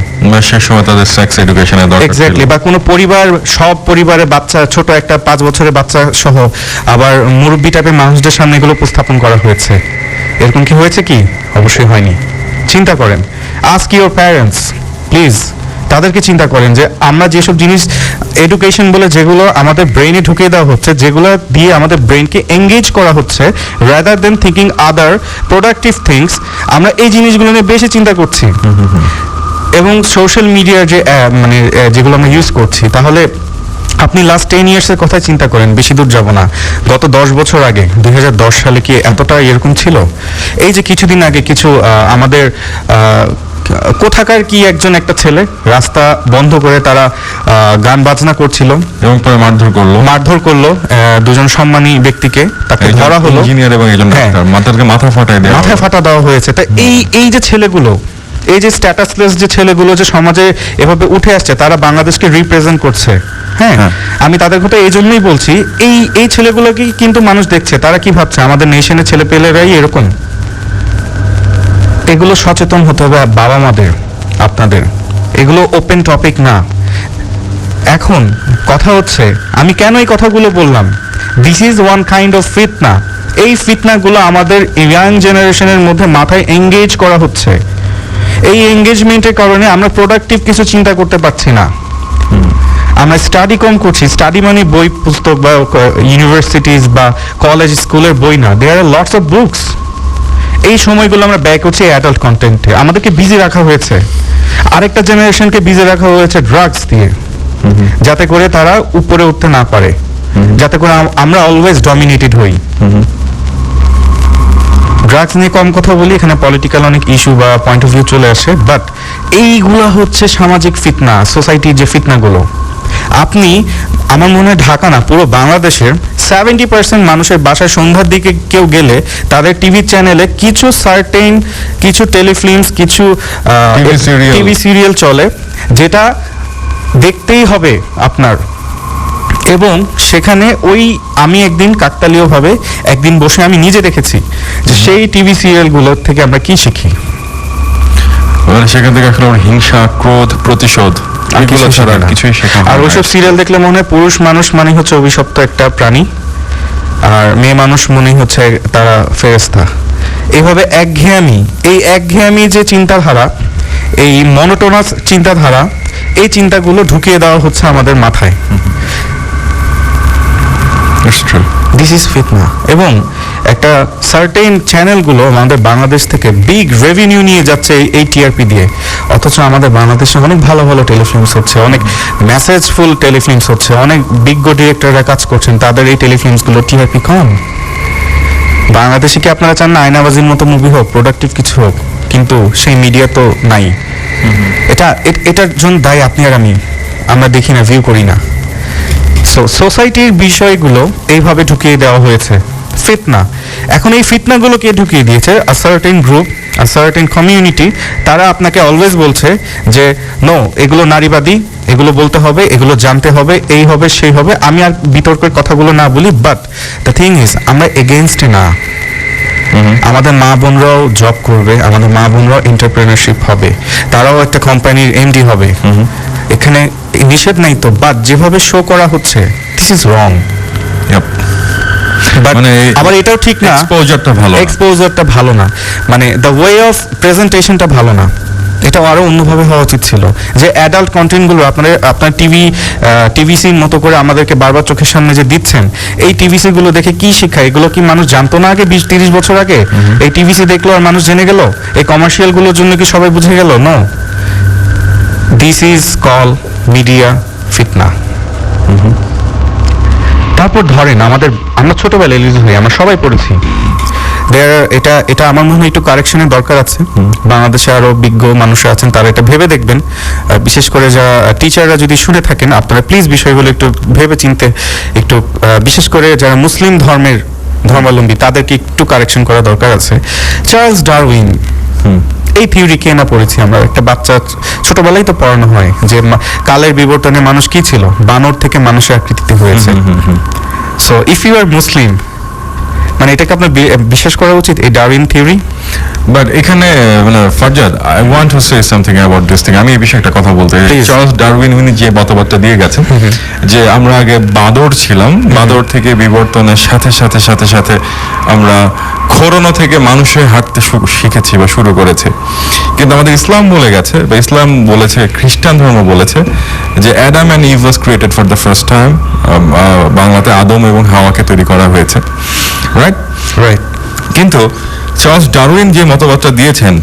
সে সময় তাদের সেক্স এডুকেশনের দরকার ছিল। এক্স্যাক্টলি, বা কোনো পরিবার, সব পরিবারের বাচ্চা, ছোট একটা 5 বছরের বাচ্চা সহ আবার মুরব্বী টাইপের মানুষদের সামনে এগুলো উপস্থাপন করা হয়েছে। এরকম কি হয়েছে? কি অবশ্যই হয়নি। চিন্তা করেন, আস্ক ইউর প্যারেন্টস প্লিজ, তাদেরকে চিন্তা করেন যে আমরা যেসব জিনিস এডুকেশন বলে যেগুলো আমাদের ব্রেইনে ঢুকিয়ে দেওয়া হচ্ছে, যেগুলো দিয়ে আমাদের ব্রেইনকে এঙ্গেজ করা হচ্ছে রাদার দেন থিঙ্কিং আদার প্রোডাক্টিভ থিংস, আমরা এই জিনিসগুলো নিয়ে বেশি চিন্তা করছি। এবং সোশ্যাল মিডিয়ার যে মানে যেগুলো আমরা ইউজ করছি, তাহলে আপনি লাস্ট 10 ইয়ার্সের কথা চিন্তা করেন, বেশি দূর যাব না, গত 10 বছর আগে 2010 সালে কি এতটা এরকম ছিল? এই যে কিছুদিন আগে কিছু আমাদের কোথাকার কি একটা ছেলে রাস্তা বন্ধ করে তারা গান বাজনা করছিল এবং পরে মারধর করলো দুজন সম্মানী ব্যক্তিকে, তাকে ধরা হলো, ইঞ্জিনিয়ার এবং একজন ডাক্তার, মাথা ফাটা দেওয়া হয়েছে। তা এই যে ছেলেগুলো, এই যে স্ট্যাটাসলেস যে ছেলেগুলো যে সমাজে এভাবে উঠে আসছে, তারা বাংলাদেশকে রিপ্রেজেন্ট করছে। হ্যাঁ, আমি তাদের কথা এই জন্যই বলছি, এই ছেলেগুলোকে কিন্তু মানুষ দেখছে, তারা কি ভাবছে আমাদের নেশনের ছেলেপেলেরাই এরকম? এগুলো সচেতন হতে হবে বাবা মাদের, আপনাদের। এগুলো ওপেন টপিক না। এখন কথা হচ্ছে, আমি কেন এই কথাগুলো বললাম, this is one kind of ফিতনা। এই ফিতনাগুলো আমাদের ইয়াং জেনারেশনের মধ্যে মাথায় এঙ্গেজ করা হচ্ছে। এই এঙ্গেজমেন্টের কারণে আমরা প্রোডাক্টিভ কিছু চিন্তা করতে পারছি না। আমরা স্টাডি কম করছি। স্টাডি মানে বই পুস্তক বা ইউনিভার্সিটিজ বা কলেজ স্কুলের বই না, দেয়ার আর লটস অফ বুকস। এই সময়গুলো আমরা ব্যয় করছি অ্যাডাল্ট কন্টেন্টে। আমাদেরকে বিজি রাখা হয়েছে, আরেকটা জেনারেশনকে বিজি রাখা হয়েছে ড্রাগস দিয়ে, যাতে করে তারা উপরে উঠতে না পারে, যাতে করে আমরা অলওয়েজ ডমিনেটেড হই। ড্রাগস নিয়ে কম কথা বলি, এখানে পলিটিক্যাল অনেক ইস্যু বা পয়েন্ট অফ ভিউ চলে আসে, বাট এইগুলো হচ্ছে সামাজিক ফিতনা, সোসাইটির যে ফিতনাগুলো। আপনি আমার মনে হয় ঢাকা না, পুরো বাংলাদেশের 70% মানুষের বাসায় সন্ধ্যার দিকে কেউ গেলে তাদের টিভি চ্যানেলে কিছু সার্টেন, কিছু টেলিফিল্মস, কিছু টিভি সিরিয়াল চলে, যেটা দেখতেই হবে আপনার। এবং সেখানে আমি একদিন কাকতালীয়ভাবে একদিন বসে আমি নিজে দেখেছি যে সেই টিভি সিরিয়ালগুলোর থেকে আমরা কি শিখি। সেখান থেকে আসলে হিংসা, ক্রোধ, প্রতিশোধ, এগুলো ছাড়া কিছুই শেখা হয় না। আর ওইসব সিরিয়াল দেখলে মনে হয় পুরুষ মানুষ মানে হচ্ছে অভিশপ্ত একটা প্রাণী, আর মেয়ে মানুষ মনে হচ্ছে তারা ফেরেশতা। এইভাবে একঘেয়েমি যে চিন্তাধারা, এই মনোটোনাস চিন্তাধারা, এই চিন্তাগুলো ঢুকিয়ে দেওয়া হচ্ছে আমাদের মাথায়। That's true. দিস ইজ ফিতনা। এবং একটা সার্টেন চ্যানেলগুলো আমাদের বাংলাদেশ থেকে বিগ রেভিনিউ নিয়ে যাচ্ছে এই টিআরপি দিয়ে, অথচ আমাদের বাংলাদেশে অনেক ভালো ভালো টেলিফিল্মস হচ্ছে, অনেক মেসেজফুল টেলিফিল্মস হচ্ছে, অনেক বিজ্ঞ ডিরেক্টররা কাজ করছেন, তাদের এই টেলিফিল্মসগুলো টিআরপি কম। বাংলাদেশে কি আপনারা চান না আয়নাবাজির মতো মুভি হোক, প্রোডাক্টিভ কিছু হোক? কিন্তু সেই মিডিয়া তো নাই। এটার জন্য দায়ী আপনি আর আমি, আমরা দেখি না, ভিউ করি না। সো সোসাইটির বিষয়গুলো এইভাবে ঢুকিয়ে দেওয়া হয়েছে, ফিতনা। এখন এই ফিতনাগুলো কে ঢুকিয়ে দিয়েছে? A certain group, a certain community. তারা আপনাকে অলওয়েজ বলছে যে নো, এগুলো নারীবাদী, এগুলো বলতে হবে, এগুলো জানতে হবে, এই হবে সেই হবে। আমি আর বিতর্কের কথাগুলো না বলি, বাট দ্য থিং ইজ আমরা এগেনস্টে না। আমাদের মা বোনরাও জব করবে, আমাদের মা বোনরাও এন্টারপ্রেনারশিপ হবে, তারাও একটা কোম্পানির এমডি হবে। এখানে নিষেধ নাই তো, বাট যেভাবে শো করা হচ্ছে দিস ইজ রং। মানে আবার এটাও ঠিক না, এক্সপোজারটা ভালো, এক্সপোজারটা ভালো না, মানে দ্য ওয়ে অফ প্রেজেন্টেশনটা ভালো না। এটাও আরো অন্যভাবে হওয়া উচিত ছিল। যে অ্যাডাল্ট কন্টেন্টগুলো আপনার টিভিসির মতো করে আমাদেরকে বারবার চোখের সামনে যে দিচ্ছেন, এই টিভিসি গুলো দেখে কি শিক্ষা? এগুলো কি মানুষ জানতো না আগে 20-30 বছর আগে? এই টিভিসি দেখলো আর মানুষ জেনে গেল? এই কমার্শিয়াল গুলোর জন্য কি সবাই বুঝে গেল? No, this is call media ফিতনা। তারপর ধরেন আমরা ছোটবেলায় এলিজিবল হই, আমরা সবাই পড়েছি। এটা আমার মনে হয় একটু কারেকশনের দরকার আছে। বাংলাদেশে আরো বিজ্ঞ মানুষরা আছেন, তারা এটা ভেবে দেখবেন। বিশেষ করে যারা টিচাররা যদি শুনে থাকেন, আপনারা প্লিজ বিষয়গুলো একটু ভেবে চিনতে, একটু বিশেষ করে যারা মুসলিম ধর্মাবলম্বী তাদেরকে একটু কারেকশন করা দরকার আছে। চার্লস ডারউইন, এই থিওরি কে না পড়েছি আমরা? একটা বাচ্চা ছোটবেলায় তো পড়ানো হয় যে কালের বিবর্তনে মানুষ কি ছিল, বানর থেকে মানুষের আকৃতিতে হয়েছে। সো ইফ ইউ আর মুসলিম, মানে এটাকে আপনার বিশ্বাস করা উচিত, এই ডারউইন থিওরি? বাট এখানে মানে Farzad, I want to say something about this thing. আমি এই বিষয়ে একটা কথা বলতে চাই। চার্লস ডারউইন উনি যে মতবাদটা দিয়ে গেছেন যে আমরা আগে বাঁদর ছিলাম, বাঁদর থেকে বিবর্তনের সাথে সাথে সাথে সাথে আমরা খোরনো থেকে মানুষে হাঁটতে শিখেছি বা শুরু করেছে। কিন্তু আমাদের ইসলাম বলে গেছে, বা ইসলাম বলেছে, খ্রিস্টান ধর্ম বলেছে যে Adam and Eve was created for the first time. বাংলাতে আদম এবং হাওয়াকে তৈরি করা হয়েছে, রাইট? কিন্তু চার্লস ডারউইন যে মতবাদটা দিয়েছেন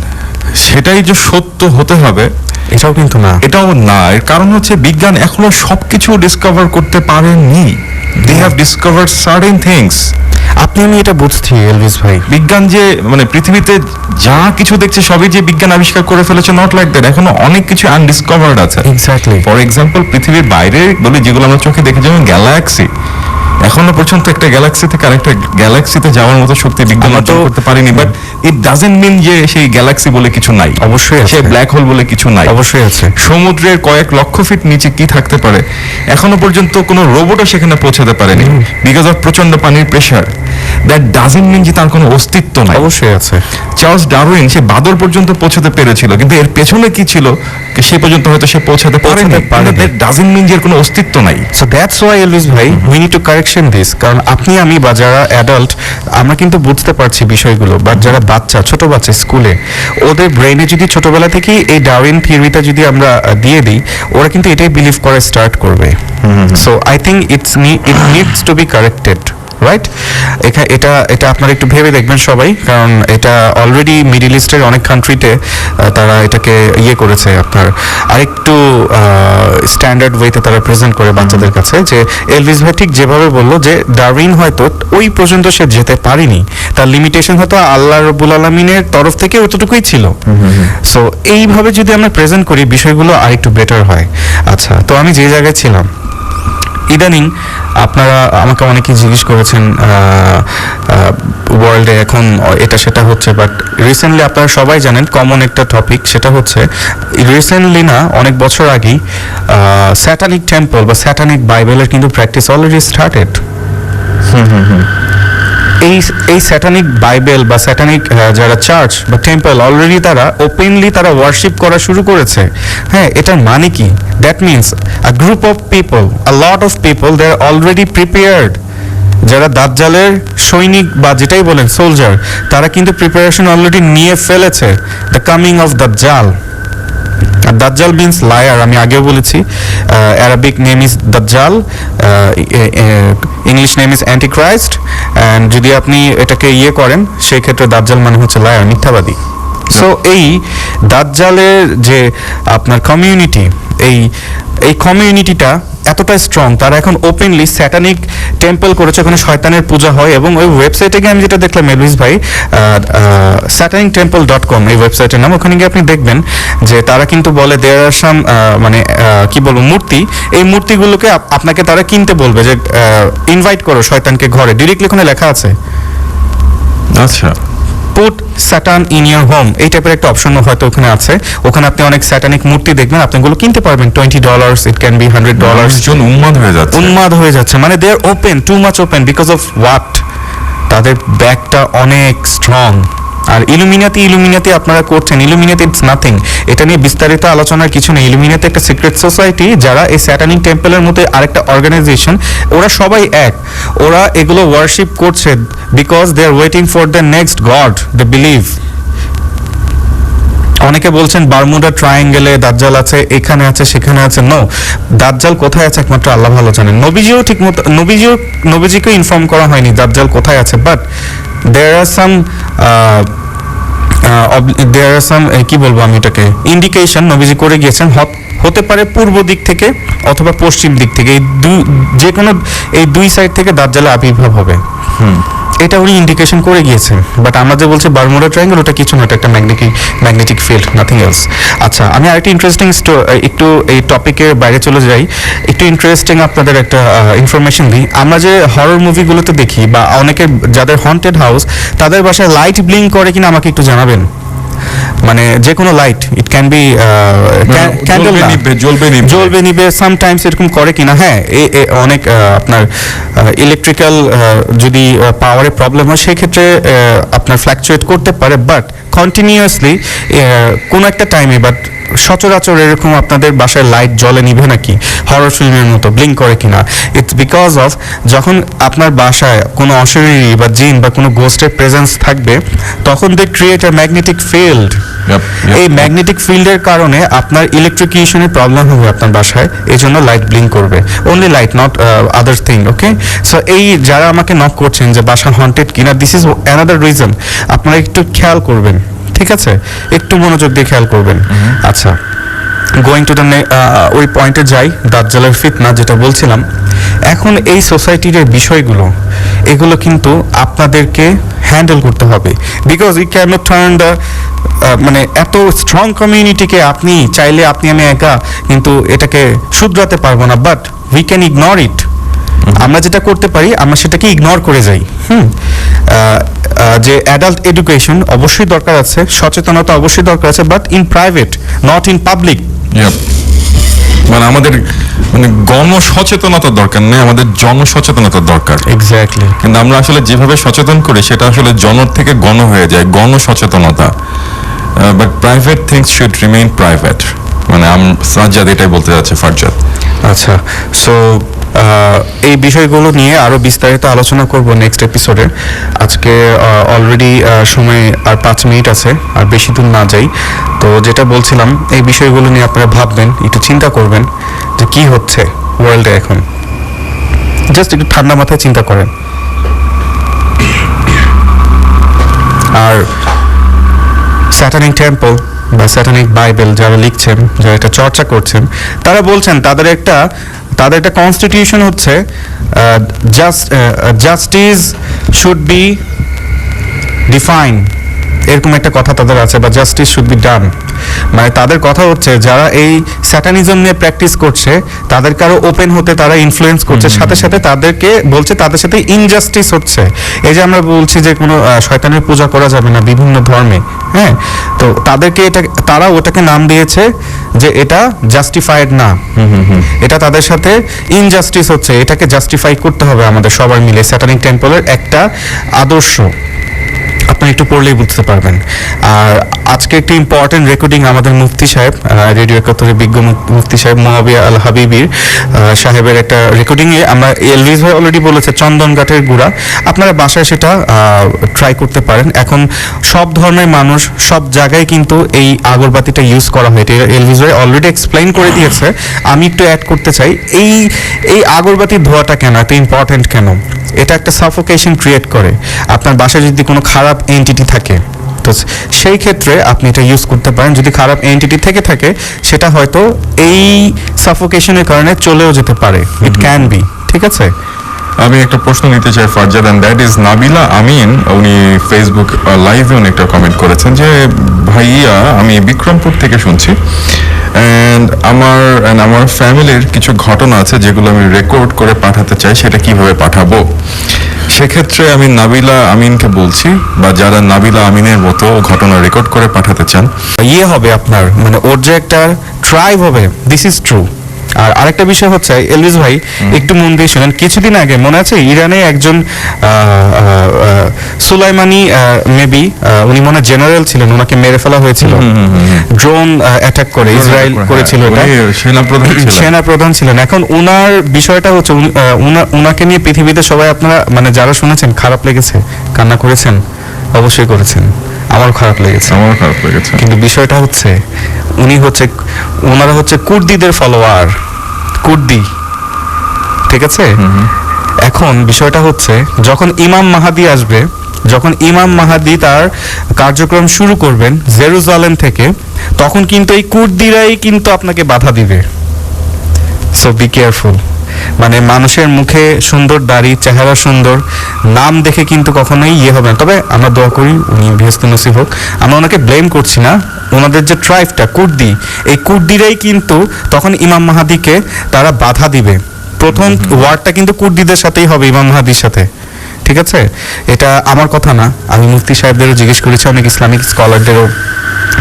সেটাই যে সত্য হতে হবে এটাও কিন্তু না। এটাও না। এর কারণ হচ্ছে বিজ্ঞান এখনো সবকিছু ডিসকভার করতে পারেনি। They have discovered certain things. আপনি আমি এটা বুঝছি এলভিস ভাই, বিজ্ঞান যে মানে পৃথিবীতে যা কিছু দেখছে সবই যে বিজ্ঞান আবিষ্কার করে ফেলেছে, নট লাইক দ্যাট। এখনো অনেক কিছু আনডিসকভার্ড আছে। এক্স্যাক্টলি। ফর এক্সাম্পল, পৃথিবীর বাইরে বলি যেগুলো আমরা চোখে দেখে, যেমন গ্যালাক্সি, এখনো পর্যন্ত একটা গ্যালাক্সি থেকে আরেকটা গ্যালাক্সিতে যাওয়ার মতো শক্তি বিজ্ঞান অর্জন করতে পারেনি। বাট ইট ডাজন্ট মিন যে সেই গ্যালাক্সি বলে কিছু নাই। অবশ্যই আছে। সেই ব্ল্যাক হোল বলে কিছু নাই। অবশ্যই আছে। সমুদ্রের কয়েক লক্ষ ফিট নিচে কি থাকতে পারে এখনো পর্যন্ত কোনো রোবটও সেখানে পৌঁছাতে পারেনি, বিকজ অফ প্রচন্ড পানির প্রেসার। দ্যাট ডাজন্ট মিন যে তার কোনো অস্তিত্ব নাই। অবশ্যই আছে। চার্লস ডারউইন সে বাদর পর্যন্ত পৌঁছাতে পেরেছিল, কিন্তু এর পেছনে কি ছিল সে পর্যন্ত হয়তো সে পৌঁছাতে পারেনি। দ্যাট ডাজন্ট মিন যে এর কোনো অস্তিত্ব নাই। সো দ্যাটস ওয়াই এলভিস ভাই, we need to correction this. কারণ আপনি আমি বা যারা অ্যাডাল্ট, আমরা কিন্তু বুঝতে পারছি বিষয়গুলো, বাট যারা বাচ্চা, ছোট বাচ্চা স্কুলে, ওদের ব্রেনে যদি ছোটবেলা থেকেই এই ডারউইন থিওরিটা যদি আমরা দিয়ে দিই, ওরা কিন্তু এটাই বিলিভ করা স্টার্ট করবে। So I think it needs to B corrected, right? এটা আপনারা একটু ভেবে দেখবেন সবাই, কারণ এটা অলরেডি মিডল ইস্টের অনেক কান্ট্রিতে তারা এটাকে করেছে, আপনার আরেকটু স্ট্যান্ডার্ড ওয়েতে তারা প্রেজেন্ট করে বাচ্চাদের কাছে। যে এলভিস ভাই ঠিক যেভাবে বললো যে ডারউইন হয়তো ওই পর্যন্ত সে যেতে পারেনি, তার লিমিটেশন হয়তো আল্লাহ রব্বুল আলমিনের তরফ থেকে অতটুকুই ছিল। সো এইভাবে যদি আমরা প্রেজেন্ট করি, বিষয়গুলো আরেকটু বেটার হয়। আচ্ছা, তো আমি যে জায়গায় ছিলাম, ইদানিং আপনারা আমাকে অনেকেই জিজ্ঞেস করেছেন ওয়ার্ল্ডে এখন এটা সেটা হচ্ছে, বাট রিসেন্টলি আপনারা সবাই জানেন কমন একটা টপিক, সেটা হচ্ছে রিসেন্টলি না, অনেক বছর আগেই স্যাটানিক টেম্পল বা স্যাটানিক বাইবেলের কিন্তু প্র্যাকটিস অলরেডি স্টার্টেড। এই স্যাটানিক বাইবেল বা স্যাটানিক যারা চার্চ বা টেম্পল, অলরেডি তারা ওপেনলি তারা ওয়ার্শিপ করা শুরু করেছে। হ্যাঁ, এটার মানে কি? That means a group of people, a lot of people, they are already prepared. যারা দাজ্জালের সৈনিক বা যেটাই বলেন সোলজার, তারা কিন্তু প্রিপারেশন অলরেডি নিয়ে ফেলেছে দ্য কামিং অফ দাজ্জাল। আর দাজ্জাল মিন্স লায়ার, আমি আগেও বলেছি। অ্যারাবিক নেম ইজ দাজ্জাল, English name is Antichrist, and যদি আপনি এটাকে ইয়ে করেন সেই ক্ষেত্রে দাজ্জাল মানে হচ্ছে লায়ার, মিথ্যাবাদী। সো এই দাজ্জালের যে আপনার কমিউনিটি, এই কমিউনিটিটা এতটা স্ট্রং, তারা এখন ওপেনলি স্যাটানিক টেম্পল করেছে, ওখানে শয়তানের পূজা হয়। এবং ওই ওয়েবসাইটে গিয়ে আমি যেটা দেখলাম এলভিস ভাই, satanictemple.com এই ওয়েবসাইটের নাম, ওখানে গিয়ে আপনি দেখবেন যে তারা কিন্তু বলে দেয়ার আর সাম মানে কি বলবো মূর্তি, এই মূর্তিগুলোকে আপনাকে তারা কিনতে বলবে, যে ইনভাইট করো শয়তানকে ঘরে, ডিরেক্টলি ওখানে লেখা আছে আচ্ছা, put Satan in year home, এই টাইপের একটা অপশন হয়তো ওখানে আছে। ওখানে আপনি অনেক স্যাটানিক মূর্তি দেখবেন, আপনি এগুলো কিনতে পারবেন $20, ইট ক্যান বি $100। মানুষজন উন্মাদ হয়ে যাচ্ছে। মানে they are open, too much open, because of what, তাদের ব্যাকটা অনেক স্ট্রং। আর ইলুমিনাতি আপনারা করছেন, ইলুমিনাতি ইটস নাথিং, এটা নিয়ে বিস্তারিত আলোচনার কিছু নেই। ইলুমিনাতি একটা সিক্রেট সোসাইটি, যারা এই স্যাটানিক টেম্পলের মধ্যে আরেকটা অর্গানাইজেশন, ওরা সবাই এক, ওরা এগুলো ওয়ার্শিপ করছে because they are waiting for the next god they believe. অনেকে বলছেন বারমুডা ট্রায়াঙ্গেলে দাজ্জাল আছে, এখানে আছে, সেখানে আছে। নো, দাজ্জাল কোথায় আছে একমাত্র আল্লাহ ভালো জানেন। নবীজিকে ইনফর্ম করা হয়নি দাজ্জাল কোথায় আছে, বাট দেয়ার আর সাম কি বলবো আমি এটাকে, ইন্ডিকেশন নবীজি করে গিয়েছেন, হতে পারে পূর্ব দিক থেকে অথবা পশ্চিম দিক থেকে, যে কোনো এই দুই সাইড থেকে দাজ্জালের আবির্ভাব হবে, এটা উনি ইন্ডিকেশন করে গিয়েছেন। বাট আমরা যে বলছি বারমুডা ট্রায়াঙ্গেল, ওটা কিছু না, এটা একটা ম্যাগনেটিক ফিল্ড, নাথিং এলস। আচ্ছা, আমি আরেকটা ইন্টারেস্টিং একটু এই টপিকের বাইরে চলে যাই, একটু ইন্টারেস্টিং আপনাদের একটা ইনফরমেশন দিই। আমরা যে হরর মুভিগুলোতে দেখি বা অনেকে যাদের হন্টেড হাউস, তাদের বাসায় লাইট ব্লিঙ্ক করে কিনা আমাকে একটু জানাবেন। মানে যে কোনো light, it can be candle, জ্বলবে নিবে, সামটাইমস এরকম করে কিনা। হ্যাঁ, অনেক আপনার ইলেকট্রিক্যাল যদি পাওয়ারের প্রবলেম হয় সেই ক্ষেত্রে আপনার ফ্ল্যাকচুয়েট করতে পারে, বাট কন্টিনিউয়াসলি কোনো একটা টাইমে, বাট সচরাচর এরকম আপনাদের বাসায় লাইট জ্বলে নিবে নাকি হরর ফিল্মের মতো ব্লিঙ্ক করে কিনা? ইটস বিকজ অফ যখন আপনার বাসায় কোনো অশরীরী বা জিন বা কোনো গোস্টের প্রেজেন্স থাকবে, তখন they create a magnetic field. এই ম্যাগনেটিক ফিল্ডের কারণে আপনার ইলেকট্রিকিউশনের প্রবলেম হবে আপনার বাসায়, এই জন্য লাইট ব্লিঙ্ক করবে, only light, not other thing. Okay, so এই যারা আমাকে নক করছেন যে বাসা হন্টেড কিনা, দিস ইজ অ্যানাদার রিজন, আপনারা একটু খেয়াল করবেন, ঠিক আছে? একটু মনোযোগ দিয়ে খেয়াল করবেন। আচ্ছা, গোয়িং টু দ্য ওই পয়েন্টে যাই, দাজ্জালের ফিতনা যেটা বলছিলাম। এখন এই সোসাইটির বিষয়গুলো, এগুলো কিন্তু আপনাদেরকে হ্যান্ডেল করতে হবে, because it can not turn the মানে এত স্ট্রং কমিউনিটিকে আপনি চাইলে, আপনি আমি একা কিন্তু এটাকে শুধরাতে পারবো না, but we can ignore it. আমরা যেটা করতে পারি, আমরা সেটাকে ইগনোর করে যাই। যে অ্যাডাল্ট এডুকেশন অবশ্যই দরকার আছে, সচেতনতা অবশ্যই দরকার আছে, but in private, not in public. মানে আমাদের মানে গণসচেতনতার দরকার নেই, আমাদের জনসচেতনতার দরকার। এক্স্যাক্টলি। কিন্তু আমরা আসলে যেভাবে সচেতন করি সেটা আসলে জনর থেকে গণ হয়ে যায়, গণসচেতনতা। But private things should remain private. মানে সাজ্জাদ এটাই বলতে যাচ্ছে, ফারজাদ। আচ্ছা, সো এই বিষয়গুলো নিয়ে আরো বিস্তারিত আলোচনা করব নেক্সট এপিসোডে। আজকে অলরেডি সময় আর 5 মিনিট আছে, আর বেশি দূর না যাই। তো যেটা বলছিলাম, এই বিষয়গুলো নিয়ে আপনারা ভাববেন, একটু চিন্তা করবেন যে কি হচ্ছে ওয়ার্ল্ডে এখন, জাস্ট একটু ঠান্ডা মাথায় চিন্তা করেন। আর স্যাটানিক টেম্পল বা স্যাটানিক বাইবেল যারা লিখছেন, যারা এটা চর্চা করছেন, তারা বলছেন তাদের একটা কনস্টিটিউশন হচ্ছে জাস্টিস শুড বি ডিফাইন, এরকম একটা কথা তাদের আছে, বা জাস্টিস শুড বি ডান। মানে তাদের কথা হচ্ছে যারা এই স্যাটানিজম নিয়ে প্র্যাকটিস করছে তাদেরকে আরো ওপেন হতে তারা ইনফ্লুয়েন্স করছে, সাথে সাথে তাদেরকে বলছে তাদের সাথে ইনজাস্টিস হচ্ছে। এই যে আমরা বলছি যে কোনো শয়তানের পূজা করা যাবে না বিভিন্ন ধর্মে, হ্যাঁ, তো তাদেরকে তারা ওটাকে নাম দিয়েছে যে এটা জাস্টিফাইড না, এটা তাদের সাথে ইনজাস্টিস হচ্ছে, এটাকে জাস্টিফাই করতে হবে আমাদের সবার মিলে। স্যাটানিক টেম্পলের একটা আদর্শ আপনারা একটু পড়লেই বুঝতে পারবেন। আর আজকে একটি ইম্পর্টেন্ট রেকর্ডিং আমাদের মুফতি সাহেব, রেডিও একাত্তরের বিজ্ঞ মুফতি সাহেব মুয়াবিয়া আল হাবিবির সাহেবের একটা রেকর্ডিংয়ে আমরা এলভিস ভাই অলরেডি বলেছে চন্দন কাঠের গুঁড়া, আপনারা বাসায় সেটা ট্রাই করতে পারেন। এখন সব ধর্মের মানুষ সব জায়গায় কিন্তু এই আগরবাতিটা ইউজ করা হয়, এটা এলভিস ভাই অলরেডি এক্সপ্লেইন করে দিয়েছে। আমি একটু অ্যাড করতে চাই, এই আগরবাতির ধোঁয়াটা কেন এত ইম্পর্টেন্ট কেন? এটা একটা সাফোকেশন ক্রিয়েট করে। আপনার বাসায় যদি কোনো খারাপ এন্টিটি থাকে তো সেই ক্ষেত্রে আপনি এটা ইউজ করতে পারেন। যদি খারাপ এন্টিটি থেকে থাকে সেটা হয়তো এই সাফোকেশনের কারণে চলেও যেতে পারে, ইট ক্যান বি। ঠিক আছে, আমি একটা প্রশ্ন নিতে চাই Farzad, and that is Nabila Amin. উনি ফেসবুক লাইভে উনি একটা কমেন্ট করেছেন যে ভাইয়া আমি বিক্রমপুর থেকে শুনছি অ্যান্ড আমার ফ্যামিলির কিছু ঘটনা আছে যেগুলো আমি রেকর্ড করে পাঠাতে চাই, সেটা কিভাবে পাঠাবো? সেক্ষেত্রে আমি নাবিলা আমিনকে বলছি, বা যারা নাবিলা আমিনের মতো ঘটনা রেকর্ড করে পাঠাতে চান, হবে আপনার মানে ওর যে একটা ট্রাইব হবে, দিস ইজ ট্রু। আর আরেকটা বিষয় হচ্ছে এলভিস ভাই একটু মন দিয়ে শুনেন, কিছুদিন আগে মনে আছে ইরানে একজন সুলাইমানি মেবি উনি মনে জেনারেল ছিলেন, ওনাকে মেরে ফেলা হয়েছিল ড্রোন অ্যাটাক করে, ইসরায়েল করেছিল এটা, সেনাপ্রধান ছিলেন। এখন ওনার বিষয়টা হচ্ছে ওনাকে নিয়ে পৃথিবীতে সবাই আপনারা মানে যারা শুনেছেন খারাপ লেগেছে, কান্না করেছেন, অবশ্যই করেছেন, আমারও খারাপ লেগেছে। কিন্তু বিষয়টা হচ্ছে ওনারা হচ্ছে কুর্দিদের ফলোয়ার, কুর্দি, ঠিক আছে? এখন বিষয়টা হচ্ছে যখন ইমাম মাহাদি আসবে, যখন ইমাম মাহাদি তার কার্যক্রম শুরু করবেন জেরুজালেম থেকে, তখন কিন্তু এই কুর্দিরাই কিন্তু আপনাকে বাধা দিবে। So be careful. মানে মানুষের মুখে সুন্দর দাড়ি, চেহারা সুন্দর, নাম দেখে কিন্তু কখনোই হবে না। তবে আমরা দোয়া করি উনি বেহেশত নসিব হোক। আমরা ওনাকে ব্লেম করছি না, ওনাদের যে ট্রাইবটা কুর্দি, এই কুর্দিরাই কিন্তু তখন ইমাম মাহাদিকে তারা বাধা দিবে। প্রথম ওয়ার্ডটা কিন্তু কুর্দিদের সাথেই হবে, ইমাম মাহাদির সাথে। ঠিক আছে, এটা আমার কথা না, আমি মুফতি সাহেবদেরও জিজ্ঞেস করেছি, অনেক ইসলামিক স্কলারদেরও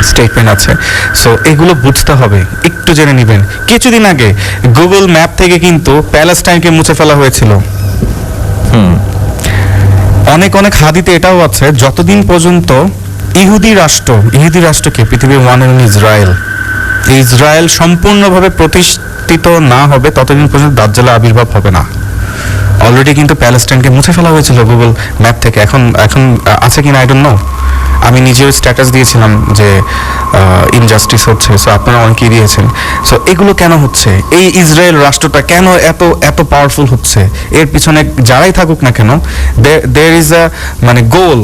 স্টেটমেন্ট আছে। সো এগুলো বুঝতে হবে, একটু জেনে নেবেন। কিছুদিন আগে গুগল ম্যাপ থেকে কিন্তু প্যালেস্টাইনকে মুছে ফেলা হয়েছিল। অনেক হাদিতে এটাও আছে, যতদিন পর্যন্ত ইহুদি রাষ্ট্রকে পৃথিবীর ওয়ান এন্ড ইসরায়েল সম্পূর্ণভাবে প্রতিষ্ঠিত না হবে, ততদিন পর্যন্ত দাজ্জালের আবির্ভাব হবে না। অলরেডি কিন্তু প্যালেস্টাইনকে মুছে ফেলা হয়েছিল গুগল ম্যাপ থেকে। এখন আছে কিনা আই ডোন্ট নো। আমি নিজের স্ট্যাটাস দিয়েছিলাম যে ইনজাস্টিস হচ্ছে, সো আপনারা অনেকেই দিয়েছেন। সো এগুলো কেন হচ্ছে? এই ইসরায়েল রাষ্ট্রটা কেন এত পাওয়ারফুল হচ্ছে? এর পিছনে যারাই থাকুক না কেন, দেয়ার ইজ আ মানে গোল,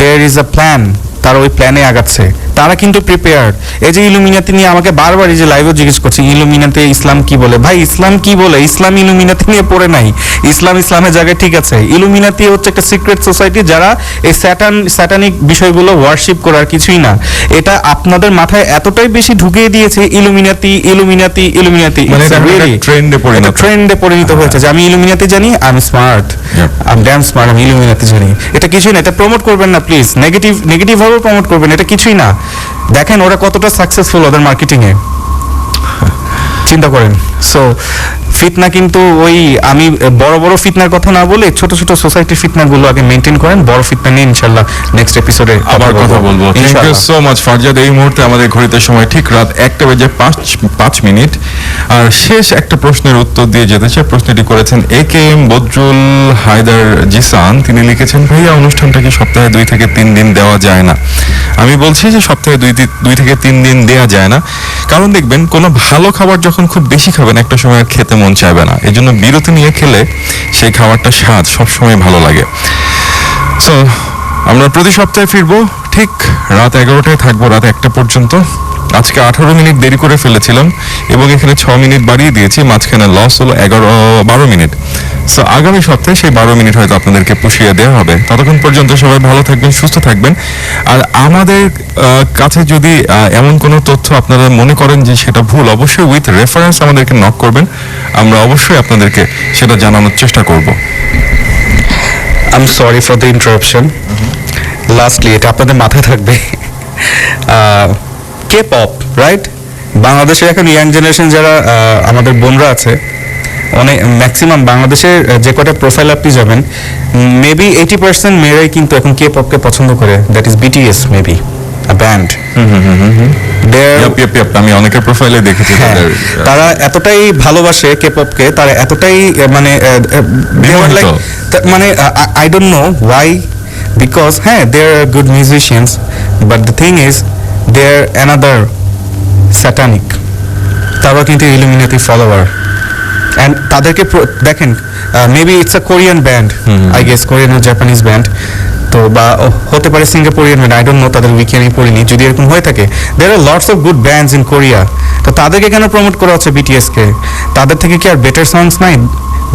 দেয়ার ইজ আ প্ল্যান। তারা ওই প্ল্যানে আগাচ্ছে, তারা কিন্তু প্রিপেয়ার্ড। এই যে ইলুমিনাতি নিয়ে আমাকে বারবার এই যে লাইভে জিজ্ঞেস করছে ইলুমিনাতি ইসলাম কি বলে। ভাই ইসলাম কি বলে? ইসলাম ইলুমিনাতি নিয়ে পড়ে নাই। ইসলামের জায়গায় ঠিক আছে। ইলুমিনাতি হচ্ছে একটা সিক্রেট সোসাইটি, যারা এই স্যাটানিক বিষয়গুলো ওয়ার্শিপ করার কিছুই না। এটা আপনাদের মাথায় এতটাই বেশি ঢুকিয়ে দিয়েছে ইলুমিনাতি মানে ট্রেন্ডে পরিণত হয়েছে যে আমি ইলুমিনাতি জানি, আমি স্মার্ট, আমি ড্যাম স্মার্ট, আমি ইলুমিনাতি জানি। এটা কিছুই না, এটা প্রমোট করবেন না প্লিজ, নেগেটিভ ভাবে প্রমোট করবেন, এটা কিছুই না। দেখেন ওরা কতটা সাকসেসফুল ওদের মার্কেটিং এ, চিন্তা করেন। সো ফিতনা কিন্তু ওই আমি বড় ফিতনার কথা না বলে ছোট সোসাইটির ফিতনাগুলো আগে মেনটেন করেন। বড় ফিতনা নিয়ে ইনশাআল্লাহ নেক্সট এপিসোডে আবার কথা বলবো। Thank you so much Farzad. এই মুহূর্তে আমাদের ঘড়িতে সময় ঠিক রাত 1:05 আর শেষ একটা প্রশ্নের উত্তর দিয়ে যেতে চাই। প্রশ্নটি করেছেন AKM বদরুল হায়দার জিসান। তিনি লিখেছেন, ভাইয়া অনুষ্ঠানটা কি সপ্তাহে 2 থেকে 3 দিন দেওয়া যায় না? আমি বলছি যে সপ্তাহে 2 থেকে 3 দিন দেওয়া যায় না, কারণ দেখবেন কোনো ভালো খাবার যখন খুব বেশি খাবেন একটা সময় খেতে মন চাইবে না। এই জন্য বিরতি নিয়ে খেলে সেই খাবারটা স্বাদ সবসময় ভালো লাগে। সো আমরা প্রতি সপ্তাহে ফিরবো, ঠিক রাত 11টায় থাকবো, রাত 1টা পর্যন্ত। আজকে 18 মিনিট দেরি করে ফেলেছিলাম এবং এখানে 6 মিনিট বাড়িয়ে দিয়েছি, মাঝখানে লস হলো 12 মিনিট। সো আগামী সপ্তাহে সেই 12 মিনিট হয়তো আপনাদেরকে পুষিয়ে দেওয়া হবে। ততক্ষণ পর্যন্ত সবাই ভালো থাকবেন, সুস্থ থাকবেন। আর আমাদের কাছে যদি এমন কোনো তথ্য আপনারা মনে করেন যে সেটা ভুল, অবশ্যই উইথ রেফারেন্স আমাদেরকে নক করবেন, আমরা অবশ্যই আপনাদেরকে সেটা জানানোর চেষ্টা করব। I am sorry for the interruption. Lastly এটা আপনাদের মাথায় থাকবে, কে পপ রাইট? বাংলাদেশের এখন ইয়াং জেনারেশন যারা আমাদের বোনরা আছে, অনেক ম্যাক্সিমাম বাংলাদেশের যে কটা প্রোফাইল আপনি যাবেন মেবি 80% মেয়েরাই কিন্তু এখন কে পপকে পছন্দ করে, that is BTS maybe a band. আমি অনেকের প্রোফাইলে দেখেছি হ্যাঁ, তাদের, তারা এতটাই ভালোবাসে কে পপকে, তারা এতটাই মানে বিমোহিত। মানে I don't know why, because হ্যাঁ they are good musicians but the thing is they are another satanic. তারা কিন্তু ইলুমিনাতি ফলোয়ার অ্যান্ড তাদেরকে দেখেন maybe it's a Korean band, I guess Korean আর জাপানিজ ব্যান্ড, তো বা হতে পারে Singaporean band, I don't know, তাদের উইকি আমি পড়িনি, যদি এরকম হয়ে থাকে there are lots of good bands in Korea, তো তাদেরকে কেন প্রমোট করা হচ্ছে বিটিএসকে? তাদের থেকে কি আর বেটার সংস নাই?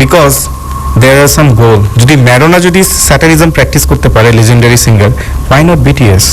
Because there are some goal. যদি ম্যাডোনা যদি স্যাটানিজম প্র্যাকটিস করতে পারে, legendary singer, why not BTS?